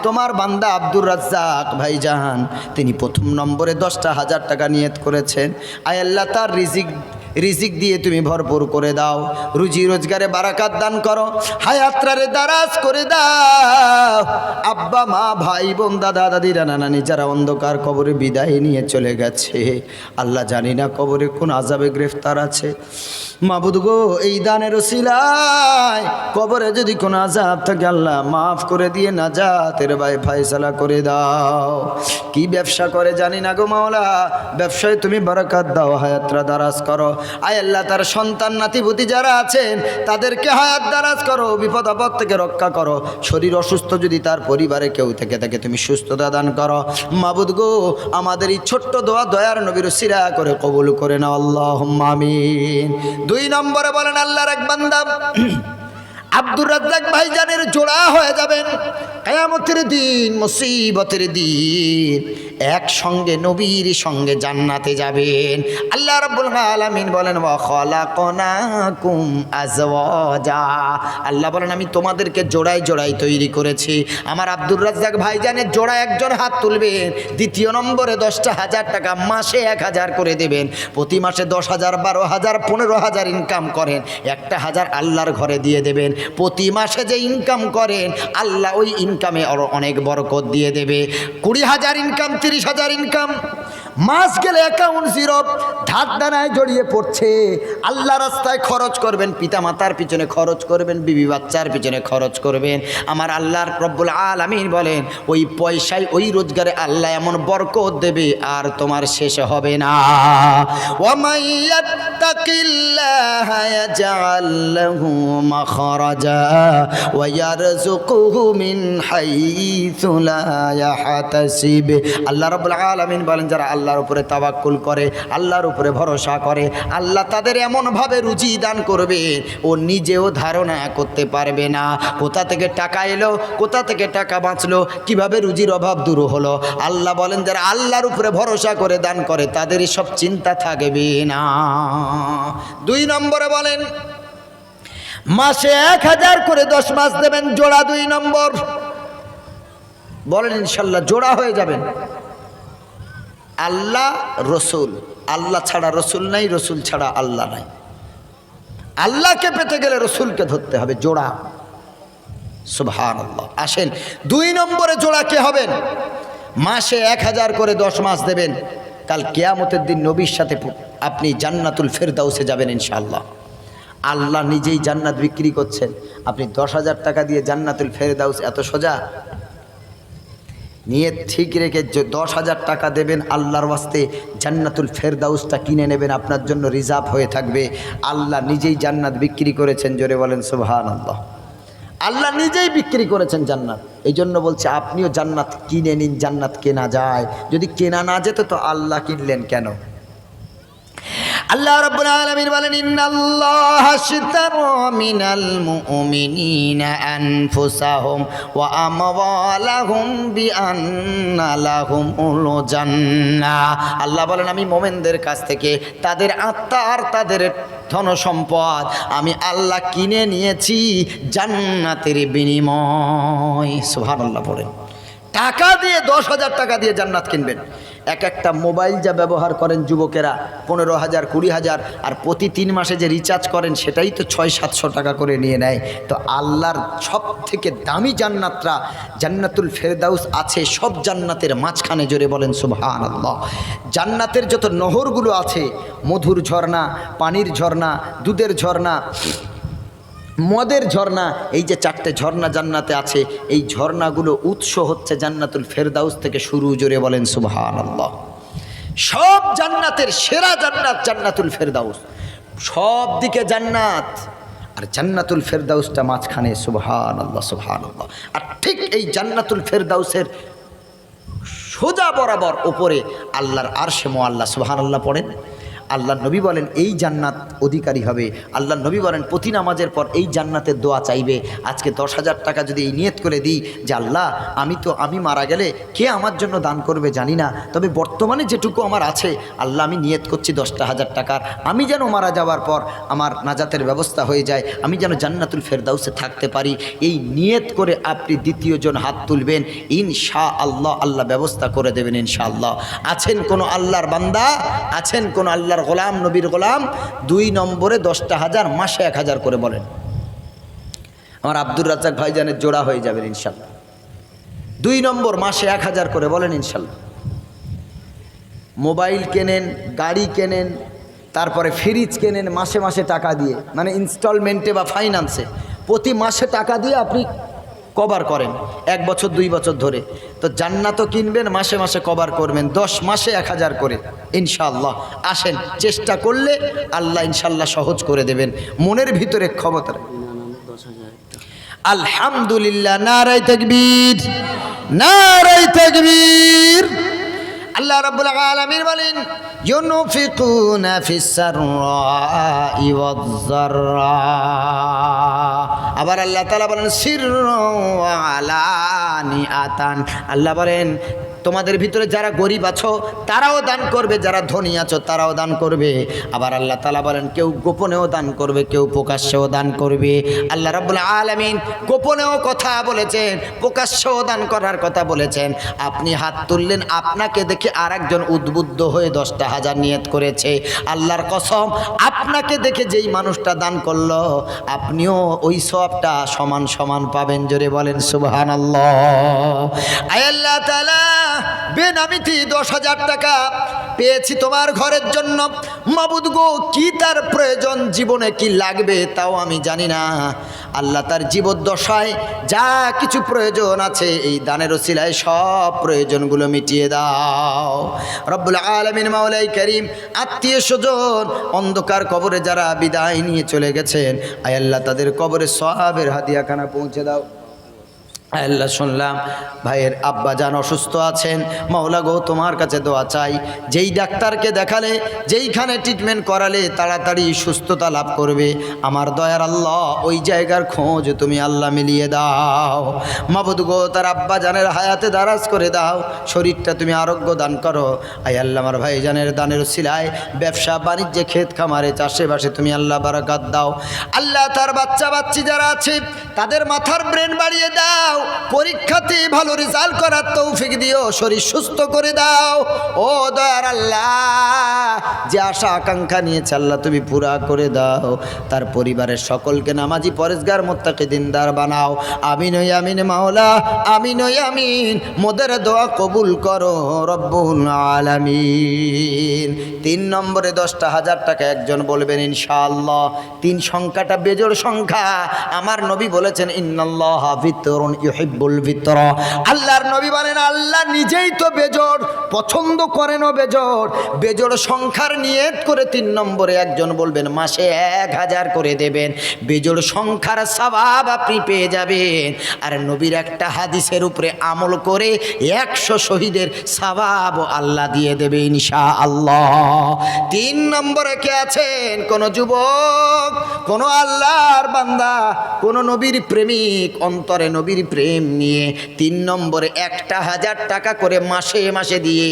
তোমার বান্দা আব্দুর রাজ্জাক ভাইজান তিনি প্রথম নম্বরে 10,000 টাকা নিয়ত করেছেন। আল্লাহ তার রিজিক দিয়ে তুমি ভরপুর করে দাও, রুজি রোজগারে বারাকাত দান করো, হায়াতরে দারাজ করে দাও। আব্বা মা ভাই বোন দাদা দাদি নানা নানি যারা অন্ধকার কবরে বিদায় নিয়ে চলে গেছে, আল্লাহ জানি না কবরে কোন আযাবে গ্রেফতার আছে। মাবুদ গো, এই দানের ওসিলায় কবরে যদি কোনো আযাব থাকে আল্লাহ মাফ করে দিয়ে নাজাতের ফয়সালা করে দাও। কি ব্যবসা করে জানি না গো মাওলা, ব্যবসায় তুমি বারাকাত দাও, হায়াতরা দারাজ করো। আয় আল্লাহ, তার সন্তান নাতিপুতি যারা আছেন তাদেরকে হায়াত দারাজ করো, বিপদ আপদ থেকে রক্ষা করো। শরীর অসুস্থ যদি তার পরিবারে কেউ থেকে থাকে তুমি সুস্থতা দান করো। মাবুদ গো, আমাদের এই ছোট্ট দোয়া দয়ার নবীর উসিলা করে কবুল করে নাও, আল্লাহুম্মা আমিন। 2 নম্বরে বলেন আল্লাহর এক বান্দা আব্দুর রাজ্জাক ভাইজানের জোড়া হয়ে যাবেন কিয়ামতের দিন, মুসিবতের দিন, একসঙ্গে নবীর সঙ্গে জান্নাতে যাবেন। আল্লাহ রাব্বুল আলামিন বলেন ওয়া খালাকনাকুম আজওয়াজা, আল্লাহ বলেন আমি তোমাদেরকে জোড়ায় জোড়ায় তৈরি করেছি। আমার আব্দুর রাজ্জাক ভাইজানের জোড়া একজন হাত তুলবেন, দ্বিতীয় নম্বরে 10,000 টাকা, মাসে 1000 করে দেবেন। প্রতি মাসে 10,000, 12,000, 15,000 ইনকাম করেন, 1,000 আল্লাহর ঘরে দিয়ে দেবেন। প্রতি মাসে যে ইনকাম করেন আল্লাহ ওই ইনকামে আরো অনেক বরকত দিয়ে দেবে। 20,000 ইনকাম, 30,000 ইনকাম, মাস গেলে অ্যাকাউন্ট জিরো, ধার দানায় জড়িয়ে পড়ছে। আল্লাহ রাস্তায় খরচ করবেন, পিতা মাতার পিছনে খরচ করবেন, বিবি বাচ্চার পিছনে খরচ করবেন। আমার আল্লাহর রব্বুল আলামিন বলেন ওই পয়সায় ওই রোজগারে আল্লাহ এমন বরকত দেবে আর তোমার শেষ হবে না। ওয়া মাইয়াত্তাকিল্লাহা ইয়াজআল লাহু মাখরাজা ওয়া ইয়ারযুকুহু মিন হাইসু লা ইয়াহতাসিব। আল্লাহ রাব্বুল আলামিন বলেন যারা আল্লাহর উপরে তাওয়াক্কুল করে, আল্লাহর উপরে ভরসা করে, আল্লাহ তাদের এমনভাবে রুজি দান করবে ও নিজেও ধারণা করতে পারবে না। কোথা থেকে টাকা এলো, কোথা থেকে টাকা বাঁচলো, কিভাবে রুজির অভাব দূর হলো। আল্লাহ বলেন যারা আল্লাহর উপরে ভরসা করে দান করে তাদের সব চিন্তা থাকবে না। 2 নম্বরে বলেন মাসে 1000 করে 10 মাস দেবেন, জোড়া 2 নম্বর। বলেন ইনশাল্লাহ জোড়া হয়ে যাবেন। আল্লাহ রসুল, আল্লাহ ছাড়া রসুল নাই, রসুল ছাড়া আল্লাহ নাই। আল্লাহকে পেতে গেলে রসুলকে ধরতে হবে, জোড়া। সুবহানাল্লাহ। আসেন 2 নম্বরে জোড়া কে হবেন? মাসে 1000 করে 10 মাস দেবেন। কাল কিয়ামতের দিন নবীর সাথে আপনি জান্নাতুল ফেরদাউসে যাবেন ইনশাআল্লাহ। আল্লাহ নিজেই জান্নাত বিক্রি করছেন, আপনি 10,000 টাকা দিয়ে জান্নাতুল ফেরদাউস, এত সোজা? নিয়ত ঠিক রেখে 10,000 টাকা দেবেন আল্লাহর ওয়াস্তে, জান্নাতুল ফেরদাউসটা কিনে নেবেন, আপনার জন্য রিজার্ভ হয়ে থাকবে। আল্লাহ নিজেই জান্নাত বিক্রি করেছেন, জোরে বলেন সুবহানাল্লাহ। আল্লাহ নিজেই বিক্রি করেছেন জান্নাত। এই জন্য বলছে আপনিও জান্নাত কিনে নিন, জান্নাত কেনা যায়। যদি কেনা না যেত তো আল্লাহ কিনলেন কেন? আল্লাহ রাব্বুল আলামিন বলেন ইন্নাল্লাহা আশতারা মিনাল মুমিনিনা আনফুসাহুম ওয়া আমওয়ালাহুম বিআন্না লাহুমুল জান্নাহ। আল্লাহ বলেন আমি মুমিনদের কাছ থেকে তাদের আত্মা আর তাদের ধন সম্পদ আমি আল্লাহ কিনে নিয়েছি জান্নাতের বিনিময়। সুবহানাল্লাহ পড়েন। টাকা দিয়ে 10,000 টাকা দিয়ে জান্নাত কিনবেন। একটা মোবাইল যা ব্যবহার করেন যুবকেরা 15,000, 20,000, আর প্রতি 3 মাসে যে রিচার্জ করেন সেটাই তো 600-700 টাকা করে নিয়ে নেয়। তো আল্লাহর সব থেকে দামি জান্নাতরা জান্নাতুল ফেরদাউস আছে সব জান্নাতের মাঝখানে, জোরে বলেন সুবহানাল্লাহ। জান্নাতের যত নহরগুলো আছে, মধুর ঝর্ণা, পানির ঝর্ণা, দুধের ঝর্ণা, মদের ঝর্ণা, এই যে 4টে ঝর্ণা জান্নাতে আছে, এই ঝর্ণাগুলো উৎস হচ্ছে জান্নাতুল ফেরদাউস থেকে শুরু, জোরে বলেন সুবহানাল্লাহ। সব জান্নাতের সেরা জান্নাত জান্নাতুল ফেরদাউস, সব দিকে জান্নাত, আর জান্নাতুল ফেরদাউসটা মাঝখানে। সুবহানাল্লাহ সুবহানাল্লাহ। আর ঠিক এই জান্নাতুল ফেরদাউসের সোজা বরাবর উপরে আল্লাহর আরশে মুআল্লা। সুবহানাল্লাহ পড়েন। আল্লাহ নবী বলেন এই জান্নাত অধিকারী হবে। আল্লাহ নবী বলেন প্রতি নামাজের পর এই জান্নাতের দোয়া চাইবে। আজকে 10,000 টাকা যদি এই নিয়ত করে দিই যে আল্লাহ আমি মারা গেলে কে আমার জন্য দান করবে জানি না, তবে বর্তমানে যেটুকু আমার আছে আল্লাহ আমি নিয়ত করছি 10,000 টাকার, আমি যেন মারা যাওয়ার পর আমার নাজাতের ব্যবস্থা হয়ে যায়, আমি যেন জান্নাতুল ফেরদাউসে থাকতে পারি। এই নিয়ত করে আপনি দ্বিতীয়জন হাত তুলবেন, ইনশাআল্লাহ আল্লাহ ব্যবস্থা করে দেবেন ইনশাআল্লাহ। আছেন কোনো আল্লাহর বান্দা, আছেন কোনো আল্লাহর আল্লাহর গোলাম, নবীর গোলাম। 2 নম্বরে 10,000, মাসে 1,000 করে বলেন। আমার আব্দুর রাজ্জাক ভাইজানের জোড়া হয়ে যাবেন ইনশাল্লাহ। 2 নম্বর, মাসে 1,000 করে বলেন ইনশাল্লাহ। মোবাইল কেনেন, গাড়ি কেনেন, তারপরে ফ্রিজ কেনেন মাসে মাসে টাকা দিয়ে, মানে ইনস্টলমেন্টে বা ফাইন্যান্সে প্রতি মাসে টাকা দিয়ে আপনি কভার করেন 1 বছর 2 বছর ধরে। তো জান্নাতও কিনবেন, মাসে মাসে কভার করবেন, 10 মাসে 1,000 করে ইনশাআল্লাহ। আসেন, চেষ্টা করলে আল্লাহ ইনশাআল্লাহ সহজ করে দেবেন। মনের ভিতরে ক্ষমতা। আলহামদুলিল্লাহ, নারায়ে তাকবীর, নারায়ে তাকবীর। আল্লাহ রাব্বুল আলামিন বলেন ইউনফিকুনা ফিস সাররাই ওয়াজ যাররা। আবার আল্লাহ তাআলা বলেন সিররাও ওয়া আলানিয়াতান। আল্লাহ বলেন তোমাদের ভিতরে যারা গরিব আছো তারাও দান করবে, যারা ধনী আছো তারাও দান করবে। আবার আল্লাহ তাআলা বলেন কেউ গোপনেও দান করবে, কেউ প্রকাশ্যেও দান করবে। আল্লাহ রাব্বুল আলামিন গোপনেও কথা বলেছেন, প্রকাশ্যেও দান করার কথা বলেছেন। আপনি হাত তুললেন, আপনাকে দেখে আরেকজন উদ্বুদ্ধ হয়ে 10,000 নিয়ত করেছে। আল্লাহর কসম, আপনাকে দেখে যেই মানুষটা দান করলো আপনিও ওই সওয়াবটা সমান সমান পাবেন। জোরে বলেন সুবহানাল্লাহ। আয় আল্লাহ তাআলা, বেনামিতে 10,000 টাকা পেয়েছি তোমার ঘরের জন্য। মাবুদ গো, কি তার প্রয়োজন, জীবনে কি লাগবে তাও আমি জানি না। আল্লাহ তার জীবদ্দশায় যা কিছু প্রয়োজন আছে এই দানের ওসিলায় সব প্রয়োজনগুলো মিটিয়ে দাও রব্বুল আলামিন। মাওলাই করিম, আত্মীয় স্বজন অন্ধকার কবরে যারা বিদায় নিয়ে চলে গেছেন, আয় আল্লাহ তাদের কবরে সওয়াবের হাদিয়াখানা পৌঁছে দাও। আল্লাহ, শুনলাম ভাইয়ের আব্বা জান অসুস্থ আছেন, মাওলা গো তোমার কাছে দোয়া চাই। যেই ডাক্তারকে দেখালে, যেইখানে ট্রিটমেন্ট করালে তাড়াতাড়ি সুস্থতা লাভ করবে, আমার দয়ার আল্লাহ ওই জায়গার খোঁজ তুমি আল্লাহ মিলিয়ে দাও। মাবুদ গো, তার আব্বা জানের হায়াতে দারাজ করে দাও, শরীরটা তুমি আরোগ্য দান করো। আয় আল্লাহ, আমার ভাই জানের দানের উসিলায় ব্যবসা বাণিজ্যে, ক্ষেত খামারে, চাষেবাসে তুমি আল্লাহ বারাকাত দাও। আল্লাহ, তার বাচ্চা বাচ্চি যারা আছে তাদের মাথার ব্রেন বাড়িয়ে দাও, পরীক্ষাতে ভালো রেজাল্ট করার তৌফিক দিও, শরীর সুস্থ করে দাও। ও দয়ার আল্লাহ, যে আশা আকাঙ্ক্ষা নিয়েছে আল্লাহ তুমি পুরা করে দাও। তার পরিবারের সকলকে নামাজি, পরেজগার, মুত্তাকি, দিনদার বানাও। আমিন ওই আমিন মাওলা, আমিন ওই আমিন। মোদের দোয়া কবুল করো রব্বুল আলামিন। 3 নম্বরে 10,000 টাকা একজন বলবেন ইনশাআল্লাহ। 3 সংখ্যাটা বেজোড় সংখ্যা। আমার নবী বলেছেন ইন্নাল্লাহা ভিতরুন ইউহিব্বুল ভিতরা। আল্লাহর নবী বলেন আল্লাহ নিজেই তো বেজোড়, পছন্দ করেন বেজোড়। বেজোড় সংখ্যার নিয়ত করে 3 নম্বরে একজন বলবেন, মাসে 1,000 করে দেবেন। বেজোড় সংখ্যার সওয়াব আপনি পেয়ে যাবেন। আর নবীর একটা হাদিসের উপরে আমল করে 100 শহীদের সওয়াব আল্লাহ দিয়ে দেবে ইনশাআল্লাহ। 3 নম্বরে কে আছেন? কোন যুবক, কোন আল্লাহর বান্দা, কোন নবীর প্রেমিক, অন্তরে নবীর প্রেম নিয়ে 3 নম্বরে 1,000 টাকা করে মাসে মাসে দিয়ে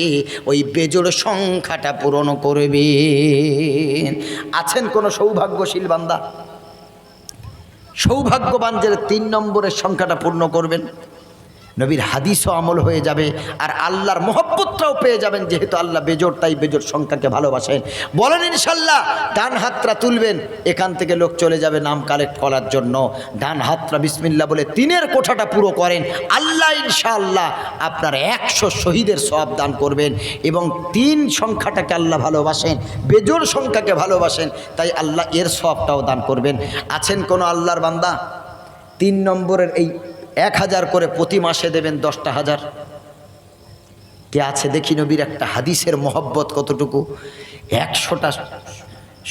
ওই বেজোড় সংখ্যাটা পূরণ করবেন। আছেন কোন সৌভাগ্যশীল বান্দা, সৌভাগ্যবান যে 3 নম্বরের সংখ্যাটা পূর্ণ করবেন? নবীর হাদিসও আমল হয়ে যাবে, আর আল্লাহর মহব্বতটাও পেয়ে যাবেন, যেহেতু আল্লাহ বেজোড়, তাই বেজোড় সংখ্যাকে ভালোবাসেন। বলেন ইনশাল্লাহ। ডান হাতটা তুলবেন, এখান থেকে লোক চলে যাবে নাম কালেক্ট করার জন্য। ডান হাতটা বিসমিল্লাহ বলে 3-এর কোঠাটা পুরো করেন, আল্লাহ ইনশাআল্লাহ আপনার 100 শহীদের সওয়াব দান করবেন। এবং 3 সংখ্যাটাকে আল্লাহ ভালোবাসেন, বেজোড় সংখ্যাকে ভালোবাসেন, তাই আল্লাহ এর সওয়াবটাও দান করবেন। আছেন কোনো আল্লাহর বান্দা 3 নম্বরের এই 1,000 করে প্রতি মাসে দেবেন 10,000? কে আছে দেখি? নবীর একটা হাদিসের মহব্বত কতটুকু। 100টা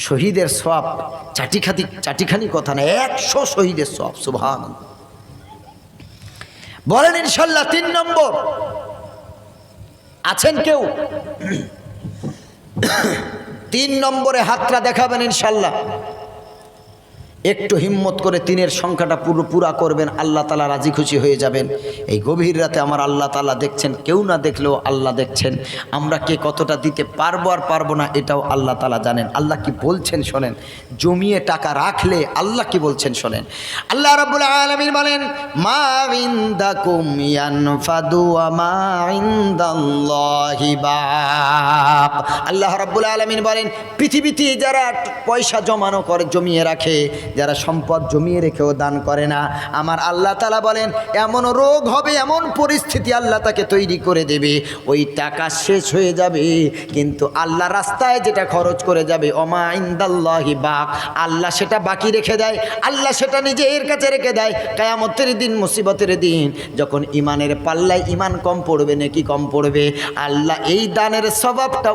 শহীদের সওয়াব চাটিখানি কথা না, 100 শহীদের সওয়াব। সুবহানাল্লাহ। বলেন ইনশাআল্লাহ 3 নম্বর আছেন কেউ? 3 নম্বরে হাতটা দেখাবেন ইনশাআল্লাহ। একটু হিম্মত করে তিনের সংখ্যাটা পুরা করবেন, আল্লাহ তাআলা রাজি খুশি হয়ে যাবেন। এই গভীর রাতে আমার আল্লাহ তাআলা দেখছেন, কেউ না দেখলেও আল্লাহ দেখছেন। আমরা কে কতটা দিতে পারবো আর পারবো না এটাও আল্লাহ তাআলা জানেন। আল্লাহ কি বলছেন শোনেন, জমিয়ে টাকা রাখলে আল্লাহ কি বলছেন শোনেন। আল্লাহ রাব্বুল আলামিন বলেন, মা ইনদাকুম ইয়ানফাদু ওয়া মা ইনদাল্লাহি বাক। আল্লাহ রাব্বুল আলামিন বলেন, পৃথিবীতে যারা পয়সা জমানো করে, জমিয়ে রাখে, যারা সম্পদ জমিয়ে রেখেও দান করে না, আমার আল্লাহ তাআলা বলেন এমন রোগ হবে, এমন পরিস্থিতি আল্লাহ তাকে তৈরি করে দেবে, ওই টাকা শেষ হয়ে যাবে কিন্তু আল্লাহ রাস্তায় যেটা খরচ করে যাবে, ওমা ইনদাল্লাহি বাক, আল্লাহ সেটা বাকি রেখে দেয়, আল্লাহ সেটা নিজের কাছে রেখে দেয়। কিয়ামতের দিন, মুসিবতের দিন, যখন ইমানের পাল্লায় ইমান কম পড়বে নাকি কম পড়বে, আল্লাহ এই দানের সওয়াবটা